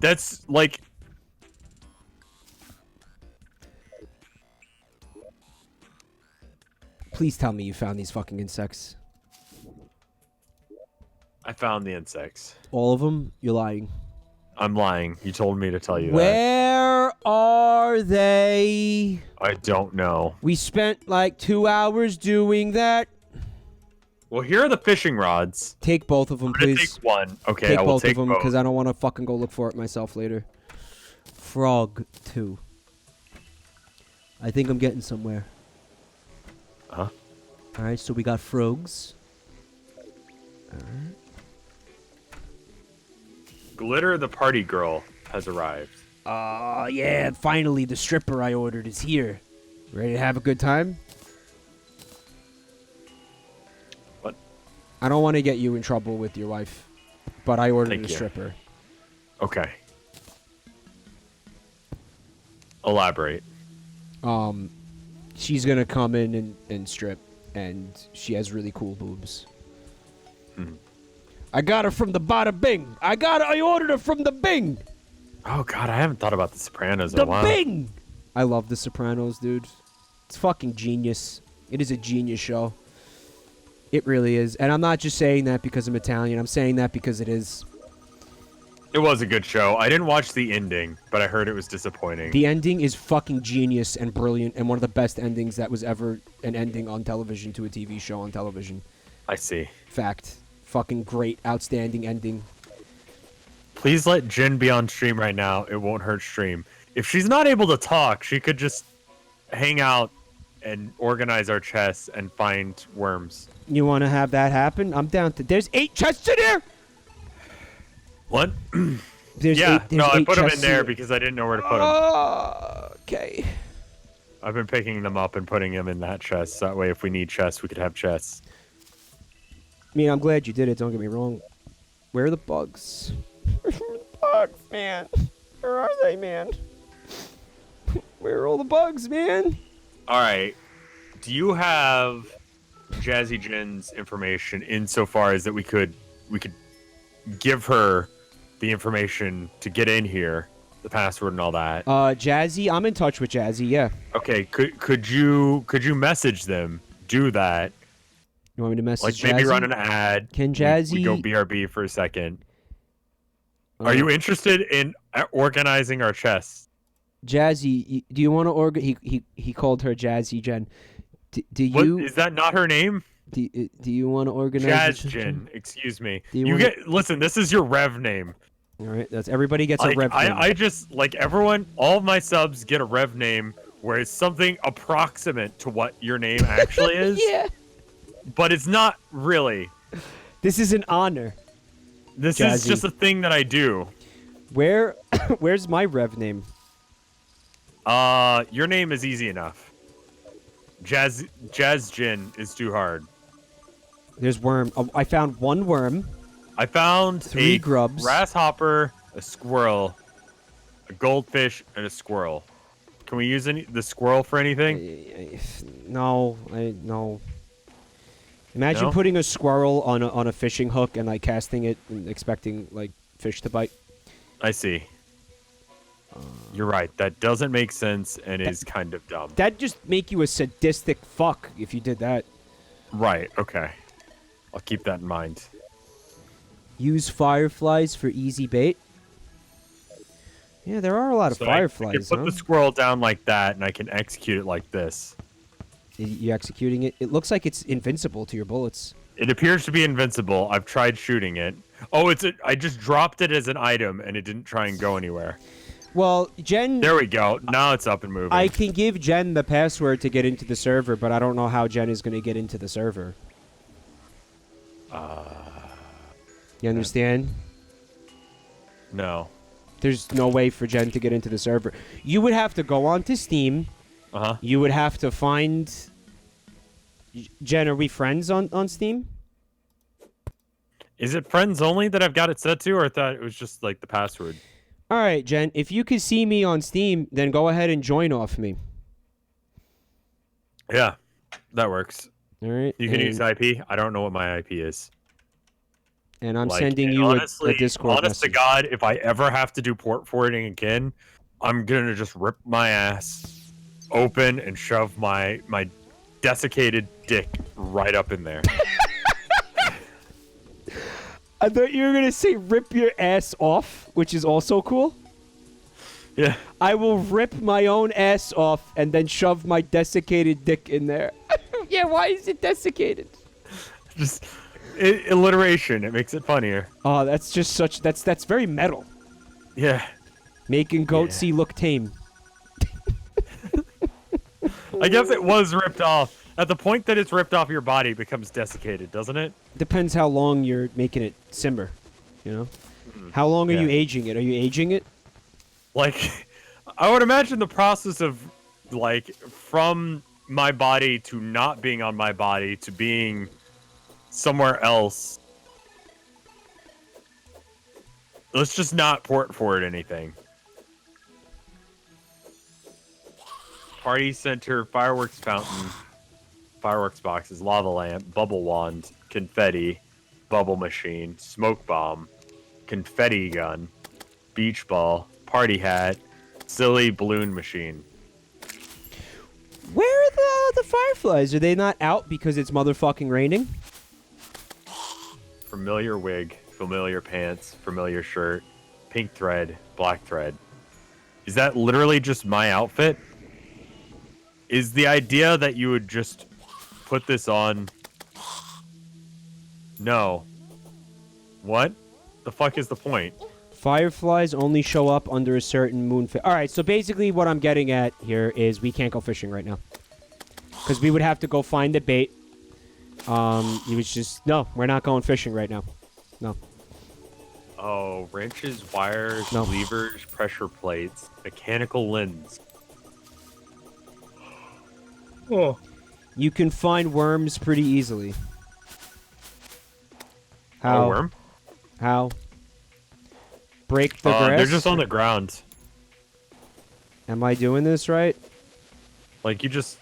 That's like. Please tell me you found these fucking insects. I found the insects. All of them? You're lying. I'm lying. You told me to tell you that. Where are they? I don't know. We spent like 2 hours doing that. Well, here are the fishing rods. Take both of them, please. Take one. Okay, Take I will both take of them both. because I don't want to fucking go look for it myself later. Frog 2. I think I'm getting somewhere. Huh? All right, so we got frogs. All right. Glitter the party girl has arrived. Yeah, finally the stripper I ordered is here. Ready to have a good time? What? I don't want to get you in trouble with your wife, but I ordered Thank a you. stripper. Okay. Elaborate. She's gonna come in and strip, and she has really cool boobs. I got her from the bada bing. I ordered her from the Bing. Oh god, I haven't thought about The Sopranos in The a while. Bing. I love The Sopranos, dude. It's fucking genius. It is a genius show. It really is. And I'm not just saying that because I'm Italian. I'm saying that because it is. It was a good show. I didn't watch the ending, but I heard it was disappointing. The ending is fucking genius and brilliant and one of the best endings that was ever an ending on television to a TV show on television. I see. Fact. Fucking great, outstanding ending. Please let Jen be on stream right now. It won't hurt stream. If she's not able to talk, she could just hang out and organize our chests and find worms. You want to have that happen? I'm down to... There's 8 chests in here! What? There's yeah, no, I 8 put them in chests there here. because I didn't know where to put them. Okay. I've been picking them up and putting them in that chest. So that way, if we need chests, we could have chests. I mean, I'm glad you did it. Don't get me wrong. Where are the bugs? Where are the bugs, man? Where are they, man? Where are all the bugs, man? All right. Do you have Jazzy Jen's information insofar as that we could give her the information to get in here, the password and all that. Jazzy, I'm in touch with Jazzy. Yeah. Okay, could you message them? Do that. You want me to message Like maybe Jazzy? run an ad. Can Jazzy we go BRB for a second? Are you interested in organizing our chests? Jazzy, do you want to he called her Jazzy Jen. Do you? What, is that not her name? Do you want to organize? Jazz Jen, excuse me. You listen. This is your Rev name. All right, that's everybody gets a Rev name. I just like everyone. All of my subs get a Rev name where it's something approximate to what your name actually is. Yeah. But it's not really. This is an honor. This Jazzy. is just a thing that I do. Where's my Rev name? Your name is easy enough. Jazz Jin is too hard. There's worm. Oh, I found one worm. I found 3 grubs. Grasshopper, a squirrel, a goldfish, and a squirrel. Can we use the squirrel for anything? No. Imagine putting a squirrel on a fishing hook and like casting it and expecting like fish to bite. I see. You're right. That doesn't make sense and is kind of dumb. That'd just make you a sadistic fuck if you did that. Right. Okay. I'll keep that in mind. Use fireflies for easy bait. Yeah, there are a lot of fireflies. I can put the squirrel down like that, and I can execute it like this. You executing it? It looks like it's invincible to your bullets. It appears to be invincible. I've tried shooting it. Oh, I just dropped it as an item, and it didn't try and go anywhere. Well, Jen... There we go. Now it's up and moving. I can give Jen the password to get into the server, but I don't know how Jen is going to get into the server. You understand? No. There's no way for Jen to get into the server. You would have to go onto Steam. Uh-huh. You would have to find... Jen, are we friends on Steam? Is it friends only that I've got it set to, or I thought it was just like the password? All right, Jen, if you can see me on Steam, then go ahead and join off me. Yeah, that works. All right. You can use IP. I don't know what my IP is. And I'm sending you a Discord honest message. To God, if I ever have to do port forwarding again, I'm going to just rip my ass open and shove my desiccated dick right up in there. I thought you were going to say rip your ass off, which is also cool. Yeah. I will rip my own ass off and then shove my desiccated dick in there. Yeah, why is it desiccated? Just alliteration. It makes it funnier. Oh, that's just such... That's very metal. Yeah. Making Goatsy look tame. I guess it was ripped off. At the point that it's ripped off your body, it becomes desiccated, doesn't it? Depends how long you're making it simmer, you know? How long are you aging it? Are you aging it? Like, I would imagine the process of, like, from my body to not being on my body to being somewhere else. Let's just not port forward anything. Party center, fireworks fountain, fireworks boxes, lava lamp, bubble wand, confetti, bubble machine, smoke bomb, confetti gun, beach ball, party hat, silly balloon machine. Where are the fireflies? Are they not out because it's motherfucking raining? Familiar wig, familiar pants, familiar shirt, pink thread, black thread. Is that literally just my outfit? Is the idea that you would just put this on? No. What? The fuck is the point? Fireflies only show up under a certain moon phase. All right, so basically what I'm getting at here is we can't go fishing right now. Because we would have to go find the bait. He was just... No, we're not going fishing right now. No. Oh, wrenches, wires, levers, pressure plates, mechanical lens. Oh. You can find worms pretty easily. How? A worm? How? Break the grass? They're just on the ground. Am I doing this right? Like, you just...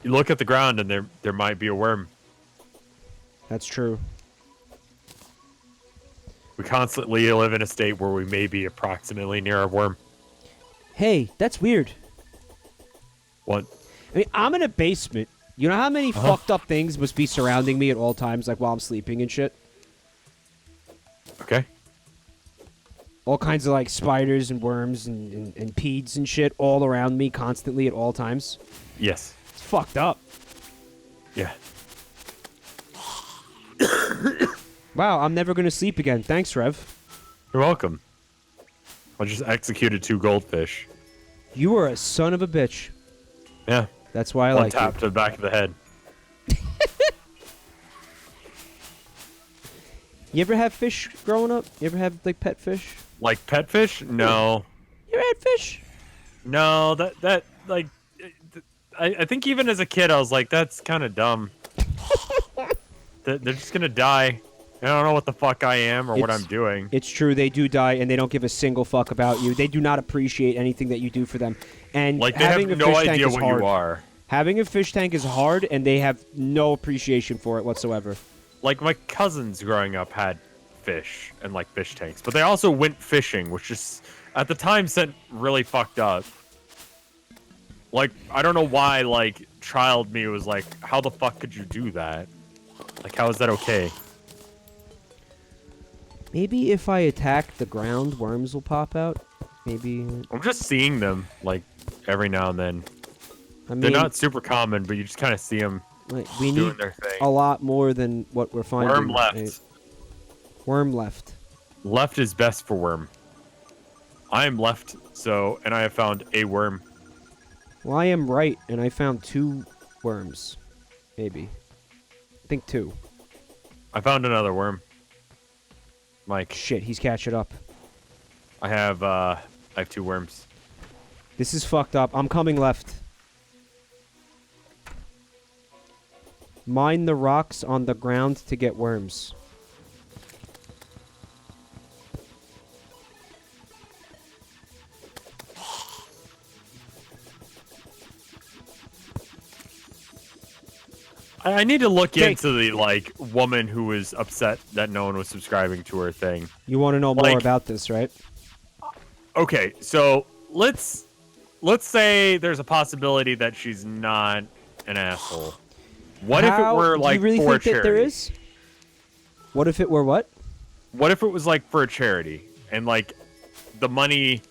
You look at the ground and there might be a worm. That's true. We constantly live in a state where we may be approximately near a worm. Hey, that's weird. What? I mean, I'm in a basement. You know how many fucked up things must be surrounding me at all times, like while I'm sleeping and shit? Okay. All kinds of like spiders and worms and peds and shit all around me constantly at all times. Yes. It's fucked up. Yeah. Wow, I'm never going to sleep again. Thanks, Rev. You're welcome. I just executed 2 goldfish. You are a son of a bitch. Yeah. That's why I One like tap you. to the back of the head. You ever have fish growing up? You ever have like pet fish? Like pet fish? No. You ever had fish? No, that like I think even as a kid I was like, that's kind of dumb. They're just gonna die. I don't know what the fuck I am or what I'm doing. It's true, they do die, and they don't give a single fuck about you. They do not appreciate anything that you do for them. And Like, they having have a no fish tank idea is what hard. you are. Having a fish tank is hard, and they have no appreciation for it whatsoever. Like, my cousins growing up had fish and, like, fish tanks. But they also went fishing, which is, at the time, sent really fucked up. Like, I don't know why, like, child me was like, how the fuck could you do that? Like, how is that okay? Maybe if I attack the ground, worms will pop out. Maybe. I'm just seeing them, like, every now and then. I mean, They're not super common, but you just kind of see them like, we doing need their thing. a lot more than what we're finding. Worm left. Worm left. Left is best for worm. I am left, and I have found a worm. Well, I am right, and I found 2 worms. Maybe. I think 2. I found another worm. Mike. Shit, he's catching up. I have 2 worms. This is fucked up. I'm coming left. Mine the rocks on the ground to get worms. I need to look into the, like, woman who was upset that no one was subscribing to her thing. You want to know more about this, right? Okay, so let's say there's a possibility that she's not an asshole. What if it were, like, do you really for think a charity? that there is? What if it were what? What if it was, like, for a charity and, like, the money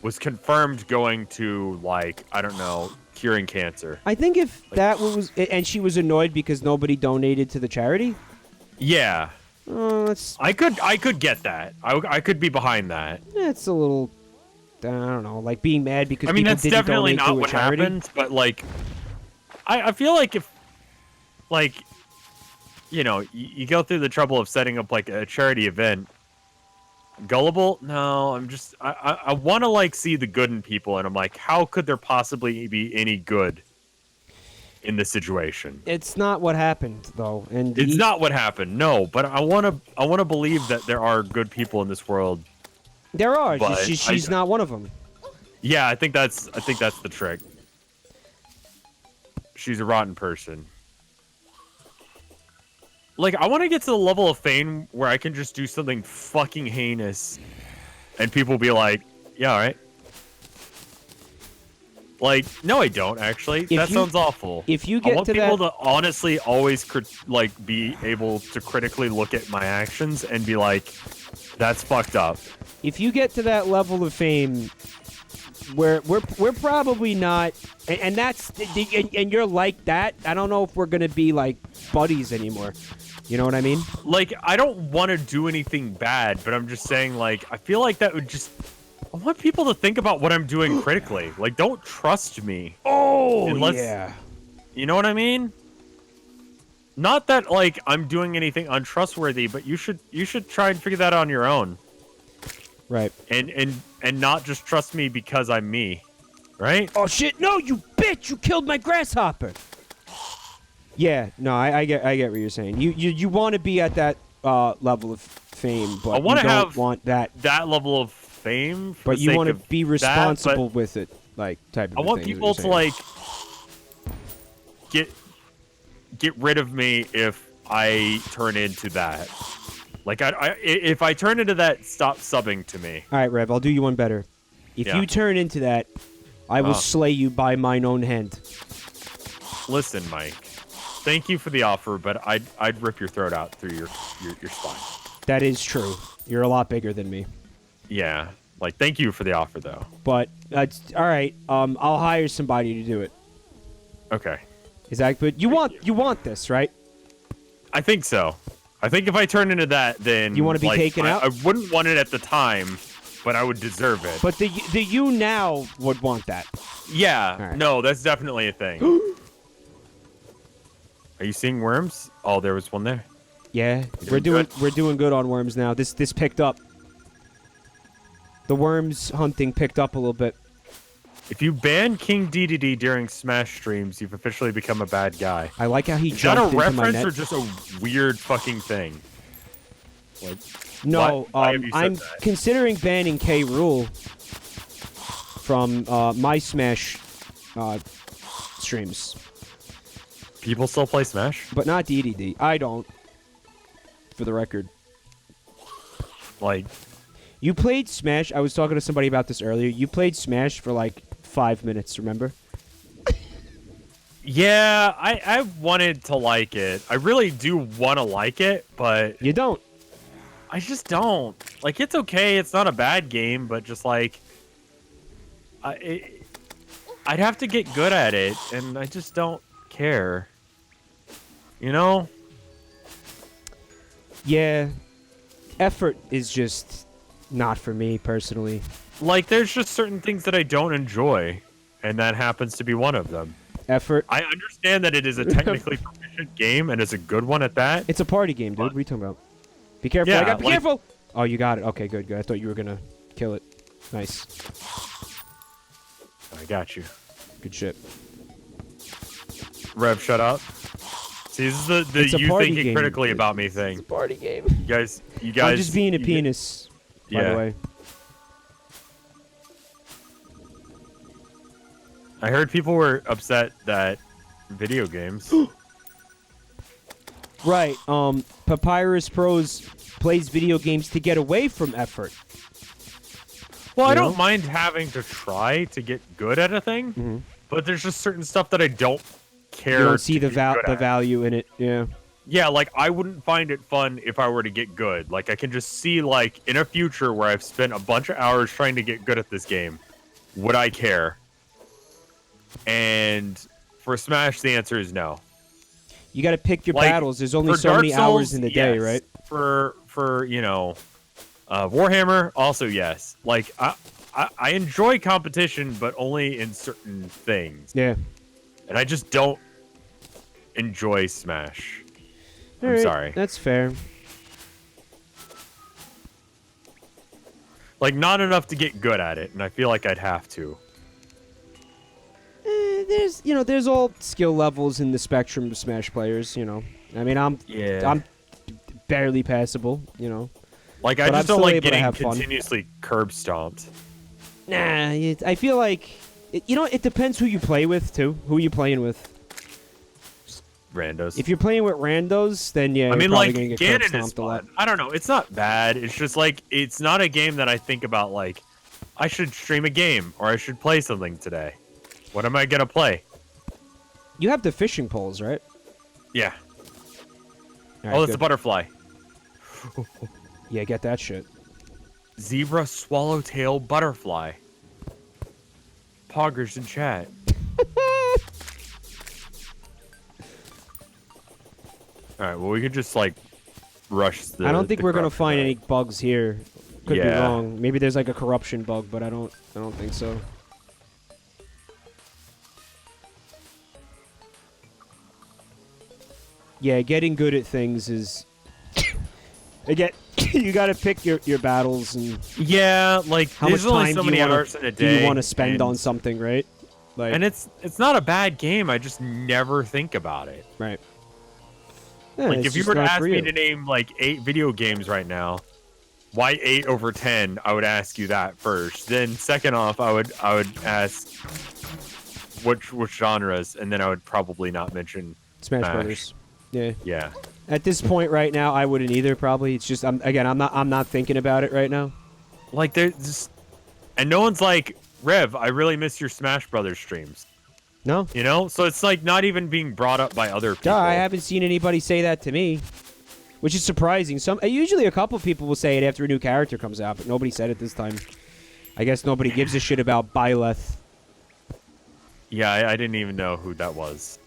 was confirmed going to, like, I don't know, curing cancer? I think if that was, and she was annoyed because nobody donated to the charity. Yeah. That's. I could get that. I could be behind that. It's a little. I don't know, like being mad because I mean, people that's didn't definitely donate not to a what charity. happened, but, like, I feel like if, like, you know, you go through the trouble of setting up, like, a charity event. Gullible? No, I'm just, I want to, like, see the good in people, and I'm like, how could there possibly be any good in this situation? It's not what happened, though, and It's not what happened, no, but I want to believe that there are good people in this world. There are. But She's not one of them. Yeah, I think that's the trick. She's a rotten person. Like, I want to get to the level of fame where I can just do something fucking heinous, and people be like, "Yeah, all right." Like, no, I don't actually. That sounds awful. If you I get want to people that, to honestly always like be able to critically look at my actions and be like, "That's fucked up." if you get to that level of fame, we're probably not, and that's and you're like that. I don't know if we're gonna be like buddies anymore. You know what I mean? Like, I don't want to do anything bad, but I'm just saying, like, I feel like that would just. I want people to think about what I'm doing critically. Like, don't trust me. Oh, yeah. You know what I mean? Not that, like, I'm doing anything untrustworthy, but you should try and figure that out on your own. Right. And not just trust me because I'm me. Right? Oh, shit. No, you bitch. You killed my grasshopper. Yeah. No, I get what you're saying. You want to be at that level of fame, but I want you to don't have want that level of fame. For but the you sake want to of be responsible with it, like type of I want thing, people to, like, get rid of me if I turn into that. Like, if I turn into that, stop subbing to me. All right, Rev, I'll do you one better. If you turn into that, I will slay you by mine own hand. Listen, Mike. Thank you for the offer, but I'd rip your throat out through your spine. That is true. You're a lot bigger than me. Yeah. Like, thank you for the offer, though. But, all right. I'll hire somebody to do it. Okay. Is that good? You want this, right? I think so. I think if I turn into that, then... You want to be taken out? I wouldn't want it at the time, but I would deserve it. But the you now would want that. Yeah. Right. No, that's definitely a thing. Are you seeing worms? Oh, there was one there. Yeah, we're doing good on worms now. This picked up. The worms hunting picked up a little bit. If you ban King DDD during Smash streams, you've officially become a bad guy. I like how he jumped into my net. Is that a reference or just a weird fucking thing? Like, no, I'm considering banning K. Rool from my Smash streams. People still play Smash? But not DDD. I don't. For the record. Like... You played Smash. I was talking to somebody about this earlier. You played Smash for like 5 minutes, remember? Yeah, I wanted to like it. I really do want to like it, but... You don't. I just don't. Like, it's okay. It's not a bad game, but just like... I'd have to get good at it, and I just don't care. You know? Yeah. Effort is just... not for me, personally. Like, there's just certain things that I don't enjoy, and that happens to be one of them. Effort. I understand that it is a technically proficient game, and it's a good one at that. It's a party game, dude. What are you talking about? Be careful. Yeah, be careful! Oh, you got it. Okay, good. I thought you were gonna kill it. Nice. I got you. Good shit. Rev, shut up. See, this is the you thinking game, critically about me thing. It's a party game. You guys... I'm just being a penis. By the way. I heard people were upset that video games... Right. Papyrus Pros plays video games to get away from effort. Well, I don't mind having to try to get good at a thing, but there's just certain stuff that I don't care. You don't see the value in it. Yeah. Yeah, like, I wouldn't find it fun if I were to get good. Like, I can just see, like, in a future where I've spent a bunch of hours trying to get good at this game, would I care? And for Smash, the answer is no. You got to pick your battles. There's only so many hours in the day, right? For you know, Warhammer, also yes. Like, I enjoy competition, but only in certain things. Yeah. And I just don't enjoy Smash. I'm right, sorry. That's fair. Like, not enough to get good at it, and I feel like I'd have to. There's all skill levels in the spectrum of Smash players, I mean, I'm barely passable, Like, I just don't like getting continuously curb stomped. Nah, I feel like, it depends who you play with, too. Who are you playing with? Randos. If you're playing with randos, then yeah, I mean, you're probably like, gonna get Ganon curb stomped a lot. I don't know. It's not bad. It's just like, it's not a game that I think about like, I should stream a game or I should play something today. What am I gonna play? You have the fishing poles, right? Yeah. Right, oh, that's a butterfly. Yeah, get that shit. Zebra swallowtail butterfly. Poggers in chat. Alright, well, we could just, like, rush the... I don't think we're gonna find any bugs here. Could be wrong. Maybe there's, like, a corruption bug, but I don't think so. Yeah, getting good at things is... Again, you gotta pick your battles and... Yeah, like, how much time so many hours in a day. Do you want to spend on something, right? Like, and it's not a bad game, I just never think about it. Right. Yeah, like, if you were to ask me to name, like, 8 video games right now, why 8 over 10, I would ask you that first. Then, second off, I would ask, which genres, and then I would probably not mention Smash Brothers. Yeah. Yeah. At this point right now, I wouldn't either. Probably. It's just I'm not thinking about it right now. Like there's just, and no one's like, Rev, I really miss your Smash Brothers streams. No. You know, so it's like not even being brought up by other people. I haven't seen anybody say that to me, which is surprising. Usually a couple people will say it after a new character comes out, but nobody said it this time. I guess nobody gives a shit about Byleth. Yeah, I didn't even know who that was.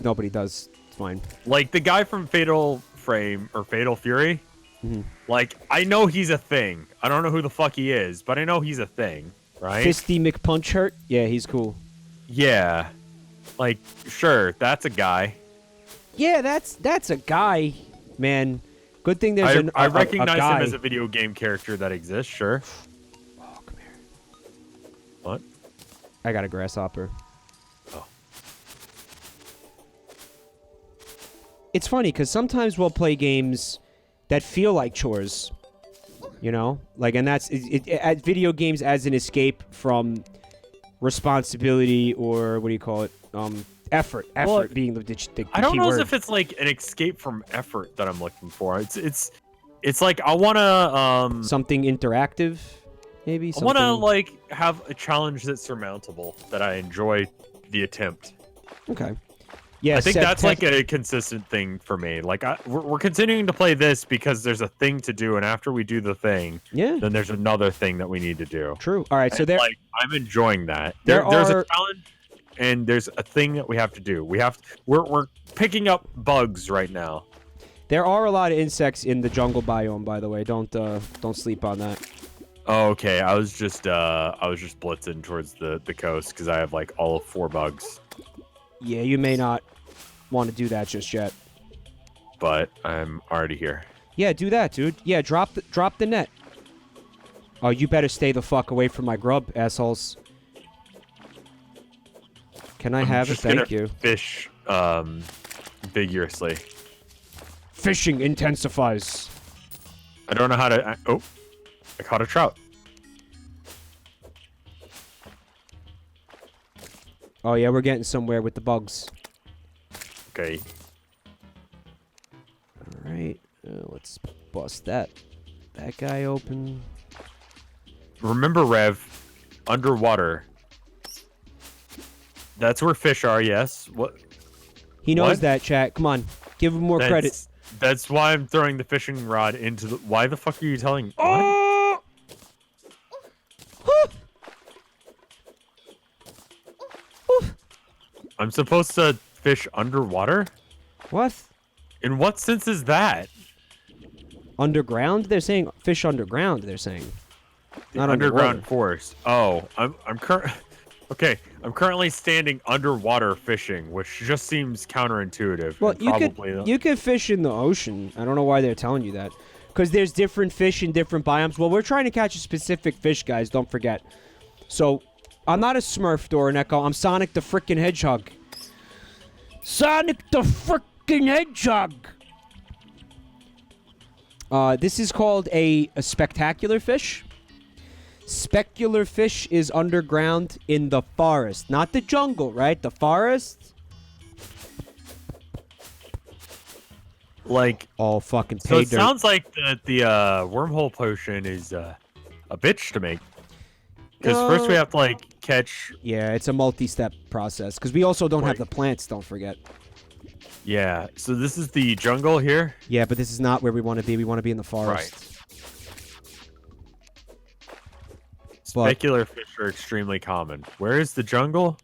Nobody does. It's fine. Like the guy from Fatal Frame or Fatal Fury. Mm-hmm. Like I know he's a thing. I don't know who the fuck he is, but I know he's a thing, right? Fisty McPunchhurt. Yeah, he's cool. Yeah, like sure, that's a guy. Yeah, that's a guy, man. Good thing there's I recognize guy. him as a video game character that exists. Sure. Oh, come here. What? I got a grasshopper. Oh. It's funny because sometimes we'll play games that feel like chores, you know, like, and that's at video games as an escape from responsibility, or what do you call it? Effort Well, being the key I don't know word. if it's like an escape from effort that I'm looking for. It's like I wanna something interactive, maybe. I wanna like have a challenge that's surmountable, that I enjoy the attempt. Okay. Yeah, I think that's like a consistent thing for me. Like we're continuing to play this because there's a thing to do, and after we do the thing, then there's another thing that we need to do. True. All right, so and, like I'm enjoying that. There's a challenge, and there's a thing that we have to do. We're picking up bugs right now. There are a lot of insects in the jungle biome, by the way. Don't sleep on that. Oh, okay. I was just blitzing towards the coast because I have like all 4 bugs. Yeah, you may not want to do that just yet. But I'm already here. Yeah, do that, dude. Yeah, drop the net. Oh, you better stay the fuck away from my grub, assholes. Can I have it? Thank you. Fish vigorously. Fishing intensifies. I don't know how to. Oh, I caught a trout. Oh yeah, we're getting somewhere with the bugs. Okay. All right, let's bust that guy open. Remember, Rev, underwater. That's where fish are. Yes. What? He knows that, chat. Come on, give him more credit. That's why I'm throwing the fishing rod into the. Why the fuck are you telling? Oh! I'm supposed to fish underwater? What? In what sense is that? Underground? They're saying fish underground. They're saying. Not underground forest. Oh, I'm okay. I'm currently standing underwater fishing, which just seems counterintuitive. Well, you could fish in the ocean. I don't know why they're telling you that. Because there's different fish in different biomes. Well, we're trying to catch a specific fish, guys. Don't forget. So, I'm not a Smurf or an Echo. I'm Sonic the frickin' Hedgehog. Sonic the frickin' Hedgehog! This is called a spectacular fish. Specular fish is underground in the forest. Not the jungle, right? The forest. Like, all fucking so it dirt. sounds like the wormhole potion is a bitch to make. Because first we have to like catch. Yeah, it's a multi-step process. Because we also don't have the plants. Don't forget. Yeah. So this is the jungle here. Yeah, but this is not where we want to be. We want to be in the forest. Right. Specular fish are extremely common. Where is the jungle?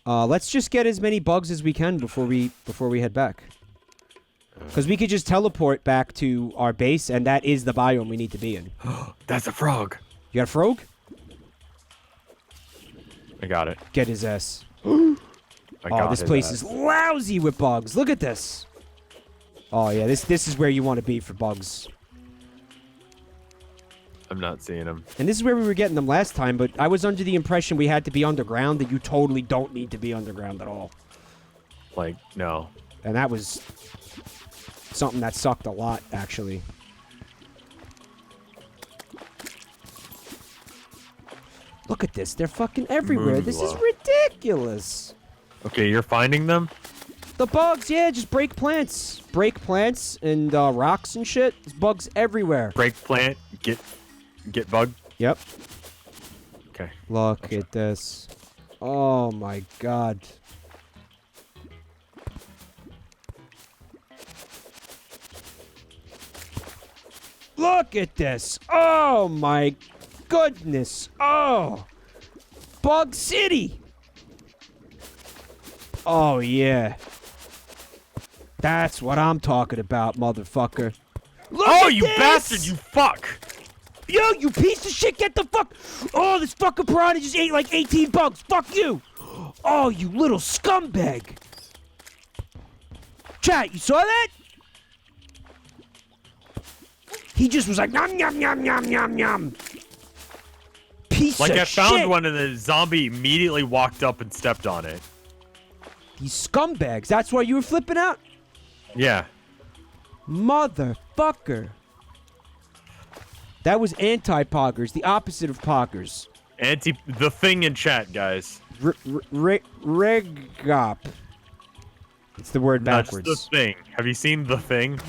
Let's just get as many bugs as we can before we head back. Because we could just teleport back to our base, and that is the biome we need to be in. That's a frog. You got a frog? I got it. Get his ass. This place is lousy with bugs. Look at this. Oh yeah, this is where you want to be for bugs. I'm not seeing them. And this is where we were getting them last time, but I was under the impression we had to be underground, that you totally don't need to be underground at all. Like, no. And that was something that sucked a lot, actually. Look at this. They're fucking everywhere. This is ridiculous. Okay, you're finding them? The bugs, yeah, just break plants. Break plants and rocks and shit. There's bugs everywhere. Break plant, get bug? Yep. Okay. Look at this. Oh my god. Look at this. Oh my goodness. Oh. Bug City. Oh yeah. That's what I'm talking about, motherfucker. Look at you this! bastard, you fuck! Yo, you piece of shit, get the fuck... Oh, this fucking piranha just ate like 18 bugs. Fuck you. Oh, you little scumbag. Chat, you saw that? He just was like, nom, nom, nom, nom, nom, nom. Piece of shit. Like, I found one and the zombie immediately walked up and stepped on it. These scumbags. That's why you were flipping out? Yeah. Motherfucker. That was anti-poggers, the opposite of poggers. The thing in chat, guys. Regop. It's the word backwards. That's the thing. Have you seen The Thing?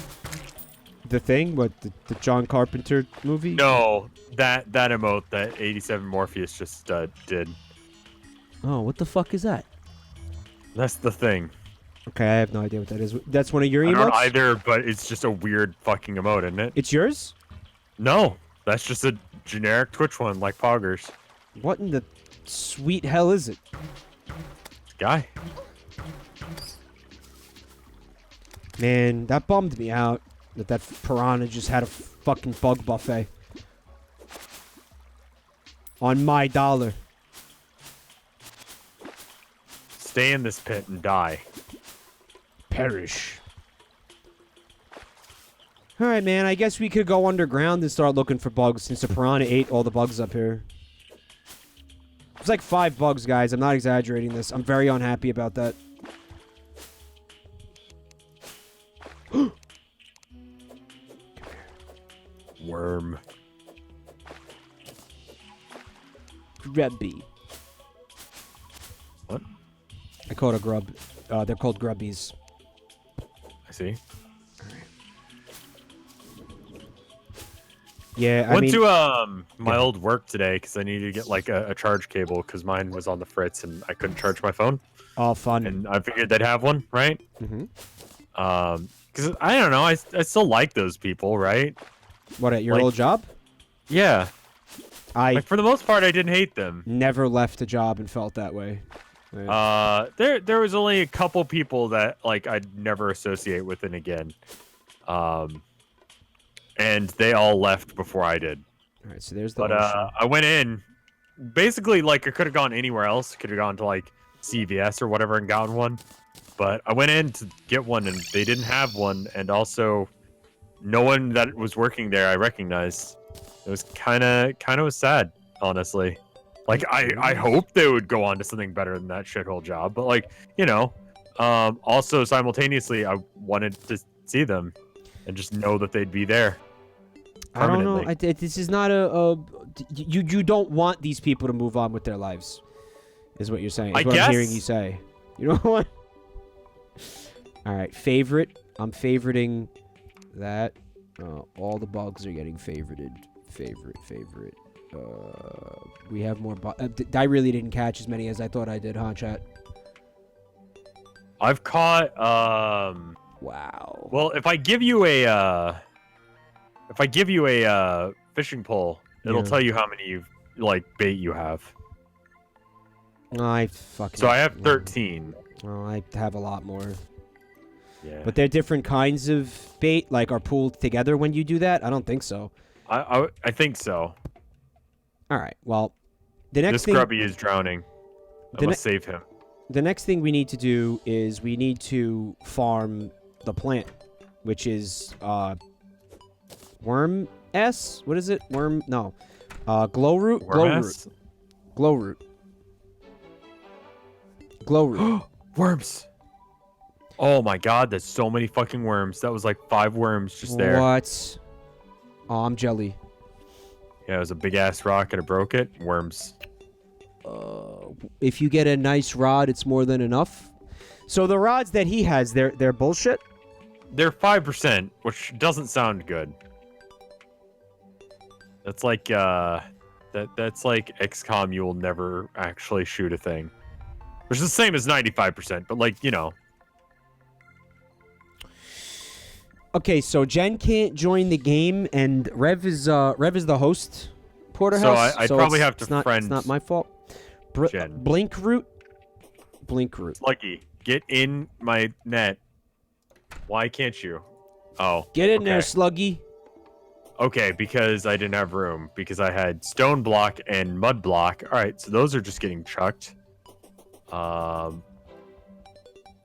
The Thing? What, the John Carpenter movie? No, that emote that 87 Morpheus just did. Oh, what the fuck is that? That's The Thing. Okay, I have no idea what that is. That's one of your emotes? I don't either, but it's just a weird fucking emote, isn't it? It's yours? No, that's just a generic Twitch one, like Poggers. What in the sweet hell is it? Guy. Man, that bummed me out that piranha just had a fucking bug buffet. On my dollar. Stay in this pit and die. Perish. Alright, man, I guess we could go underground and start looking for bugs since the piranha ate all the bugs up here. It's like 5 bugs, guys. I'm not exaggerating this. I'm very unhappy about that. Worm. Grubby. What? I call it a grub. They're called grubbies. I see. Yeah, I went mean, to my old work today because I needed to get like a charge cable because mine was on the fritz and I couldn't charge my phone. all fun. And I figured they'd have one, right? Mm-hmm. Because I don't know, I still like those people, right? What, at your old job? Yeah. I Like for the most part, I didn't hate them. never left a job and felt that way. There was only a couple people that like I'd never associate with it again. And they all left before I did. All right, so there's the But I went in, basically like I could have gone anywhere else. Could have gone to like CVS or whatever and gotten one. But I went in to get one and they didn't have one. And also, no one that was working there I recognized. It was kind of sad, honestly. Like I hope they would go on to something better than that shithole job. But like, you know, also simultaneously I wanted to see them and just know that they'd be there. I don't know. This is not you don't want these people to move on with their lives, is what you're saying. Is what I'm hearing you say. You know what? All right, favorite. I'm favoriting that. All the bugs are getting favorited. Favorite. We have more bugs. I really didn't catch as many as I thought I did, huh, chat? I've caught Wow. Well, if I give you a fishing pole, it'll tell you how many bait you have. I fucking. So I have 13. Oh, I have a lot more. Yeah. But they're different kinds of bait, like are pooled together when you do that? I don't think so. I think so. All right. Well, the next this thing. grubby is drowning. I must save him. The next thing we need to do is we need to farm the plant, which is worm s. What is it? Worm? No. Glow root. Glow root. Worms. Oh my god, there's so many fucking worms. That was like 5 worms just there. What? Oh, I'm jelly. Yeah, it was a big ass rock and it broke it. Worms. if you get a nice rod, it's more than enough. So the rods that he has, they're bullshit? They're 5%, which doesn't sound good. That's like that's like XCOM. You will never actually shoot a thing, which is the same as 95%. But like, you know. Okay, so Jen can't join the game, and Rev is the host. Porterhouse. So I'd probably have to friend. It's not my fault. Jen. Blink root. Lucky, get in my net. Why can't you? Oh. Get in there, Sluggy. Okay, because I didn't have room. Because I had stone block and mud block. All right, so those are just getting chucked.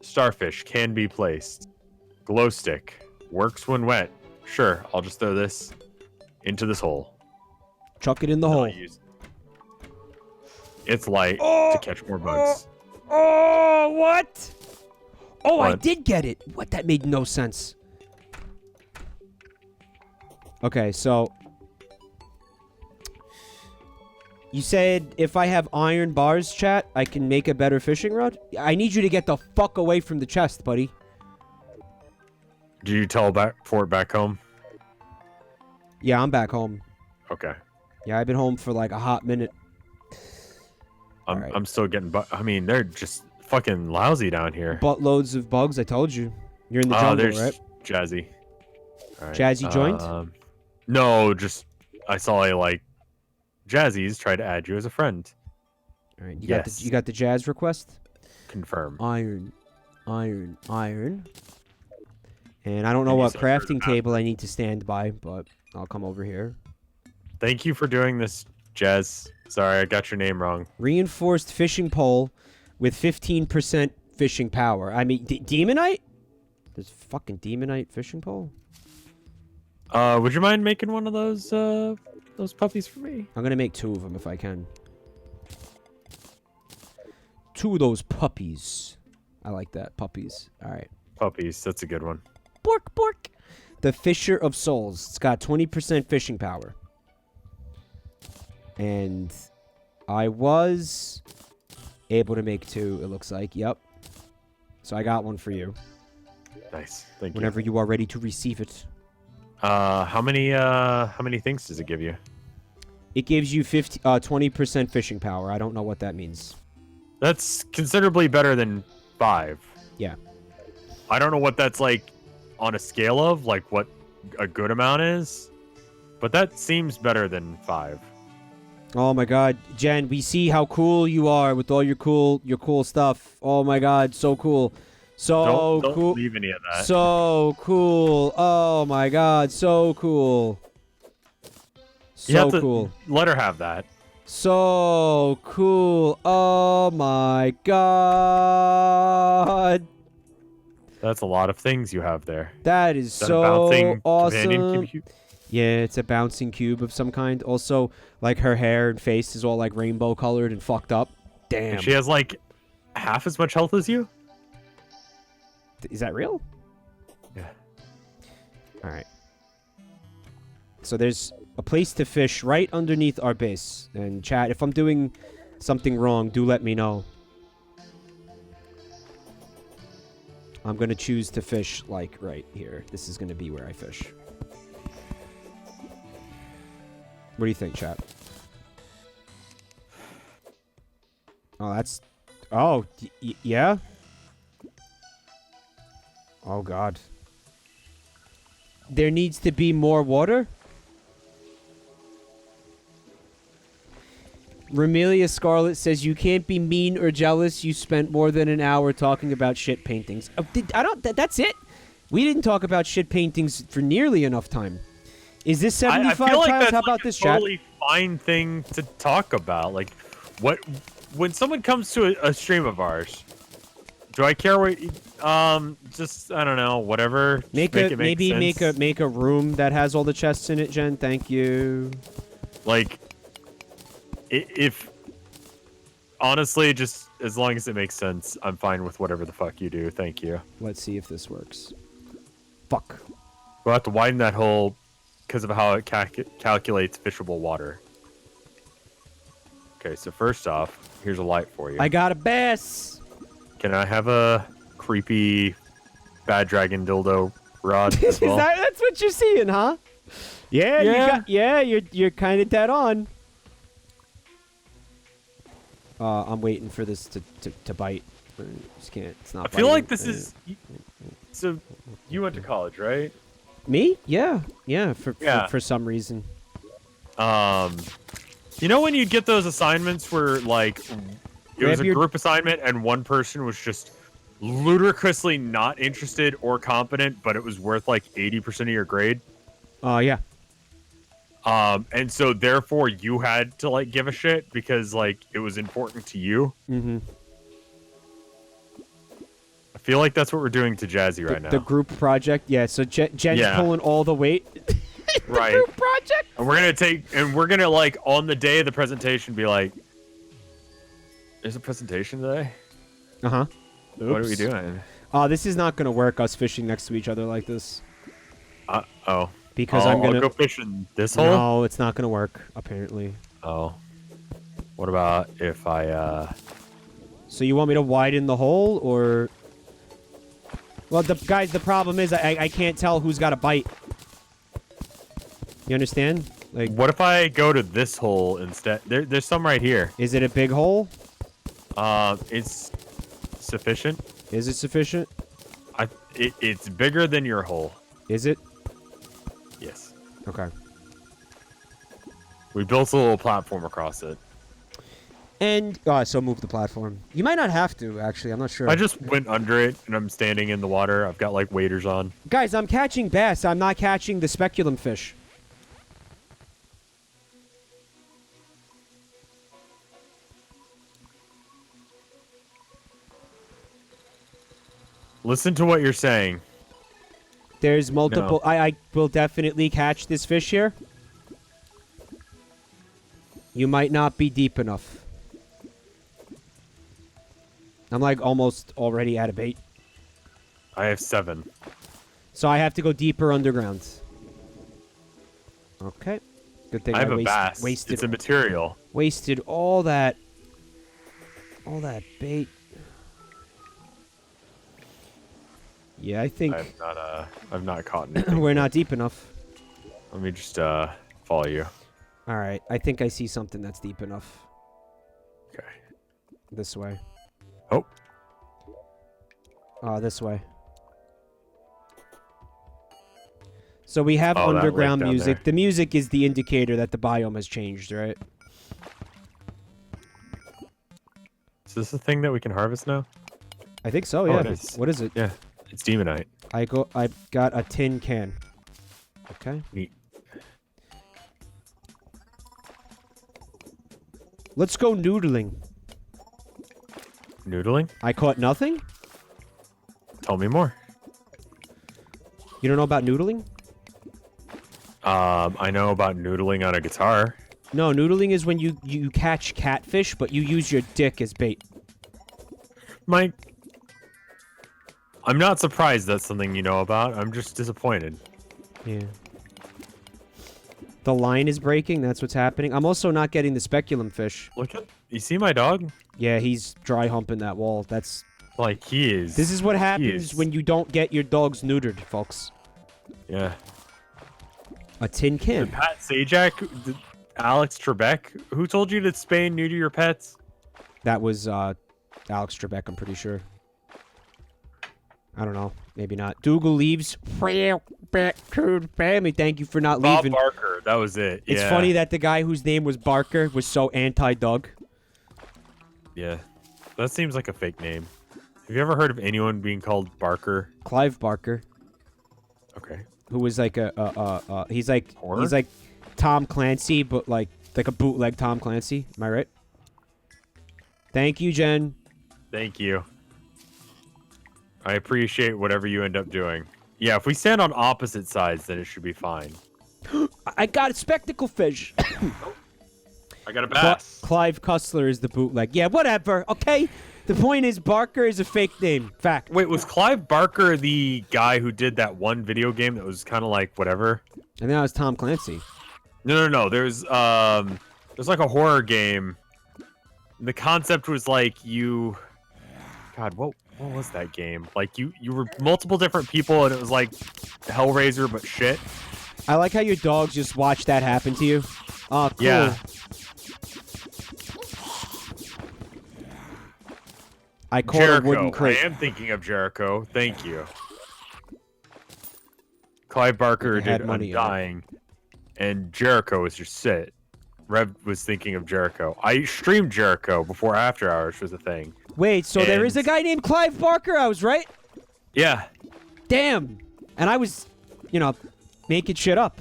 Starfish can be placed. Glow stick works when wet. Sure, I'll just throw this into this hole. Chuck it in the hole. It's light to catch more bugs. Oh, what? Oh, What? I did get it. What? That made no sense. Okay, so you said if I have iron bars, chat, I can make a better fishing rod? I need you to get the fuck away from the chest, buddy. Did you teleport back home? Yeah, I'm back home. Okay. Yeah, I've been home for like a hot minute. I'm still getting I mean, they're just fucking lousy down here. Buttloads of bugs, I told you. You're in the jungle, there's right? Jazzy. All right. Jazzy joined? No, just I saw Jazzy's try to add you as a friend. All right, Yes. you got the jazz request? Confirm. Iron. And I don't know what crafting table I need to stand by, but I'll come over here. Thank you for doing this, Jazz. Sorry, I got your name wrong. Reinforced fishing pole with 15% fishing power. I mean, Demonite? There's fucking Demonite fishing pole? Would you mind making one of those puppies for me? I'm gonna make 2 of them if I can. 2 of those puppies. I like that. Puppies. All right. Puppies, that's a good one. Bork, bork. The Fisher of Souls. It's got 20% fishing power. And I was able to make 2, it looks like. Yep. So I got one for you. Nice. Thank you. Whenever you are ready to receive it. How many things does it give you? It gives you 20% fishing power. I don't know what that means. That's considerably better than 5. Yeah. I don't know what that's like on a scale of, like what a good amount is, but that seems better than 5. Oh my god, Jen, we see how cool you are with all your cool stuff. Oh my god, so cool. So don't cool. leave any of that. So cool. Oh my god, so cool. So cool. Let her have that. So cool. Oh my god. That's a lot of things you have there. That is so bouncing awesome. Yeah, it's a bouncing cube of some kind. Also, like her hair and face is all like rainbow colored and fucked up. Damn. And she has like half as much health as you? Is that real? Yeah. All right. So there's a place to fish right underneath our base. And chat, if I'm doing something wrong, do let me know. I'm going to choose to fish like right here. This is going to be where I fish. What do you think, chat? Oh, that's... Oh, yeah? Oh, God. There needs to be more water? Remelia Scarlet says, you can't be mean or jealous. You spent more than an hour talking about shit paintings. Oh, that's it? We didn't talk about shit paintings for nearly enough time. Is this 75 I feel like times? that's How about like this, a chat? totally fine thing to talk about. Like, what when someone comes to a stream of ours, do I care what? Just I don't know, whatever. Make a room that has all the chests in it, Jen. Thank you. Like, if honestly, just as long as it makes sense, I'm fine with whatever the fuck you do. Thank you. Let's see if this works. Fuck. We'll have to widen that hole because of how it calculates fishable water. Okay, so first off, here's a light for you. I got a bass. Can I have a creepy bad dragon dildo rod as well? That's what you're seeing, huh? Yeah, you're kind of dead on. I'm waiting for this to bite. Just can't. It's not. I feel like this is. So, you went to college, right? Me? Yeah. For some reason. You know when you get those assignments where like it was a group assignment and one person was just ludicrously not interested or competent, but it was worth like 80% of your grade? Yeah. And so therefore you had to like give a shit because like it was important to you. Mm-hmm. I feel like that's what we're doing to Jazzy right now. The group project, yeah. So Jen's pulling all the weight. Right. Group project. And we're gonna like on the day of the presentation be like, "There's a presentation today." Uh-huh. What are we doing? This is not gonna work. Us fishing next to each other like this. Oh. Because I'm gonna go fishing this hole. No, it's not gonna work. Apparently. Oh. What about if I? So you want me to widen the hole or? Well, the problem is I can't tell who's got a bite. You understand? Like, what if I go to this hole instead? There's some right here. Is it a big hole? It's sufficient. Is it sufficient? It's bigger than your hole. Is it? Yes. Okay. We built a little platform across it. And so move the platform. You might not have to, actually. I'm not sure. I just went under it and I'm standing in the water. I've got like waders on. Guys, I'm catching bass. I'm not catching the speculum fish. Listen to what you're saying. There's multiple. No. I will definitely catch this fish here. You might not be deep enough. I'm like almost already out of bait. I have 7. So I have to go deeper underground. Okay. Good thing I have a bass. Wasted. It's a material. Wasted all that bait. Yeah, I think I've not caught anything. We're not deep enough. Let me just follow you. All right, I think I see something that's deep enough. Okay. This way. Oh. This way. So we have underground music. The music is the indicator that the biome has changed, right? Is this a thing that we can harvest now? I think so, yeah. It is. What is it? Yeah, it's demonite. I got a tin can. Okay. Neat. Let's go noodling. Noodling? I caught nothing? Tell me more. You don't know about noodling? I know about noodling on a guitar. No, noodling is when you catch catfish, but you use your dick as bait. I'm not surprised that's something you know about. I'm just disappointed. Yeah. The line is breaking. That's what's happening. I'm also not getting the speculum fish. You see my dog? Yeah, he's dry humping that wall. That's... Like, he is. This is what happens when you don't get your dogs neutered, folks. Yeah. A tin can. Did Pat Sajak, Alex Trebek, who told you to spay and neuter your pets? That was Alex Trebek, I'm pretty sure. I don't know. Maybe not. Dougal leaves. Back to the family. Thank you for not leaving. Bob Barker. That was it. It's funny that the guy whose name was Barker was so anti-Doug. Yeah. That seems like a fake name. Have you ever heard of anyone being called Barker? Clive Barker. Okay. Who was like he's like Tom Clancy, but like a bootleg Tom Clancy. Am I right? Thank you, Jen. Thank you. I appreciate whatever you end up doing. Yeah, if we stand on opposite sides, then it should be fine. I got a spectacle fish. I got a bass. Clive Cussler is the bootleg. Yeah, whatever. Okay. The point is, Barker is a fake name. Fact. Wait, was Clive Barker the guy who did that one video game that was kind of like whatever? And that was Tom Clancy. No. There's like a horror game The concept was like you. God, what was that game? Like you were multiple different people, and it was like Hellraiser, but shit. I like how your dogs just watch that happen to you. Oh, cool. Yeah. I caught Jericho. a wooden crate. I am thinking of Jericho. Thank you. Clive Barker did Undying, and Jericho was just sit. Rev was thinking of Jericho. I streamed Jericho before After Hours was a thing. Wait, so there is a guy named Clive Barker? I was right? Yeah. Damn. And I was, making shit up.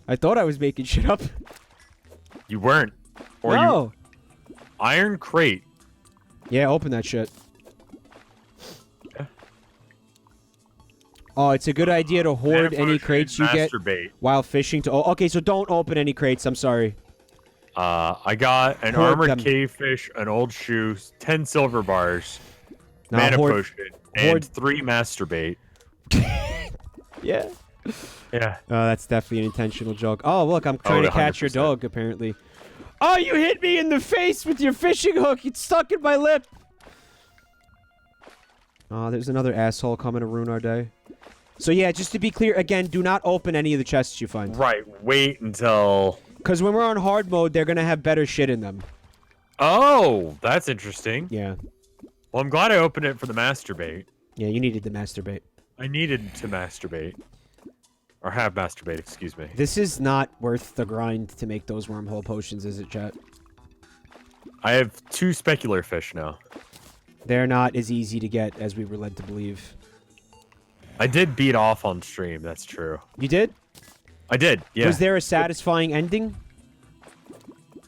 I thought I was making shit up. You weren't. Or no. Iron Crate. Yeah, open that shit. Oh, it's a good idea to hoard any crates you get while fishing. Okay, so don't open any crates. I'm sorry. I got an armored cavefish, an old shoe, 10 silver bars, mana potion, and 3 masturbate. Yeah. Yeah. Oh, that's definitely an intentional joke. Oh, look, I'm trying to catch your dog, apparently. Oh, you hit me in the face with your fishing hook. It's stuck in my lip. Oh, there's another asshole coming to ruin our day. So, yeah, just to be clear, again, do not open any of the chests you find. Right. Wait until... Because when we're on hard mode, they're going to have better shit in them. Oh, that's interesting. Yeah. Well, I'm glad I opened it for the masturbate. Yeah, you needed to masturbate. I needed to masturbate. Or have masturbate, excuse me. This is not worth the grind to make those wormhole potions, is it, chat? I have 2 specular fish now. They're not as easy to get as we were led to believe. I did beat off on stream, that's true. You did? I did, yeah. Was there a satisfying ending?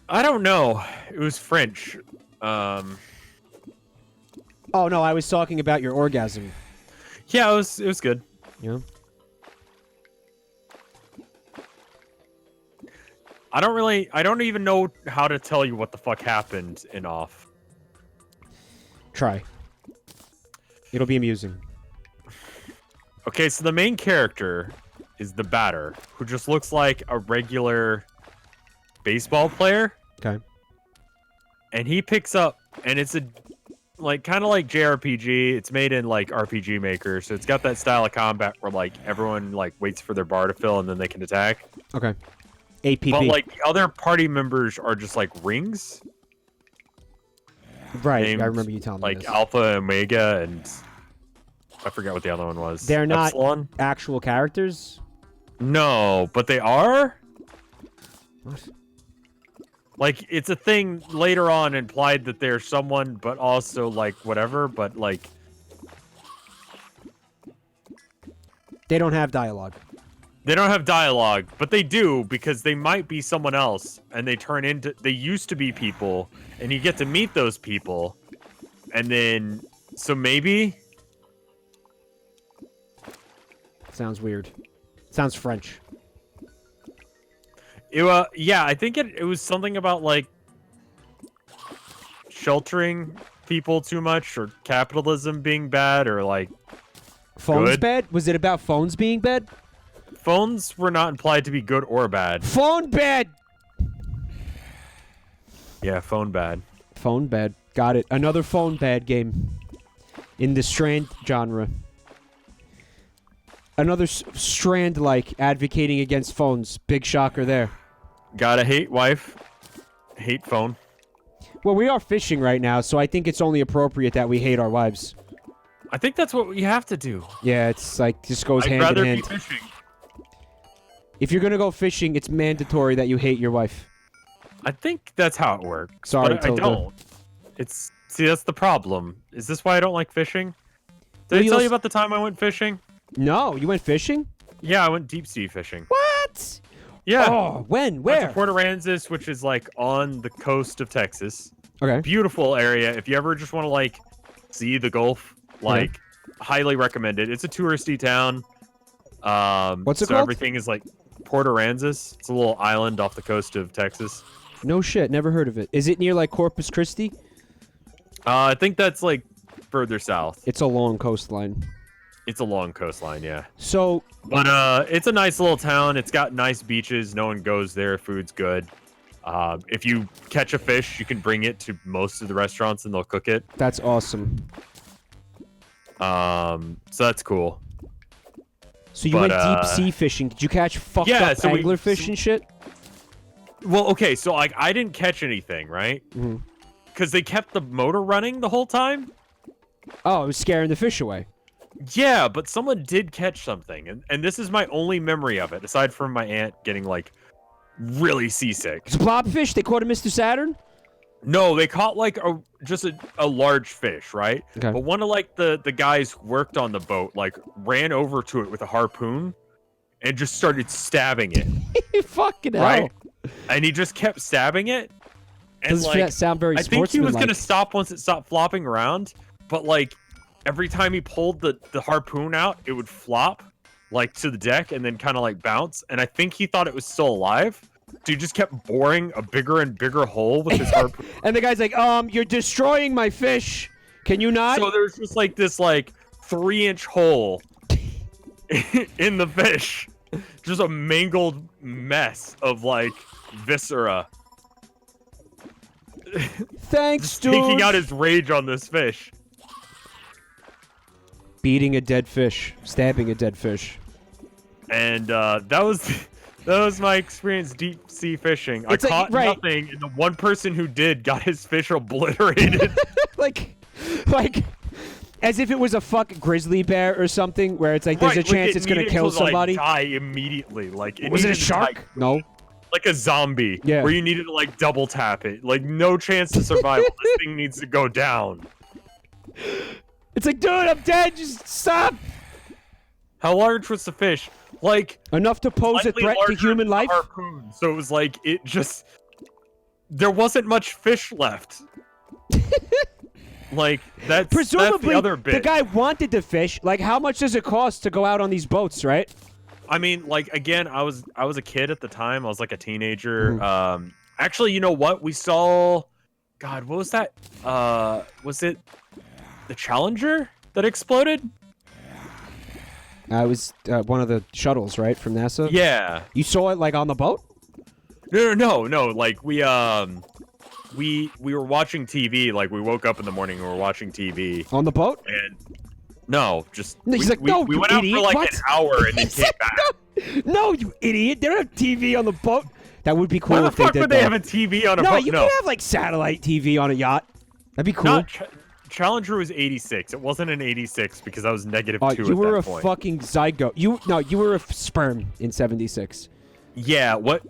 I don't know. It was French. Oh, no, I was talking about your orgasm. Yeah, it was good. Yeah. I don't even know how to tell you what the fuck happened in off. Try. It'll be amusing. Okay, so the main character is the batter, who just looks like a regular baseball player. Okay. And he picks up, and it's kind of like JRPG. It's made in like RPG Maker, so it's got that style of combat where like everyone like waits for their bar to fill and then they can attack. Okay. APP. But like the other party members are just like rings. Right. I remember you telling me this. Like Alpha, Omega, and I forget what the other one was. They're not Epsilon? Actual characters? No, but they are? What? Like, it's a thing later on implied that they're someone, but also, like, whatever, but, like... They don't have dialogue. They don't have dialogue, but they do, because they might be someone else, and they turn into... They used to be people, and you get to meet those people, and then... So maybe... Sounds weird. Sounds French. Yeah, I think it was something about, like, sheltering people too much, or capitalism being bad, or, like, phones good. Bad? Was it about phones being bad? Phones were not implied to be good or bad. Phone bad! Yeah, phone bad. Phone bad. Got it. Another phone bad game. In the Strand genre. Another Strand-like advocating against phones. Big shocker there. Gotta hate wife. Hate phone. Well, we are fishing right now, so I think it's only appropriate that we hate our wives. I think that's what we have to do. Yeah, it's like, just goes hand in hand. I'd rather be fishing. If you're gonna go fishing, it's mandatory that you hate your wife. I think that's how it works. Sorry, but I don't. See, that's the problem. Is this why I don't like fishing? Did I tell you about the time I went fishing? No, you went fishing? Yeah, I went deep sea fishing. What? Yeah. Oh, when? Where? Went to Port Aransas, which is like on the coast of Texas. Okay. Beautiful area. If you ever just want to like see the Gulf, like highly recommend it. It's a touristy town. What's it so called? Everything is like Port Aransas. It's a little island off the coast of Texas. No shit, never heard of it. Is it near like Corpus Christi? I think that's like further south. It's a long coastline. It's a long coastline, yeah. So, but it's a nice little town. It's got nice beaches. No one goes there. Food's good. If you catch a fish, you can bring it to most of the restaurants and they'll cook it. That's awesome. So that's cool. So you went deep sea fishing. Did you catch fucked up anglerfish and shit? Well, okay, so like I didn't catch anything, right? Because they kept the motor running the whole time. Oh, it was scaring the fish away. Yeah, but someone did catch something, and this is my only memory of it, aside from my aunt getting like really seasick. It's a blobfish. They caught a Mr. Saturn. No, they caught like just a large fish, right? Okay. But one of like the guys who worked on the boat like ran over to it with a harpoon and just started stabbing it. Fucking hell. Right? And he just kept stabbing it. And Doesn't like, that sound very I think he was sportsmanlike? gonna stop once it stopped flopping around, but like every time he pulled the harpoon out, it would flop like to the deck and then kind of like bounce. And I think he thought it was still alive. So he just kept boring a bigger and bigger hole with his harpoon. And the guy's like, you're destroying my fish. Can you not? So there's just like this like 3-inch hole in the fish. Just a mangled mess of like viscera. Thanks, dude. Taking out his rage on this fish. Beating a dead fish. Stabbing a dead fish. And that was my experience deep sea fishing. It's I caught nothing, and the one person who did got his fish obliterated. like as if it was a fucking grizzly bear or something, where it's like there's a chance it's gonna kill somebody. Like, die immediately. Like was it a shark? No. Like a zombie. Yeah. Where you needed to like double tap it. Like no chance to survival. This thing needs to go down. It's like, dude, I'm dead. Just stop. How large was the fish? Like enough to pose a threat to human life. Harpoon. So it was like there wasn't much fish left. Like presumably that's the other bit. The guy wanted the fish. Like, how much does it cost to go out on these boats, right? I mean, like again, I was a kid at the time. I was like a teenager. Actually, you know what? We saw. God, what was that? Was it the Challenger that exploded? It was one of the shuttles, right, from NASA? Yeah. You saw it, like, on the boat? No. Like, we were watching TV. Like, we woke up in the morning and we were watching TV. On the boat? And no, just... He's like, no, we went out for, like, an hour and then came back. No, you idiot. They don't have TV on the boat. That would be cool if they did. Why the fuck would they have a TV on a boat? No, you can have, like, satellite TV on a yacht. That'd be cool. Challenger was 86. It wasn't an 86 because I was -2 at that point. You were a fucking zygote. You were a sperm in 76. Yeah, what?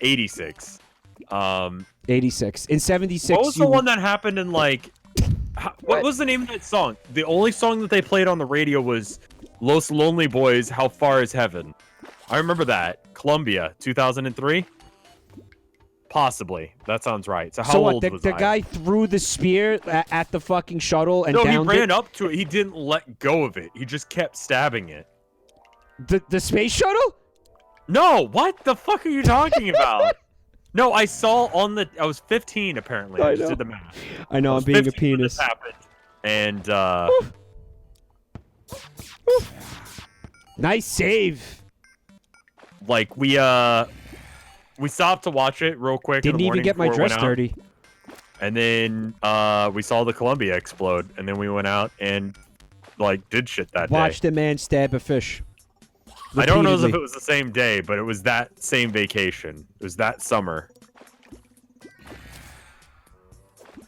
86. 86. In 76, what was the one that happened in, like... What was the name of that song? The only song that they played on the radio was Los Lonely Boys, How Far Is Heaven? I remember that. Columbia, 2003? Possibly. That sounds right. So how old was I? The guy threw the spear at the fucking shuttle and downed it? No, he ran up to it. He didn't let go of it. He just kept stabbing it. The space shuttle? No, what the fuck are you talking about? No, I saw on the... I was 15, apparently. I just did the math. I know, I'm being a penis. This happened. And, Nice save. Like, we stopped to watch it real quick. Didn't even get my dress dirty. And then we saw the Columbia explode, and then we went out and like did shit that day. Watched a man stab a fish. I don't know if it was the same day, but it was that same vacation. It was that summer.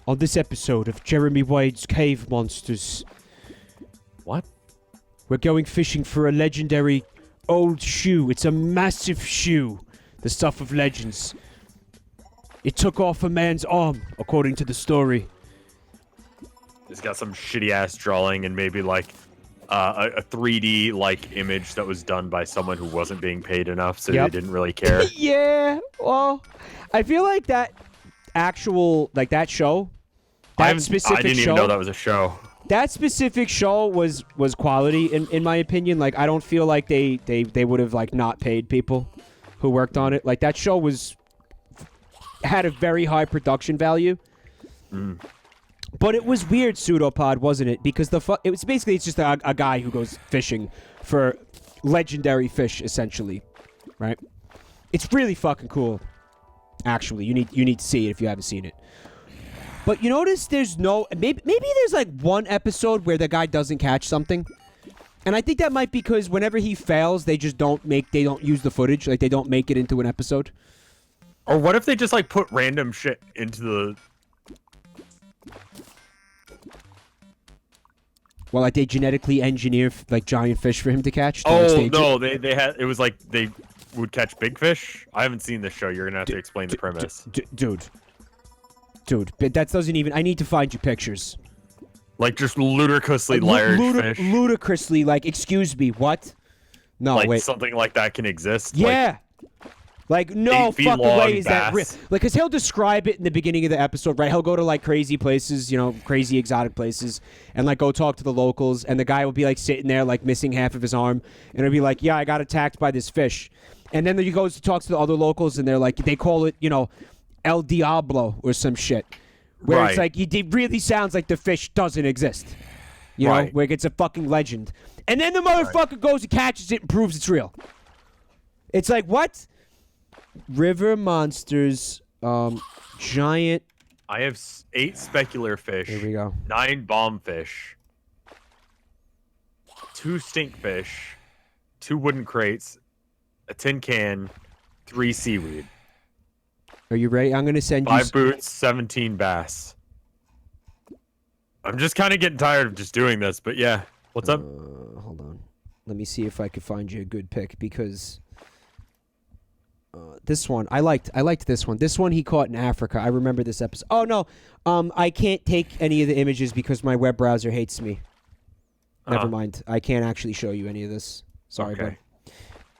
On this episode of Jeremy Wade's Cave Monsters. What? We're going fishing for a legendary old shoe. It's a massive shoe. The stuff of legends. It took off a man's arm, according to the story. It's got some shitty-ass drawing and maybe, like, a 3D, like, image that was done by someone who wasn't being paid enough, so they didn't really care. Yeah, well, I feel like that actual, like, that show, I didn't even know that was a show. That specific show was quality, in my opinion. Like, I don't feel like they would have, like, not paid people who worked on it. Like, that show had a very high production value. But it was weird, Pseudopod, wasn't it? Because it's just a guy who goes fishing for legendary fish, essentially. Right? It's really fucking cool. Actually, you need to see it if you haven't seen it. But you notice there's no maybe there's like one episode where the guy doesn't catch something. And I think that might be because whenever he fails, they don't use the footage, like they don't make it into an episode. Or what if they just like put random shit into the Well, like they genetically engineer like giant fish for him to catch. Oh no, they had it was like they would catch big fish. I haven't seen this show. You're gonna have to explain the premise. Dude, but that doesn't even. I need to find you pictures. Like just ludicrously large fish. Ludicrously, like, excuse me, what? No, like wait. Something like that can exist. Yeah. Like no fucking way is that real. bass. Like, because he'll describe it in the beginning of the episode, right? He'll go to, like, crazy places, you know, crazy exotic places, and, like, go talk to the locals, and the guy will be, like, sitting there, like, missing half of his arm, and he'll be like, yeah, I got attacked by this fish. And then he goes to talk to the other locals, and they're like, they call it, you know, El Diablo or some shit. Where it's like, it really sounds like the fish doesn't exist. You know, where it's a fucking legend. And then the motherfucker goes and catches it and proves it's real. It's like, what? River monsters, giant. I have 8 specular fish. Here we go. 9 bombfish. 2 stinkfish. 2 wooden crates. A tin can. 3 seaweed. Are you ready? I'm gonna send you 5 boots. 17 bass. I'm just kind of getting tired of just doing this, but yeah. What's up? Hold on. Let me see if I can find you a good pick because this one I liked this one. This one he caught in Africa. I remember this episode. Oh no, I can't take any of the images because my web browser hates me. Never mind. I can't actually show you any of this. Sorry,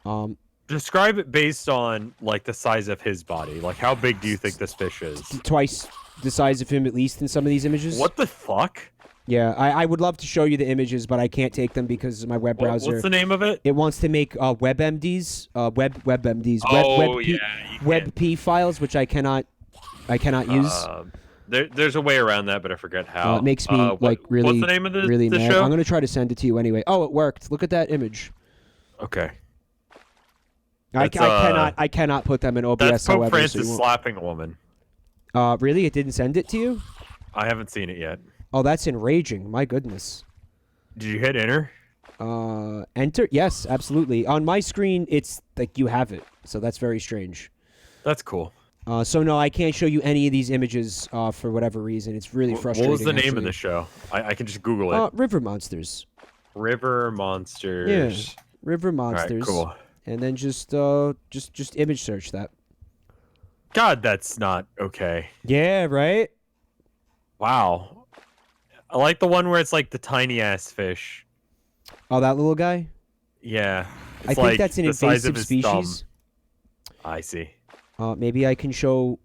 bud. Describe it based on like the size of his body. Like how big do you think this fish is? Twice the size of him at least in some of these images. What the fuck? Yeah, I would love to show you the images, but I can't take them because my web browser. What's the name of it? It wants to make WebMDs, WebP files, which I cannot use. There's a way around that, but I forget how. It makes me like really. What's the name of the really mad. show? I'm gonna try to send it to you anyway. Oh, it worked. Look at that image. Okay. I cannot put them in OBS. That's Pope however, Francis so slapping a woman. Really? It didn't send it to you? I haven't seen it yet. Oh, that's enraging. My goodness. Did you hit enter? Enter? Yes, absolutely. On my screen, it's like you have it. So that's very strange. That's cool. So no, I can't show you any of these images for whatever reason. It's really frustrating. What was the name of the show? I can just Google it. River Monsters. River Monsters. Yeah, River Monsters. All right, cool. And then just image search that. God, that's not okay. Yeah, right? Wow. I like the one where it's like the tiny ass fish. Oh, that little guy? Yeah. I think that's an invasive species. I see. Maybe I can show.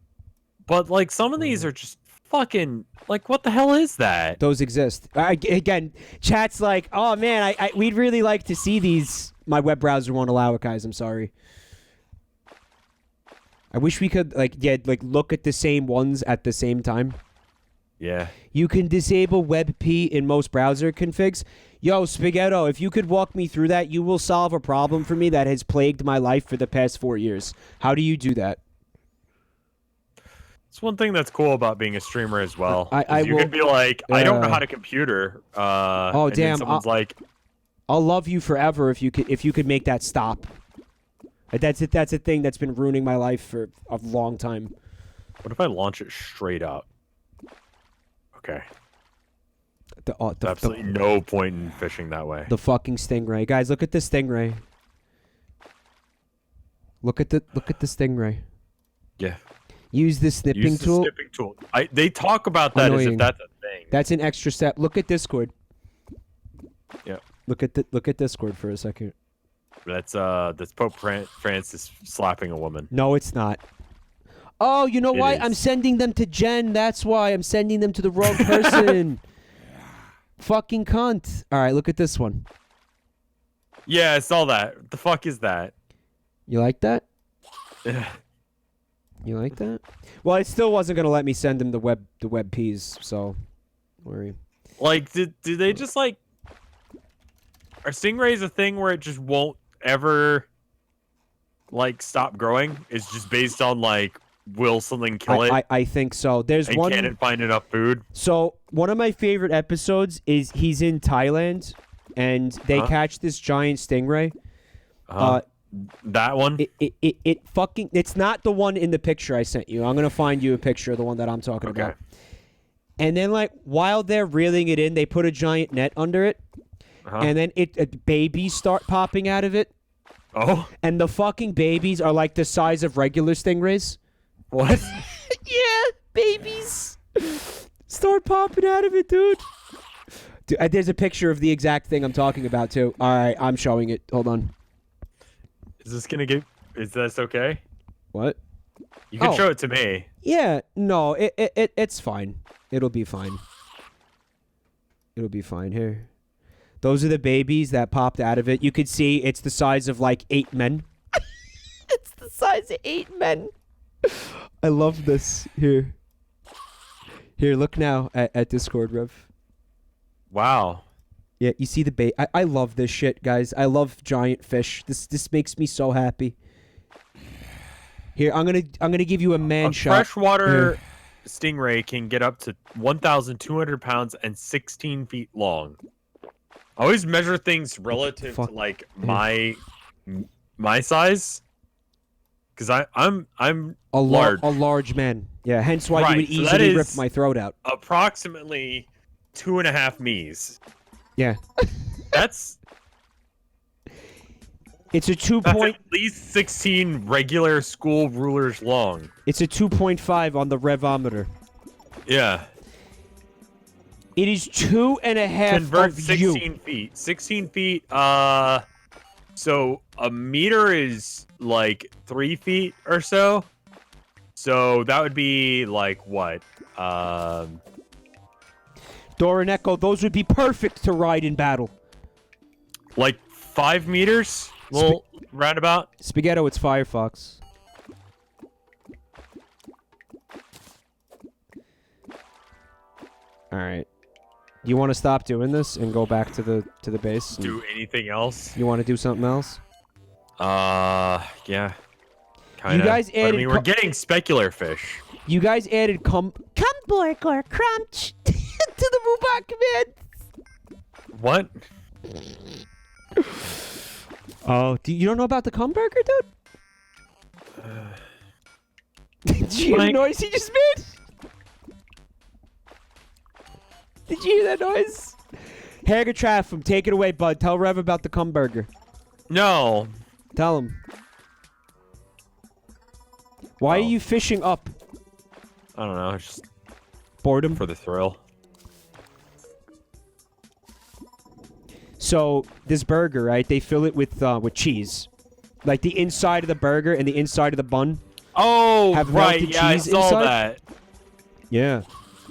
But like some of these are just fucking like, what the hell is that? Those exist. Again, chat's like, oh man, we'd really like to see these. My web browser won't allow it, guys. I'm sorry. I wish we could look at the same ones at the same time. Yeah. You can disable WebP in most browser configs. Yo, Spaghetto, if you could walk me through that, you will solve a problem for me that has plagued my life for the past 4 years. How do you do that? It's one thing that's cool about being a streamer as well. You will, could be like, I don't know how to computer. Oh, damn. Someone's like, I'll love you forever if you could make that stop. That's it. That's a thing that's been ruining my life for a long time. What if I launch it straight up? Okay. Absolutely no point in fishing that way. The fucking stingray, guys! Look at the stingray. Look at the stingray. Yeah. Use the snipping tool. Snipping tool. They talk about that as if that's a thing. That's an extra step. Look at Discord. Yeah. Look at Discord for a second. That's Pope Francis slapping a woman. No, it's not. Oh, you know why? I'm sending them to Jen. That's why I'm sending them to the wrong person. Fucking cunt. All right, look at this one. Yeah, I saw that. What the fuck is that? You like that? You like that? Well, it still wasn't gonna let me send him the web peas, so don't worry. Like, do they just like? Are stingrays a thing where it just won't ever like stop growing? It's just based on like will something kill it? I think so. There's and one. Can it find enough food? So one of my favorite episodes is he's in Thailand, and they catch this giant stingray. That one? It's not the one in the picture I sent you. I'm gonna find you a picture of the one that I'm talking about. And then, like, while they're reeling it in, they put a giant net under it, and then babies start popping out of it. Oh. And the fucking babies are like the size of regular stingrays. What? Yeah, babies start popping out of it, dude. There's a picture of the exact thing I'm talking about too. All right, I'm showing it. Hold on. Is this gonna get? Is this okay? What? You can show it to me. Yeah. No. It's fine. It'll be fine. It'll be fine here. Those are the babies that popped out of it. You could see it's the size of like 8 men. It's the size of 8 men. I love this. Here, look now at Discord, Rev. Wow. Yeah, you see the I love this shit, guys. I love giant fish. This makes me so happy. Here, I'm gonna give you a man shot. Freshwater stingray can get up to 1,200 pounds and 16 feet long. I always measure things relative to like my size, because I'm large. A large man. Yeah, hence why you would easily rip my throat out. Approximately 2.5 me's. Yeah. That's it's a 2 that's point. At least 16 regular school rulers long. It's a 2.5 on the revometer. Yeah. It is 2.5 Convert of 16 you. feet. 16 feet. So a meter is like 3 feet or so. So that would be like what? Dora and Echo, those would be perfect to ride in battle. Like 5 meters? Little roundabout? Spaghetto, it's Firefox. Alright. You want to stop doing this and go back to the base? Do anything else? You want to do something else? Yeah. Kinda. You guys added. I mean, we're getting specular fish. You guys added Cumborg or Crunch to the Mubot command. What? Oh, you don't know about the Cumburger, dude? Did you hear the noise he just made? Did you hear that noise? Hagatraffum, take it away, bud. Tell Rev about the Cumburger. No. Tell him. Why are you fishing up? I don't know. Just boredom for the thrill. So this burger, right? They fill it with cheese, like the inside of the burger and the inside of the bun. Oh, have right. Cheese I saw inside. that. Yeah.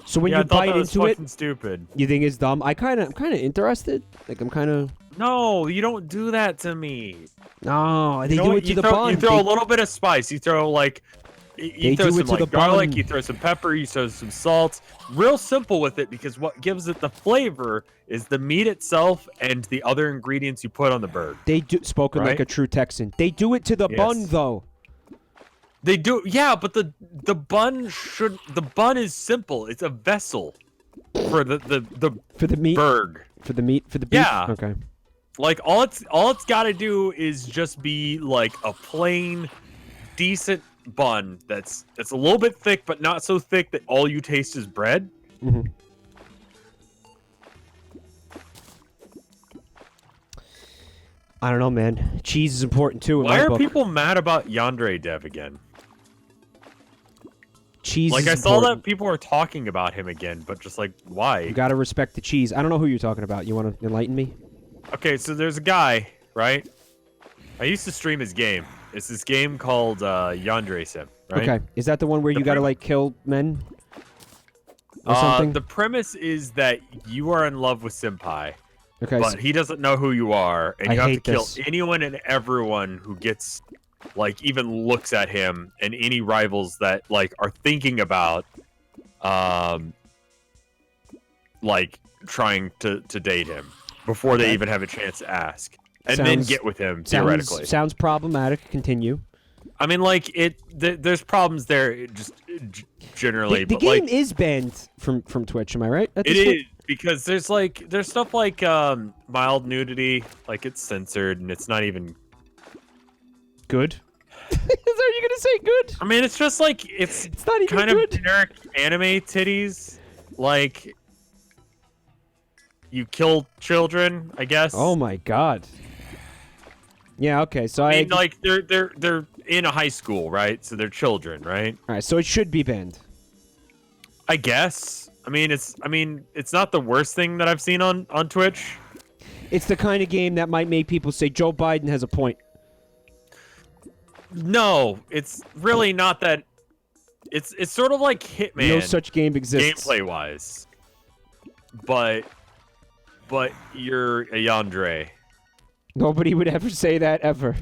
So when you bite into it, stupid. You think it's dumb? I'm kind of interested. Like I'm kind of. No, you don't do that to me. No, they do it to the bun. You throw a little bit of spice. You throw like. You throw some like garlic. bun. You throw some pepper. You throw some salt. Real simple with it, because what gives it the flavor is the meat itself and the other ingredients you put on the bird. They do spoken like a true Texan. They do it to the bun though. They do, yeah, but the bun is simple. It's a vessel for the meat. Berg. For the meat, for the beef. Yeah. Okay. Like all it's got to do is just be like a plain, decent bun that's a little bit thick, but not so thick that all you taste is bread. Mm-hmm. I don't know, man. Cheese is important too. Why are people mad about Yandere Dev again? Cheese. Like is I important. saw that people were talking about him again, but just like why? You gotta respect the cheese. I don't know who you're talking about. You want to enlighten me? Okay, so there's a guy, right? I used to stream his game. It's this game called Yandere Sim, right? Okay, is that the one where you gotta like kill men or something? The premise is that you are in love with Senpai. Okay, but he doesn't know who you are, and you have to kill this. anyone and everyone who gets, like, even looks at him, and any rivals that, like, are thinking about, like, trying to date him before they even have a chance to ask. And then get with him, theoretically. Sounds problematic. Continue. I mean, like there's problems there just generally. The but game like, is banned from Twitch. Am I right? It is because there's stuff like mild nudity, like it's censored and it's not even good. Is that you gonna say good? I mean, it's just like it's not even kind good. of generic anime titties, like you kill children, I guess. Oh my god. Yeah. Okay. So I mean, like they're in a high school, right? So they're children, right? All right. So it should be banned. I guess. I mean, it's not the worst thing that I've seen on Twitch. It's the kind of game that might make people say Joe Biden has a point. No, it's really not that. It's sort of like Hitman. No such game exists. Gameplay wise, but you're a yandere. Nobody would ever say that ever.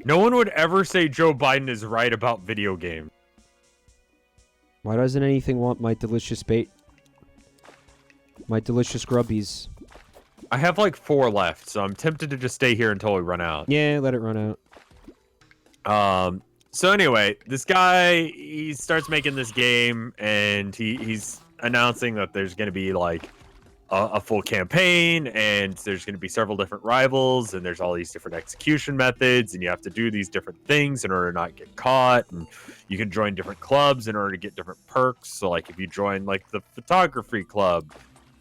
No one would ever say Joe Biden is right about video games. Why doesn't anything want my delicious bait? My delicious grubbies. I have like 4 left, so I'm tempted to just stay here until we run out. Yeah, let it run out. So anyway, this guy, he starts making this game, and he's announcing that there's going to be like a full campaign, and there's going to be several different rivals, and there's all these different execution methods, and you have to do these different things in order to not get caught, and you can join different clubs in order to get different perks. So like if you join like the photography club,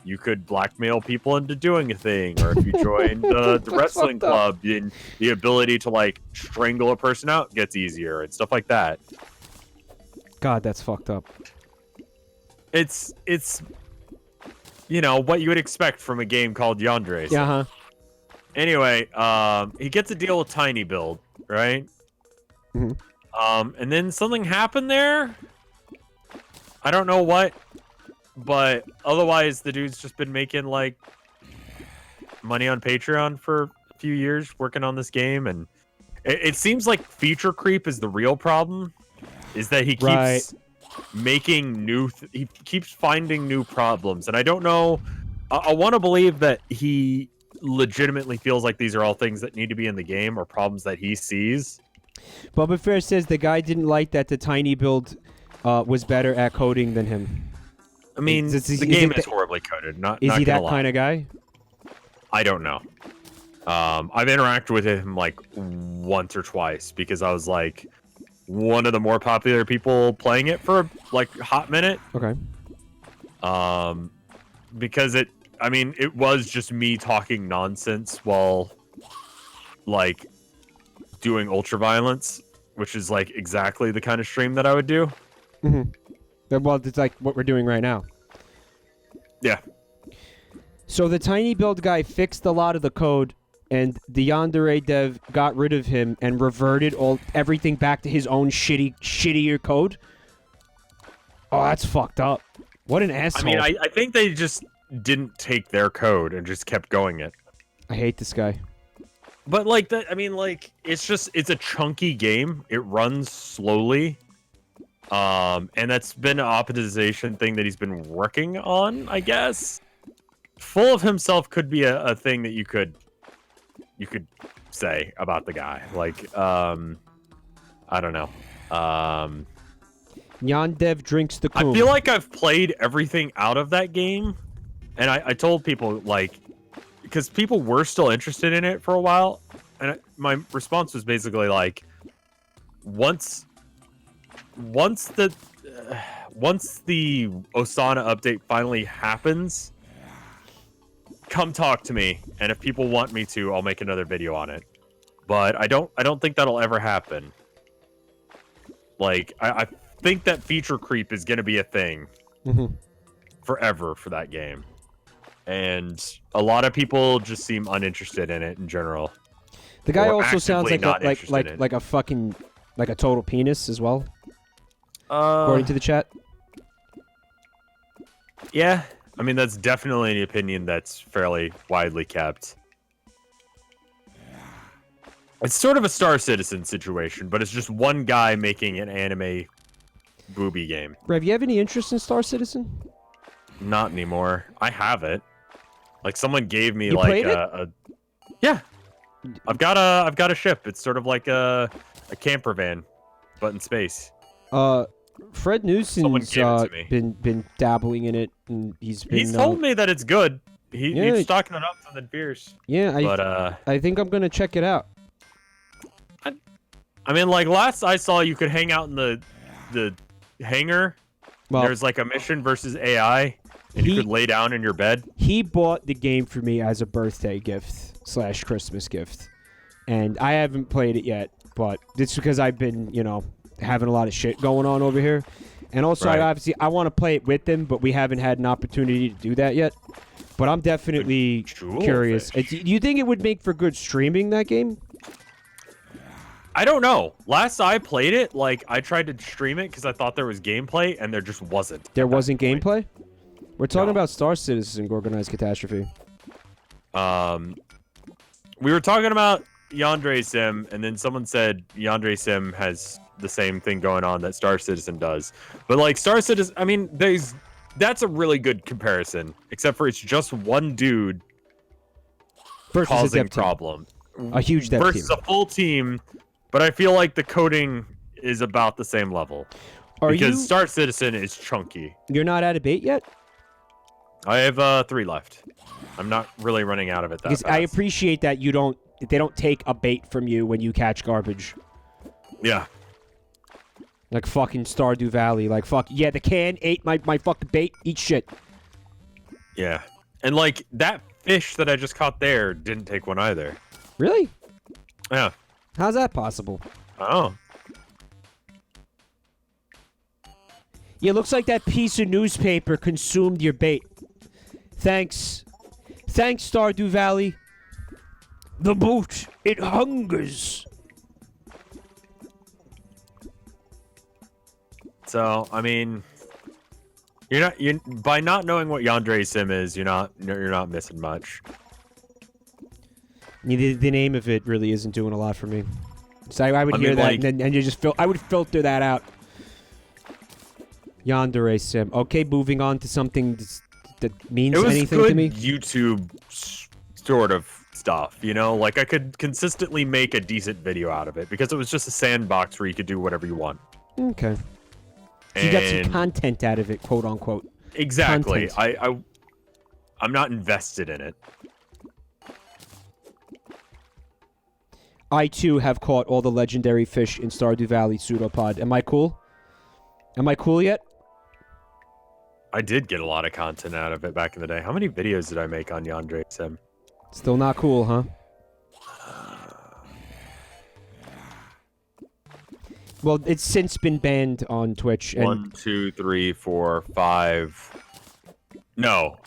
you could blackmail people into doing a thing, or if you join the wrestling club, then the ability to like strangle a person out gets easier and stuff like that. God, that's fucked up. It's you know what you would expect from a game called Yandere. Yeah. Huh. Anyway, he gets a deal with Tiny Build, right? Mm-hmm. And then something happened there. I don't know what. But otherwise, the dude's just been making like money on Patreon for a few years working on this game, and it seems like feature creep is the real problem. Is that he keeps making new, he keeps finding new problems, and I don't know. I want to believe that he legitimately feels like these are all things that need to be in the game or problems that he sees. Bubba Fair says the guy didn't like that the Tiny Build was better at coding than him. I mean, the game is horribly coded. Is he that lie. kind of guy? I don't know. I've interacted with him like once or twice because I was like one of the more popular people playing it for like a hot minute. Okay. Because it was just me talking nonsense while like doing ultraviolence, which is like exactly the kind of stream that I would do. Mm-hmm. Well, it's like what we're doing right now. Yeah. So the Tiny Build guy fixed a lot of the code, and the Yandere dev got rid of him and reverted everything back to his own shittier code. Oh, that's fucked up. What an asshole. I mean, I think they just didn't take their code and just kept going it. I hate this guy. But like that, I mean, like it's a chunky game. It runs slowly. And that's been an optimization thing that he's been working on, I guess. Full of himself could be a thing that you could say about the guy. Like, I don't know. Yandev drinks the coom. I feel like I've played everything out of that game, and I told people, like, because people were still interested in it for a while, and my response was basically like, once the Osana update finally happens, come talk to me, and if people want me to, I'll make another video on it. But I don't think that'll ever happen. Like I think that feature creep is going to be a thing forever for that game, and a lot of people just seem uninterested in it in general. The guy also sounds like a fucking like a total penis as well. According to the chat. Yeah, I mean that's definitely an opinion that's fairly widely kept. It's sort of a Star Citizen situation, but it's just one guy making an anime booby game. Rev, you have any interest in Star Citizen? Not anymore. I have it. Like someone gave me you like played it? Yeah. I've got a ship. It's sort of like a a camper van, but in space. Fred Newson's been dabbling in it, and he's told me that it's good. He's talking it up something fierce. Yeah, I think I'm gonna check it out. I mean, like last I saw, you could hang out in the hangar. Well, there's like a mission versus AI, and you could lay down in your bed. He bought the game for me as a birthday gift / Christmas gift, and I haven't played it yet. But it's because I've been, having a lot of shit going on over here, and also I want to play it with him, but we haven't had an opportunity to do that yet. But I'm definitely curious. Do you think it would make for good streaming, that game? I don't know. Last I played it, like, I tried to stream it because I thought there was gameplay, and there just wasn't. There wasn't gameplay? We're talking about Star Citizen Organized Catastrophe. We were talking about Yandere Sim, and then someone said Yandere Sim has the same thing going on that Star Citizen does. But, like, Star Citizen, I mean, that's a really good comparison, except for it's just one dude versus causing problem. A huge dev versus team. A full team. But I feel like the coding is about the same level. Because Star Citizen is chunky. You're not out of bait yet? I have 3 left. I'm not really running out of it that fast. I appreciate that they don't take a bait from you when you catch garbage. Yeah. Like fucking Stardew Valley. Like, fuck, yeah, the can ate my fucking bait. Eat shit. Yeah. And, like, that fish that I just caught there didn't take one either. Really? Yeah. How's that possible? Oh. Yeah, looks like that piece of newspaper consumed your bait. Thanks. Thanks, Stardew Valley. The boot, it hungers. So, I mean, by not knowing what Yandere Sim is, you're not missing much. The name of it really isn't doing a lot for me. So I would hear that, like, and you just I would filter that out. Yandere Sim. Okay, moving on to something that means anything to me. It was good YouTube sort of stuff, Like, I could consistently make a decent video out of it because it was just a sandbox where you could do whatever you want. Okay. So you got some content out of it, quote unquote. Exactly. I'm not invested in it. I, too, have caught all the legendary fish in Stardew Valley Pseudopod. Am I cool? Am I cool yet? I did get a lot of content out of it back in the day. How many videos did I make on Yandere Sim? Still not cool, huh? Well, it's since been banned on Twitch. And 1, 2, 3, 4, 5... No,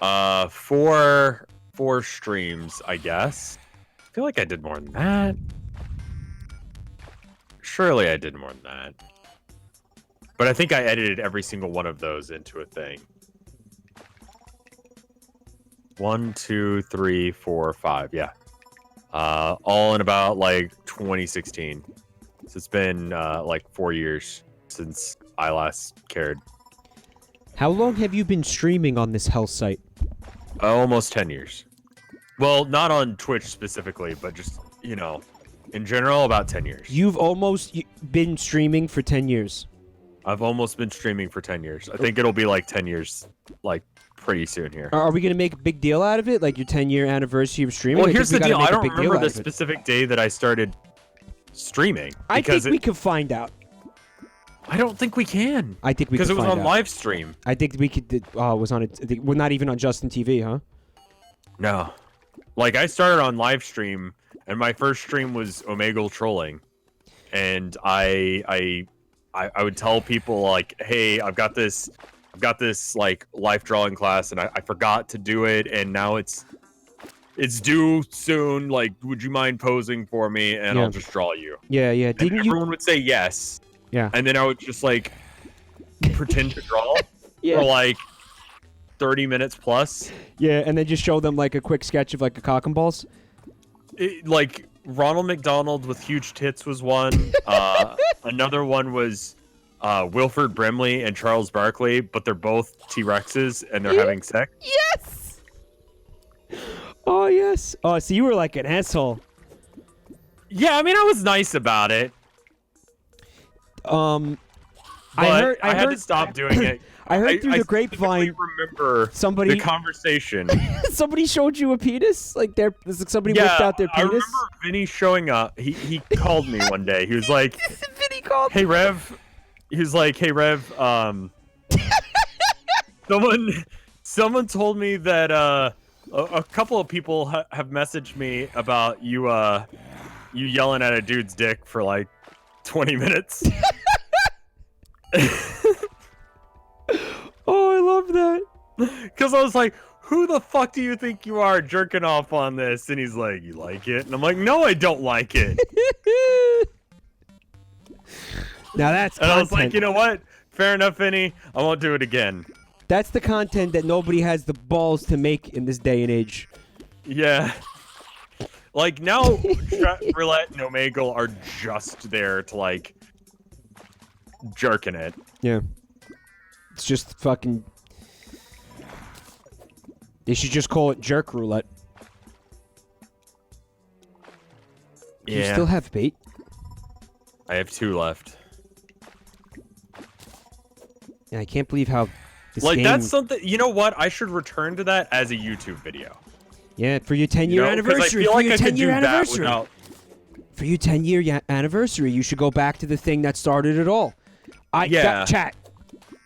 4 streams, I guess. I feel like I did more than that. Surely I did more than that. But I think I edited every single one of those into a thing. 1, 2, 3, 4, 5. Yeah. All in about like 2016. So it's been like 4 years since I last cared. How long have you been streaming on this hell site? Almost 10 years. Well, not on Twitch specifically, but just, in general, about 10 years. You've almost been streaming for 10 years. I've almost been streaming for 10 years. I think it'll be like 10 years, like, pretty soon here. Are we going to make a big deal out of it? Like your 10-year anniversary of streaming? Well, here's the deal. I don't remember the specific day that I started streaming. I think we could find out. I don't think we can. I think we could because it was on live stream. I think we could. Oh, it was on it. We're not even on Justin TV, huh? No. Like, I started on live stream, and my first stream was Omegle trolling, and I would tell people, like, hey, I've got this like life drawing class, and I forgot to do it, and now it's due soon. Like, would you mind posing for me, and I'll just draw you. Yeah. And everyone would say yes. Yeah. And then I would just like pretend to draw for like 30 minutes plus. Yeah, and then just show them like a quick sketch of like a cock and balls. Like Ronald McDonald with huge tits was one. Another one was Wilford Brimley and Charles Barkley, but they're both T-Rexes and they're having sex. Yes. Oh yes. Oh, so you were like an asshole. Yeah, I mean, I was nice about it. But I had to stop doing it. I heard through the grapevine. Remember somebody the conversation. Somebody showed you a penis? Like somebody whipped out their penis? I remember Vinny showing up. He called me one day. He was like, Vinny called "Hey Rev," he was like, "Hey Rev, someone told me that a couple of people have messaged me about you yelling at a dude's dick for like 20 minutes." Oh, I love that. Because I was like, who the fuck do you think you are jerking off on this? And he's like, you like it? And I'm like, no, I don't like it. Now that's content. And I was like, you know what? Fair enough, Vinny. I won't do it again. That's the content that nobody has the balls to make in this day and age. Yeah. Like, now, Roulette and Omegle are just there to, like, jerking it. Yeah. It's just fucking... They should just call it jerk roulette. Do you still have bait? I have 2 left. Yeah, I can't believe how this like, game... that's something... You know what? I should return to that as a YouTube video. Yeah, for your 10-year anniversary. I feel like your I could 10-year do anniversary. that without... For your 10-year anniversary, you should go back to the thing that started it all. Chat.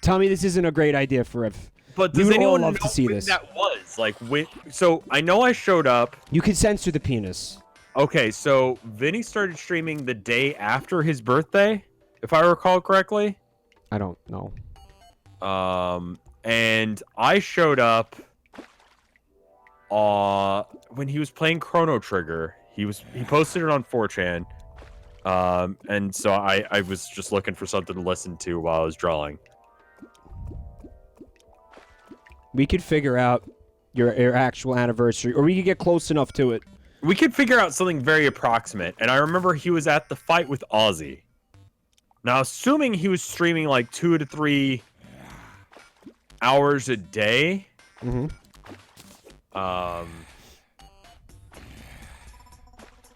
Tell me this isn't a great idea for Rev. But does anyone know to see when this. that was? Like, when... So, I know I showed up... You can censor the penis. Okay, so Vinny started streaming the day after his birthday, if I recall correctly. I don't know. And I showed up when he was playing Chrono Trigger. He posted it on 4chan. And so I was just looking for something to listen to while I was drawing. We could figure out your actual anniversary, or we could get close enough to it. We could figure out something very approximate. And I remember he was at the fight with Ozzy. Now, assuming he was streaming like 2 to 3 hours a day. Mm-hmm.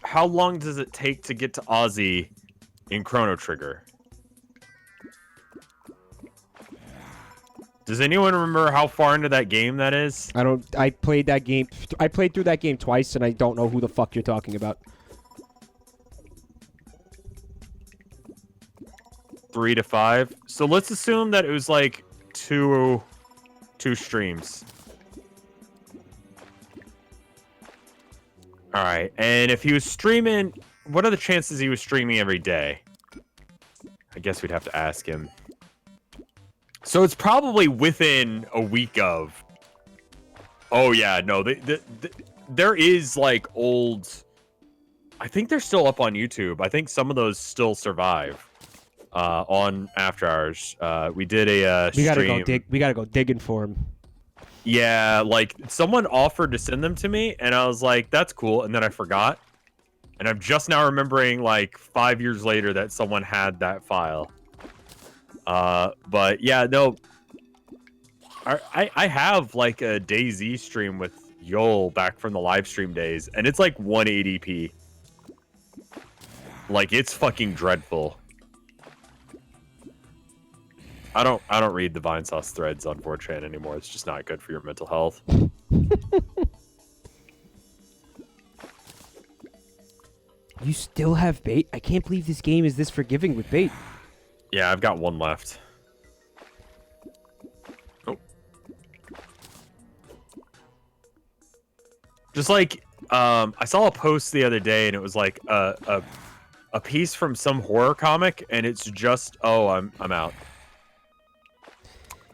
How long does it take to get to Ozzy in Chrono Trigger? Does anyone remember how far into that game that is? I don't. I played that game. I played through that game twice, and I don't know who the fuck you're talking about. 3 to 5. So let's assume that it was like two streams. All right, and if he was streaming, what are the chances he was streaming every day? I guess we'd have to ask him. So it's probably within a week of. Oh yeah, no, there is like old. I think they're still up on YouTube. I think some of those still survive. On After Hours, we did a we gotta stream. go dig. We gotta go digging for him. Yeah, like someone offered to send them to me, and I was like, "That's cool," and then I forgot. And I'm just now remembering, like 5 years later, that someone had that file. But yeah, no. I have like a DayZ stream with Yol back from the live stream days, and it's like 180p. Like it's fucking dreadful. I don't read the Vinesauce threads on 4chan anymore. It's just not good for your mental health. You still have bait? I can't believe this game is this forgiving with bait. Yeah, I've got 1 left. Oh. Just like, I saw a post the other day, and it was like a piece from some horror comic, and it's just, oh, I'm out.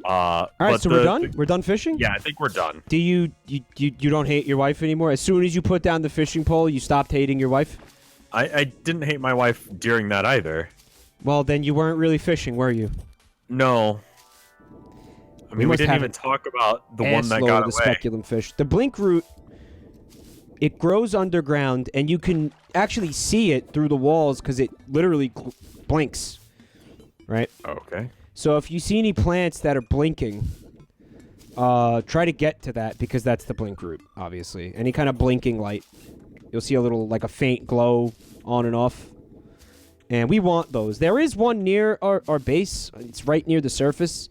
All right, so we're done? We're done fishing? Yeah, I think we're done. Do you don't hate your wife anymore? As soon as you put down the fishing pole, you stopped hating your wife? I didn't hate my wife during that either. Well, then you weren't really fishing, were you? No. I mean, we didn't even talk about the one that got away. The speculum fish. The blink root, it grows underground, and you can actually see it through the walls because it literally blinks, right? Okay. So if you see any plants that are blinking, try to get to that because that's the blink root, obviously. Any kind of blinking light. You'll see a little, like a faint glow on and off. And we want those. There is one near our base. It's right near the surface.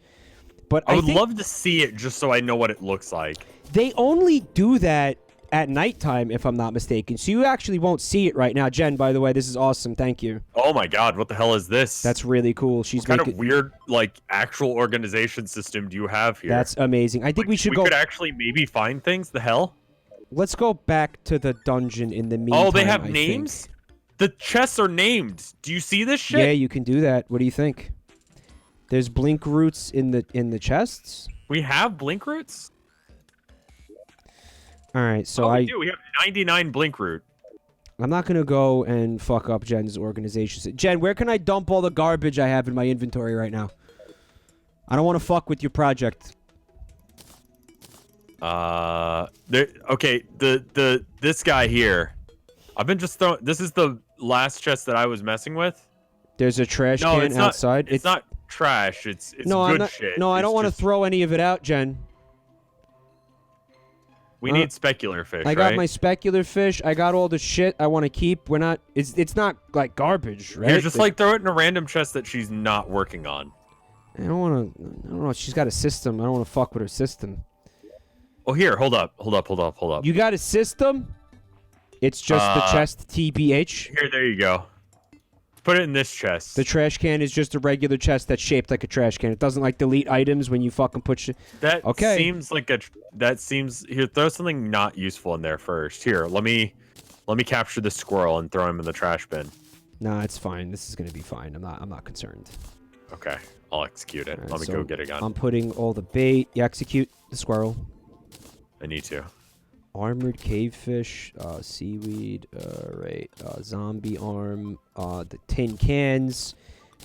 But I would love to see it just so I know what it looks like. They only do that at nighttime, if I'm not mistaken. So you actually won't see it right now. Jen, by the way, this is awesome. Thank you. Oh my god, what the hell is this? That's really cool. She's what kind of weird, like, actual organization system do you have here? That's amazing. I think we should go... We could actually maybe find things. The hell? Let's go back to the dungeon in the meantime. Oh, they have names? The chests are named. Do you see this shit? Yeah, you can do that. What do you think? There's blink roots in the chests. We have blink roots? All right, so we do. We have 99 blink root. I'm not gonna go and fuck up Jen's organization. Jen, where can I dump all the garbage I have in my inventory right now? I don't want to fuck with your project. Okay, this guy here. I've been just throwing. This is the last chest that I was messing with. There's a trash can outside. It's not trash. It's no, good shit. No, I don't want to throw any of it out, Jen. We need specular fish. I got my specular fish. I got all the shit I want to keep. We're not. It's not like garbage, right? Yeah, just like throw it in a random chest that she's not working on. I don't want to. I don't know. She's got a system. I don't want to fuck with her system. Oh, here. Hold up. You got a system? It's just the chest, TBH. Here, there you go. Put it in this chest. The trash can is just a regular chest that's shaped like a trash can. It doesn't like delete items when you fucking put shit. That seems like a. That seems here. Throw something not useful in there first. Here, let me capture the squirrel and throw him in the trash bin. Nah, it's fine. This is gonna be fine. I'm not concerned. Okay, I'll execute it. Let me go get a gun. I'm putting all the bait. You execute the squirrel. I need to. Armored cavefish, seaweed, right, zombie arm, the tin cans,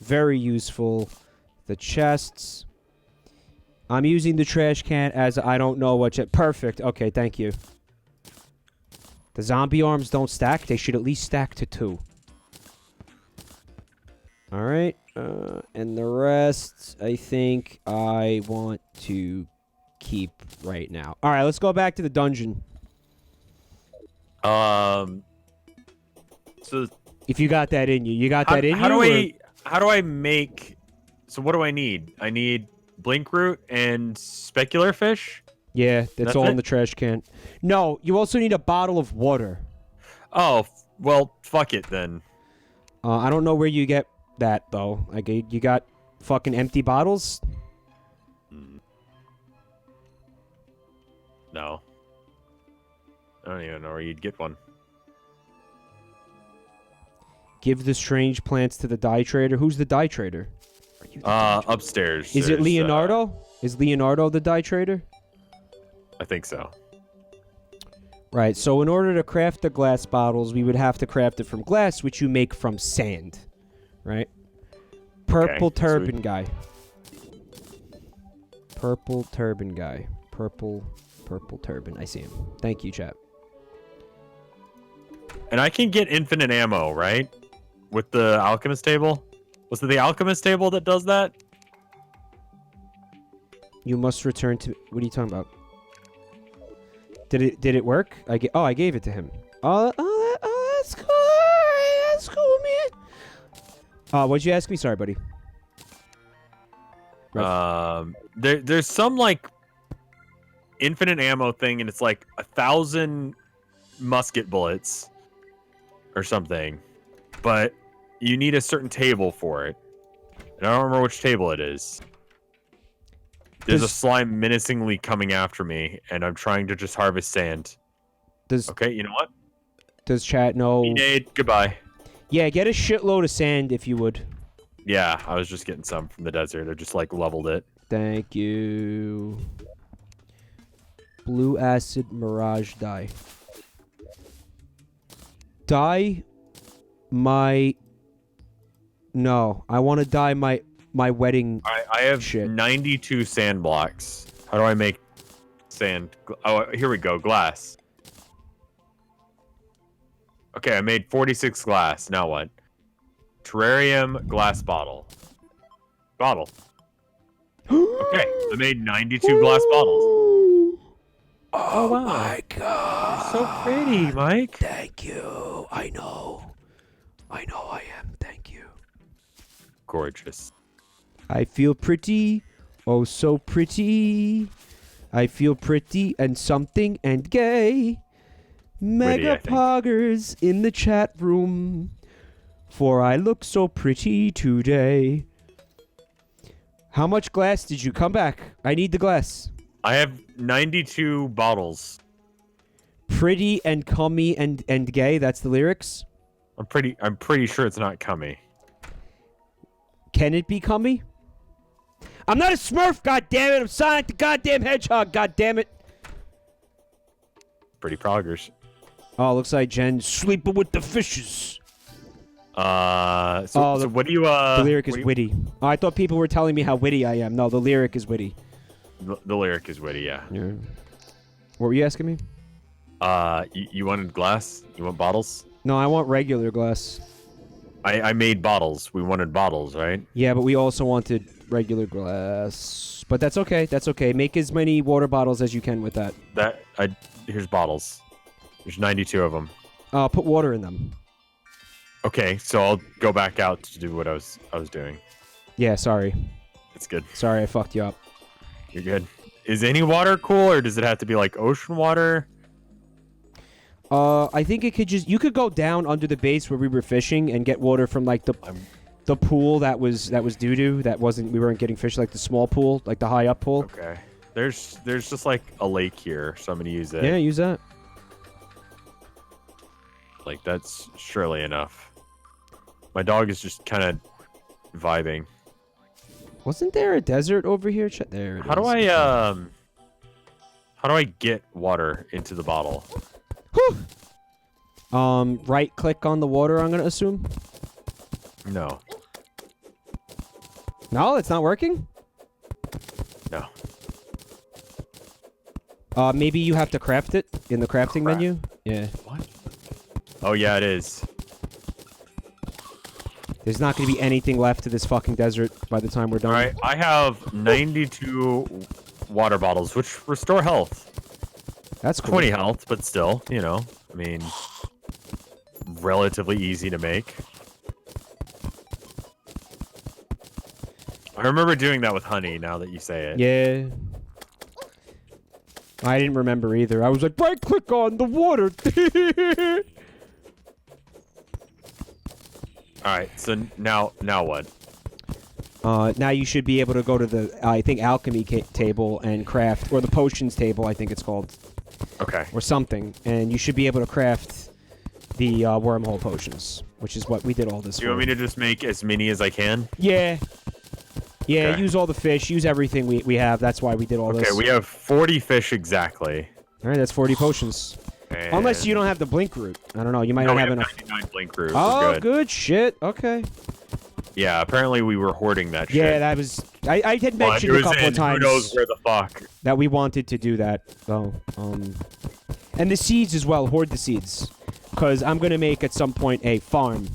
very useful. The chests. I'm using the trash can as I don't know what. Perfect. Okay, thank you. The zombie arms don't stack. They should at least stack to 2. All right, and the rest, I think I want to keep right now. All right, let's go back to the dungeon. So if you got that in you, How do I make? So what do I need? I need blink root and specular fish. Yeah, that's all in the trash can. No, you also need a bottle of water. Oh well, fuck it then. I don't know where you get that though. Like you got fucking empty bottles. No. I don't even know where you'd get one. Give the strange plants to the dye trader. Who's the dye trader? Are you upstairs. Is it Leonardo? Is Leonardo the dye trader? I think so. Right, so in order to craft the glass bottles, we would have to craft it from glass, which you make from sand. Right? Purple turban guy. Purple turban guy. Purple turban. I see him. Thank you, chat. And I can get infinite ammo, right? With the alchemist table? Was it the alchemist table that does that? You must return to... What are you talking about? Did it work? I gave it to him. Oh, that's cool. That's cool, man. What'd you ask me? Sorry, buddy. There's some, like, infinite ammo thing, and it's like 1,000 musket bullets or something, but you need a certain table for it, and I don't remember which table it is. There's a slime menacingly coming after me, and I'm trying to just harvest sand. Okay, you know what? Does chat know? Goodbye. Yeah, get a shitload of sand if you would. Yeah, I was just getting some from the desert. I just like leveled it. Thank you. Blue acid mirage dye. Dye my... No, I want to dye my wedding. I have 92 sand blocks. How do I make sand? Oh, here we go. Glass. Okay, I made 46 glass. Now what? Terrarium glass bottle. Bottle. Okay, I made 92 glass bottles. Oh wow. My God. You're so pretty, Mike. Thank you. I know I am. Thank you. gorgeous. I feel pretty, oh so pretty. I feel pretty and something and gay. Mega poggers in the chat room, for I look so pretty today. How much glass did you come back? I need the glass. I have 92 bottles. Pretty and cummy and gay. That's the lyrics. I'm pretty sure it's not cummy. Can it be cummy? I'm not a Smurf. God damn it! I'm Sonic the goddamn Hedgehog. God damn it! Pretty proggers. Oh, looks like Jen's sleeping with the fishes. So what do you The lyric is witty. Oh, I thought people were telling me how witty I am. No, the lyric is witty. The lyric is witty, yeah. What were you asking me? You wanted glass? You want bottles? No, I want regular glass. I made bottles. We wanted bottles, right? Yeah, but we also wanted regular glass. But that's okay. That's okay. Make as many water bottles as you can with that. Here's bottles. There's 92 of them. Put water in them. Okay, so I'll go back out to do what I was doing. Yeah, sorry. It's good. Sorry, I fucked you up. You're good. Is any water cool, or does it have to be like ocean water? I think it could you could go down under the base where we were fishing and get water from like the pool that was doo-doo. We weren't getting fish, like the small pool, like the high up pool. Okay. There's just like a lake here, so I'm gonna use it. Yeah, use that. Like that's surely enough. My dog is just kind of vibing. Wasn't there a desert over here? There it is. How do I get water into the bottle? Whew. Right click on the water, I'm gonna assume. No. No, it's not working? No. Maybe you have to craft it in the crafting menu? Yeah. What? Oh yeah, it is. There's not going to be anything left to this fucking desert by the time we're done. Alright, I have 92 water bottles, which restore health. That's cool. 20 health, but still, you know, I mean, relatively easy to make. I remember doing that with honey, now that you say it. Yeah. I didn't remember either. I was like, right click on the water. Alright, so now what? Now you should be able to go to the, I think, alchemy table and craft, or the potions table, I think it's called. Okay. Or something. And you should be able to craft the wormhole potions, which is what we did all this for. Do you want me to just make as many as I can? Yeah. Yeah, Okay. use all the fish, use everything we have. That's why we did all this. Okay, we have 40 fish exactly. Alright, that's 40 potions. And Unless you don't have the blink root. I don't know, you might no, not we have have enough. 99 blink root. Oh, We're good shit. Okay. Yeah, apparently we were hoarding that shit. Yeah, that was... I had mentioned a couple of times who knows where the fuck. that we wanted to do that. So, and the seeds as well. Hoard the seeds. Because I'm going to make, at some point, a farm.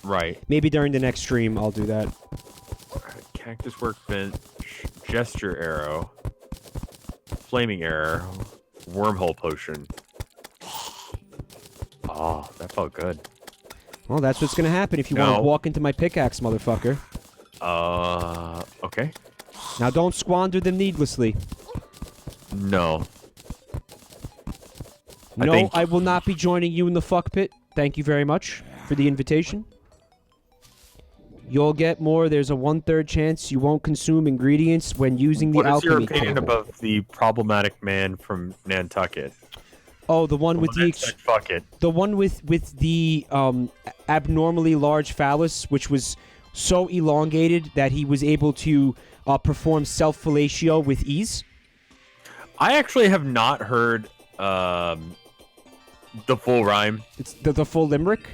Right. Maybe during the next stream, I'll do that. Cactus workbench, gesture arrow, flaming arrow, wormhole potion. Oh, that felt good. Well, that's what's going to happen if you want to walk into my pickaxe, motherfucker. Okay. Now, don't squander them needlessly. No. No, I will not be joining you in the fuck pit. Thank you very much for the invitation. You'll get more. There's a 1/3 chance you won't consume ingredients when using the alchemy What is your opinion table. about the problematic man from Nantucket? Oh, the one with the fuck it. the one with the abnormally large phallus, which was so elongated that he was able to perform self-fellatio with ease. I actually have not heard the full rhyme. It's the full limerick.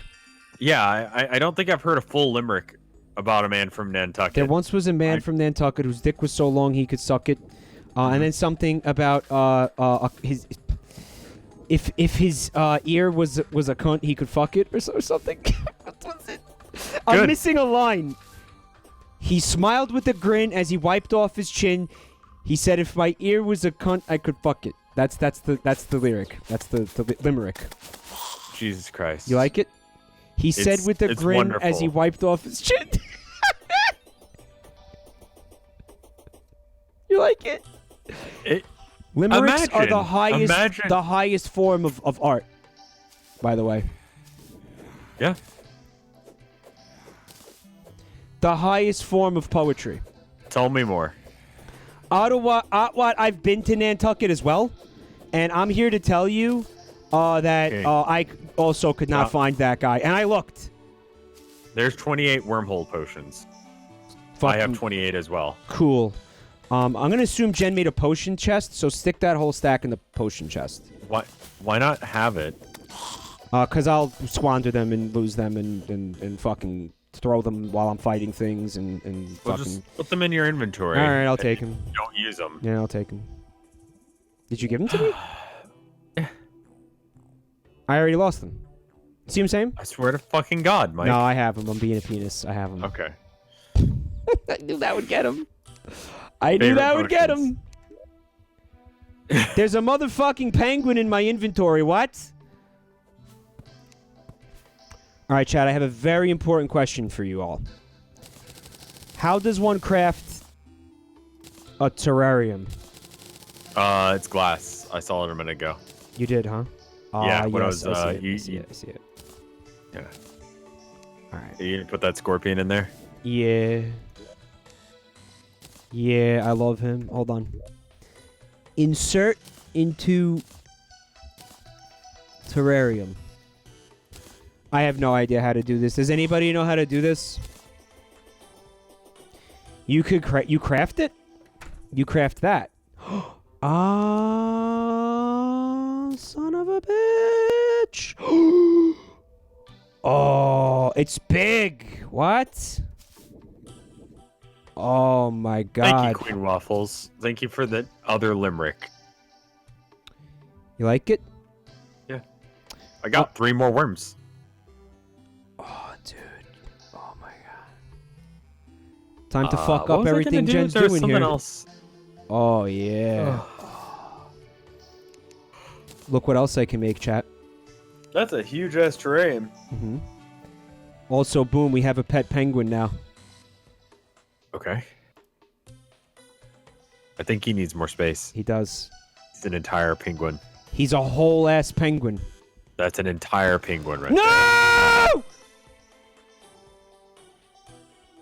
Yeah, I don't think I've heard a full limerick about a man from Nantucket. There once was a man from Nantucket whose dick was so long he could suck it, and then something about his. If his ear was a cunt, he could fuck it or something. What was it? I'm missing a line. He smiled with a grin as he wiped off his chin. He said, "If my ear was a cunt, I could fuck it." That's the lyric. That's the limerick. Jesus Christ. You like it? He said with a grin as he wiped off his chin. Limericks are the Imagine. highest form of art, by the way. Yeah. The highest form of poetry. Tell me more. Ottawa, I've been to Nantucket as well, and I'm here to tell you that I also could not find that guy, and I looked. There's 28 wormhole potions. I have 28 as well. Cool. I'm gonna assume Jen made a potion chest, so stick that whole stack in the potion chest. Why not have it? Cause I'll squander them and lose them and fucking throw them while I'm fighting things and Well, fucking. just put them in your inventory. All right, I'll take them. Don't use them. Yeah, I'll take them. Did you give them to me? Yeah. I already lost them. See what I'm saying? I swear to fucking God, Mike. No, I have them. I'm being a penis. I have them. Okay. I knew that would get him. I knew that would get him. There's a motherfucking penguin in my inventory. What? All right, Chad, I have a very important question for you all. How does one craft a terrarium? It's glass. I saw it a minute ago. You did, huh? Yeah, when yes, I was, I see it. Yeah. All right. Are you gonna put that scorpion in there? Yeah. Yeah, I love him. Hold on. Insert into terrarium. I have no idea how to do this. Does anybody know how to do this? You could you craft it? You craft that. Ah, son of a bitch. Oh, it's big. What? Oh my god. Thank you, Queen Waffles. Thank you for the other limerick. You like it? Yeah. I got 3 more worms. Oh, dude. Oh my god. Time to fuck up everything Jen's There's doing something here. else. Oh yeah. Look what else I can make, chat. That's a huge ass terrarium. Mm-hmm. Also, boom, we have a pet penguin now. Okay. I think he needs more space. He does. He's an entire penguin. He's a whole ass penguin. That's an entire penguin right No! there.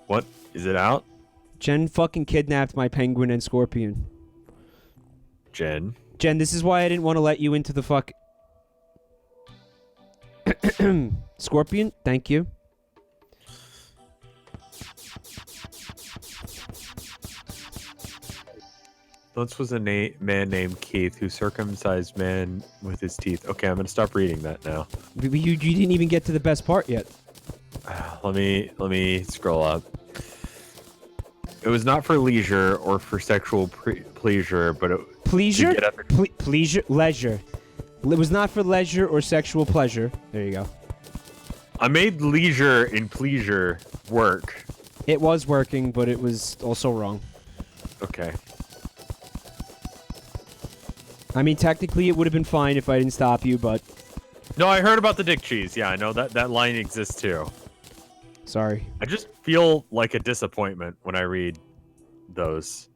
What? Is it out? Jen fucking kidnapped my penguin and scorpion. Jen, this is why I didn't want to let you into the fuck... Scorpion, thank you. Once was a man named Keith who circumcised man with his teeth. Okay, I'm gonna stop reading that now. You didn't even get to the best part yet. Let me scroll up. It was not for leisure or for sexual pleasure, but it Pleasure? Pleasure? Leisure. It was not for leisure or sexual pleasure. There you go. I made leisure and pleasure work. It was working, but it was also wrong. Okay. I mean, technically, it would have been fine if I didn't stop you, but... No, I heard about the dick cheese. Yeah, I know that line exists too. Sorry. I just feel like a disappointment when I read those.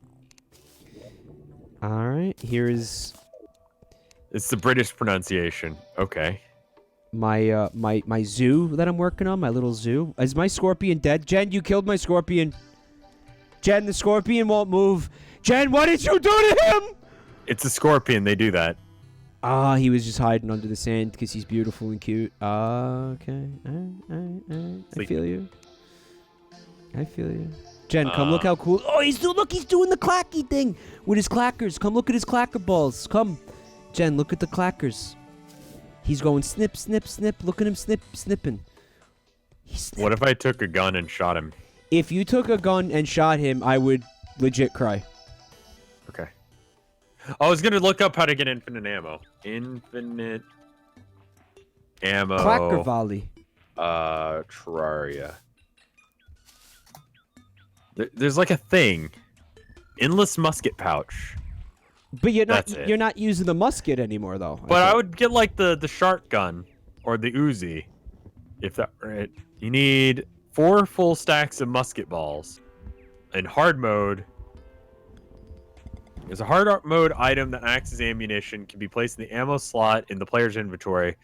All right, here's... It's the British pronunciation. Okay. My my zoo that I'm working on, my little zoo. Is my scorpion dead? Jen, you killed my scorpion. Jen, the scorpion won't move. Jen, what did you do to him? It's a scorpion. They do that. Ah, he was just hiding under the sand because he's beautiful and cute. Okay. I feel you. I feel you. Jen, come look how cool. Oh, he's doing the clacky thing with his clackers. Come look at his clacker balls. Come. Jen, look at the clackers. He's going snip, snip, snip. Look at him snipping. What if I took a gun and shot him? If you took a gun and shot him, I would legit cry. Okay. I was gonna look up how to get infinite ammo. Infinite ammo. Clacker volley. Terraria. There's like a thing. Endless musket pouch. But you're not using the musket anymore, though. But I would get like the shark gun or the Uzi, if that right. You need 4 full stacks of musket balls. In hard mode, There's a hard mode item that acts as ammunition, can be placed in the ammo slot in the player's inventory.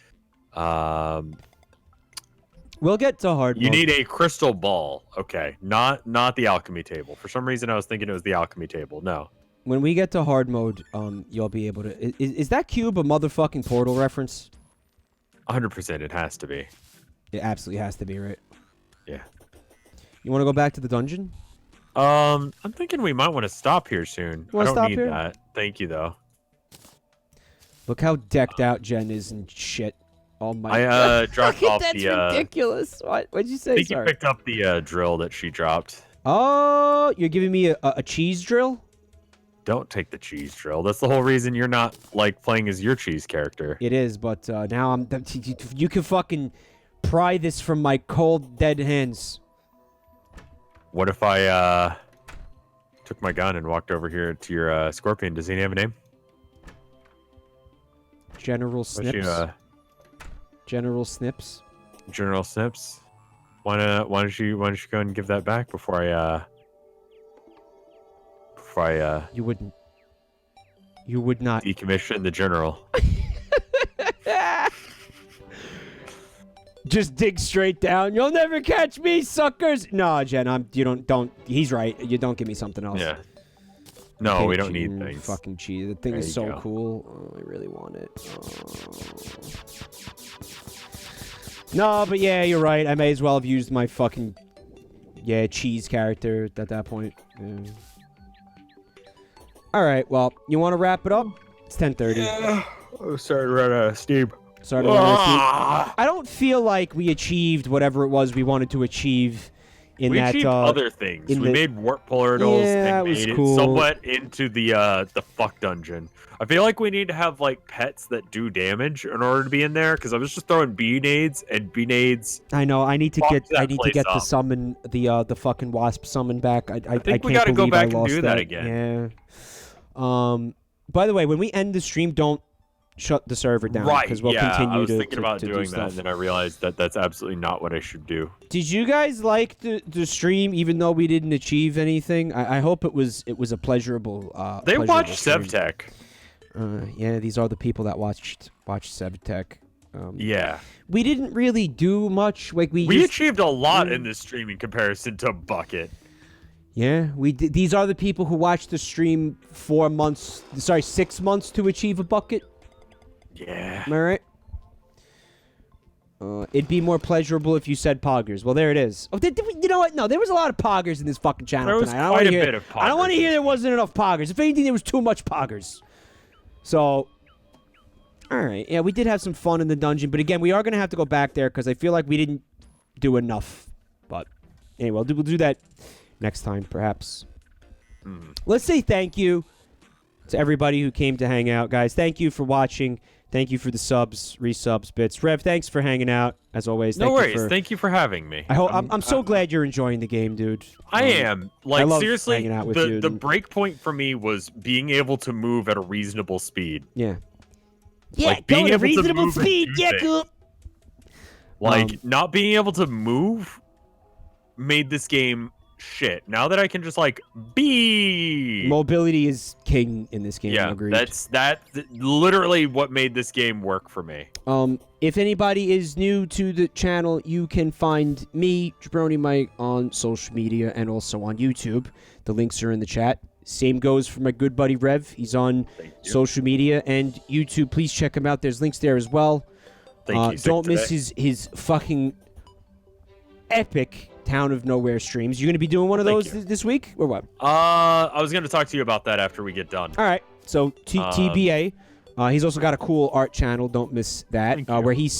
We'll get to hard mode. You need a crystal ball. Okay, not the alchemy table. For some reason, I was thinking it was the alchemy table. No. When we get to hard mode, you'll be able to... Is that cube a motherfucking Portal reference? 100%, it has to be. It absolutely has to be, right? Yeah. You want to go back to the dungeon? I'm thinking we might want to stop here soon. I don't need that. Thank you, though. Look how decked out Jen is and shit. Oh my God. I dropped off That's ridiculous. What'd you say? I think you picked up the drill that she dropped. Oh, you're giving me a cheese drill? Don't take the cheese drill. That's the whole reason you're not, like, playing as your cheese character. It is, but now you can fucking pry this from my cold, dead hands. What if I, took my gun and walked over here to your, scorpion? Does he have a name? General Snips. General Snips. General Snips. Why don't you go ahead and give that back before I You wouldn't. You would not decommission the general. Just dig straight down. You'll never catch me, suckers. No, Jen, you don't. He's right. You don't give me something else. Yeah. No, we don't need things. Fucking cheese. The thing is so cool. Oh, I really want it. Oh. No, but yeah, you're right. I may as well have used my fucking cheese character at that point. Yeah. All right. Well, you want to wrap it up? It's 10:30. Yeah. I'm starting to run out of steam. I don't feel like we achieved whatever it was we wanted to achieve. We achieved other things. We made warp portals and made it somewhat into the fuck dungeon. I feel like we need to have like pets that do damage in order to be in there, because I was just throwing bee nades and bee nades. I know. I need to get the summon the fucking wasp summon back. I think we gotta go back and do that again. Yeah. By the way, when we end the stream, don't shut the server down, because we'll continue. I was thinking about doing that, and then I realized that that's absolutely not what I should do. Did you guys like the stream, even though we didn't achieve anything? I hope it was a pleasurable. They watched Sevtech. Yeah, these are the people that watched Sevtech. Yeah. We didn't really do much. Like we achieved a lot in this stream in comparison to Bucket. Yeah, these are the people who watched the stream 6 months to achieve a bucket. Yeah. Am I right? It'd be more pleasurable if you said poggers. Well, there it is. Oh, you know what? No, there was a lot of poggers in this fucking channel tonight. There was quite a bit of poggers. I don't want to hear there wasn't enough poggers. If anything, there was too much poggers. So, all right. Yeah, we did have some fun in the dungeon. But again, we are going to have to go back there because I feel like we didn't do enough. But anyway, we'll do that next time, perhaps. Let's say thank you to everybody who came to hang out, guys. Thank you for watching. Thank you for the subs, resubs, bits. Rev, thanks for hanging out, as always. No worries. Thank you for having me. I'm so glad you're enjoying the game, dude. I am. Like, I love seriously, hanging out with you. The break point for me was being able to move at a reasonable speed. Yeah. Like, being able reasonable to move speed. Yeah, cool. Like, not being able to move made this game shit. Now that I can just like be mobility is king in this game. Yeah, agreed. that's literally what made this game work for me. If anybody is new to the channel, you can find me, Jabroni Mike, on social media and also on YouTube. The links are in the chat. Same goes for my good buddy Rev. He's on social media and YouTube. Please check him out. There's links there as well. Don't miss his fucking epic Town of Nowhere streams. You're going to be doing one of those this week, or what? I was going to talk to you about that after we get done. All right. So TBA. He's also got a cool art channel. Don't miss that. Where he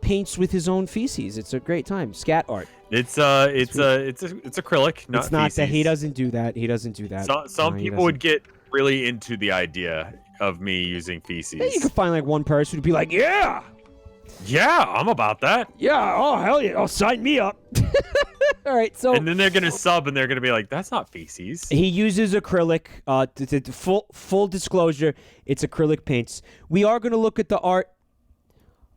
paints with his own feces. It's a great time. Scat art. It's acrylic. Not it's not feces. that he doesn't do that. He doesn't do that. Some people would get really into the idea of me using feces. Yeah, you could find like one person who'd be like, yeah, I'm about that. Yeah, oh hell yeah, sign me up. All right, so and then they're gonna sub and they're gonna be like, that's not feces. He uses acrylic. Full disclosure, it's acrylic paints. We are gonna look at the art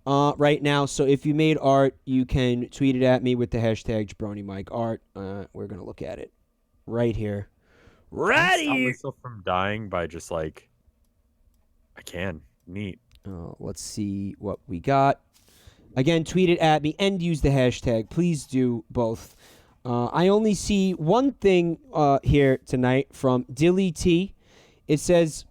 right now. So if you made art, you can tweet it at me with the hashtag JabroniMikeArt. We're gonna look at it right here, Ready. Stop myself from dying by just like. I can. Neat. Oh, let's see what we got. Again, tweet it at me and use the hashtag. Please do both. I only see one thing here tonight from Dilly T. It says,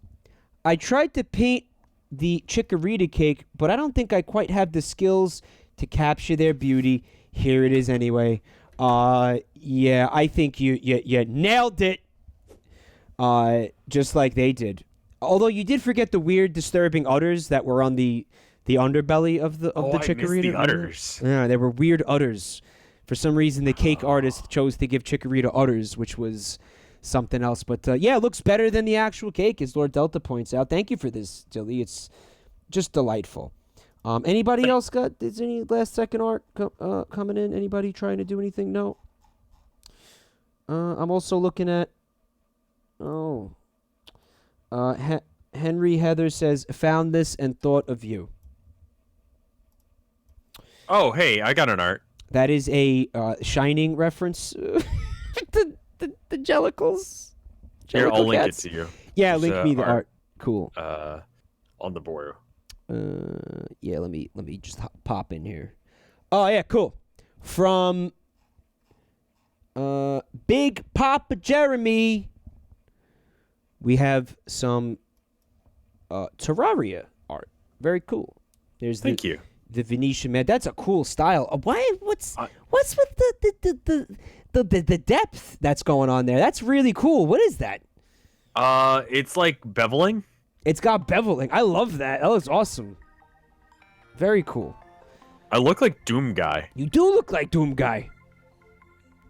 I tried to paint the Chikorita cake, but I don't think I quite have the skills to capture their beauty. Here it is anyway. Yeah, I think you nailed it. Just like they did. Although you did forget the weird, disturbing udders that were on the underbelly of the Chikorita. I missed the udders. Yeah, they were weird udders. For some reason, the cake artist chose to give Chikorita udders, which was something else. But yeah, it looks better than the actual cake, as Lord Delta points out. Thank you for this, Dilly. It's just delightful. Anybody else got? Is any last second art coming in? Anybody trying to do anything? No. I'm also looking at. Oh. Henry Heather says, found this and thought of you. Oh, hey, I got an art. That is a Shining reference. the Jellicles. Here, I'll link it cats. to you. Yeah, link me the art. Cool. On the board. Yeah, let me just pop in here. Oh yeah, cool. From Big Papa Jeremy. We have some Terraria art. Very cool. There's Thank you. The Venetian man. That's a cool style. Why? What's with the depth that's going on there? That's really cool. What is that? It's like beveling. It's got beveling. I love that. That looks awesome. Very cool. I look like Doom Guy. You do look like Doom Guy.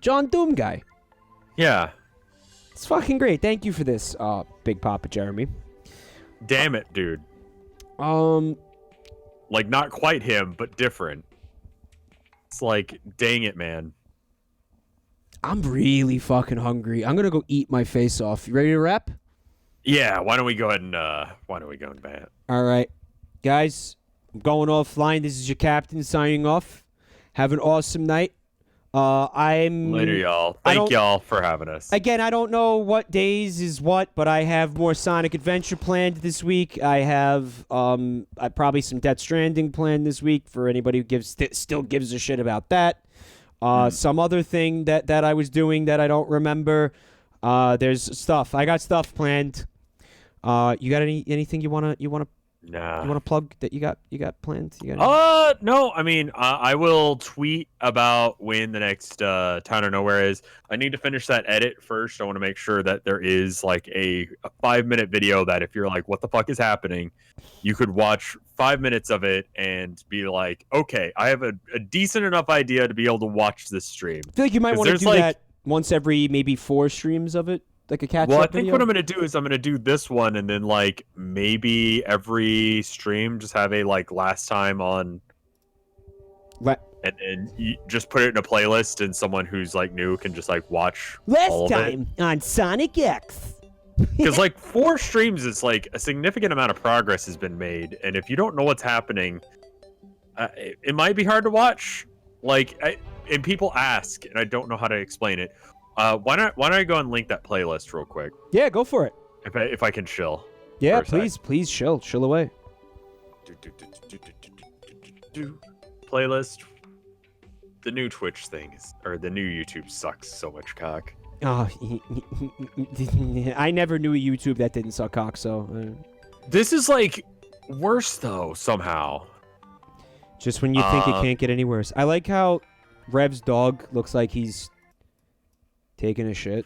John Doom Guy. Yeah. It's fucking great. Thank you for this, Big Papa Jeremy. Damn it, dude. Like, not quite him, but different. It's like, dang it, man. I'm really fucking hungry. I'm gonna go eat my face off. You ready to wrap? Yeah, why don't we go ahead and bat? All right. Guys, I'm going offline. This is your captain signing off. Have an awesome night. Later, y'all. Thank y'all for having us. Again, I don't know what days is what, but I have more Sonic Adventure planned this week. I have probably some Death Stranding planned this week for anybody who still gives a shit about that. Some other thing that I was doing that I don't remember. There's stuff. I got stuff planned. You got anything you wanna Nah. You want to plug that you got planned? No. I mean, I will tweet about when the next Town of Nowhere is. I need to finish that edit first. I want to make sure that there is like a 5-minute video that if you're like, what the fuck is happening? You could watch 5 minutes of it and be like, okay, I have a decent enough idea to be able to watch this stream. I feel like you might want to do that once every maybe 4 streams of it. Like a catch-up Well, I think video? what I'm going to do is I'm going to do this one and then like maybe every stream just have a like last time on and then you just put it in a playlist and someone who's like new can just like watch last time on Sonic X. Because like 4 streams is like a significant amount of progress has been made, and if you don't know what's happening, it might be hard to watch. Like, and people ask, and I don't know how to explain it. Why don't I go and link that playlist real quick? Yeah, go for it. If I can chill. Yeah, please chill away. Playlist. The new Twitch thing or the new YouTube sucks so much cock. Oh, I never knew a YouTube that didn't suck cock. So this is like worse though somehow. Just when you think it can't get any worse. I like how Rev's dog looks like he's taking a shit.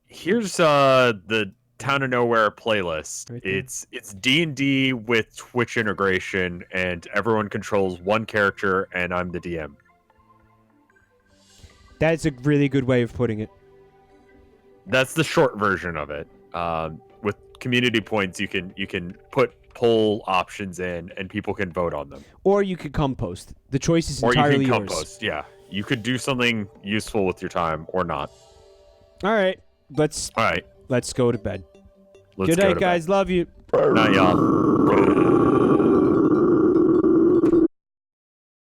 Here's the Town of Nowhere playlist. Right, it's D&D with Twitch integration, and everyone controls one character, and I'm the DM. That's a really good way of putting it. That's the short version of it. With community points, you can put poll options in, and people can vote on them. Or you could compost. The choice is entirely yours. Or you can compost. Yeah, you could do something useful with your time, or not. All right, let's go to bed. Good night, guys. Love you. Night, y'all.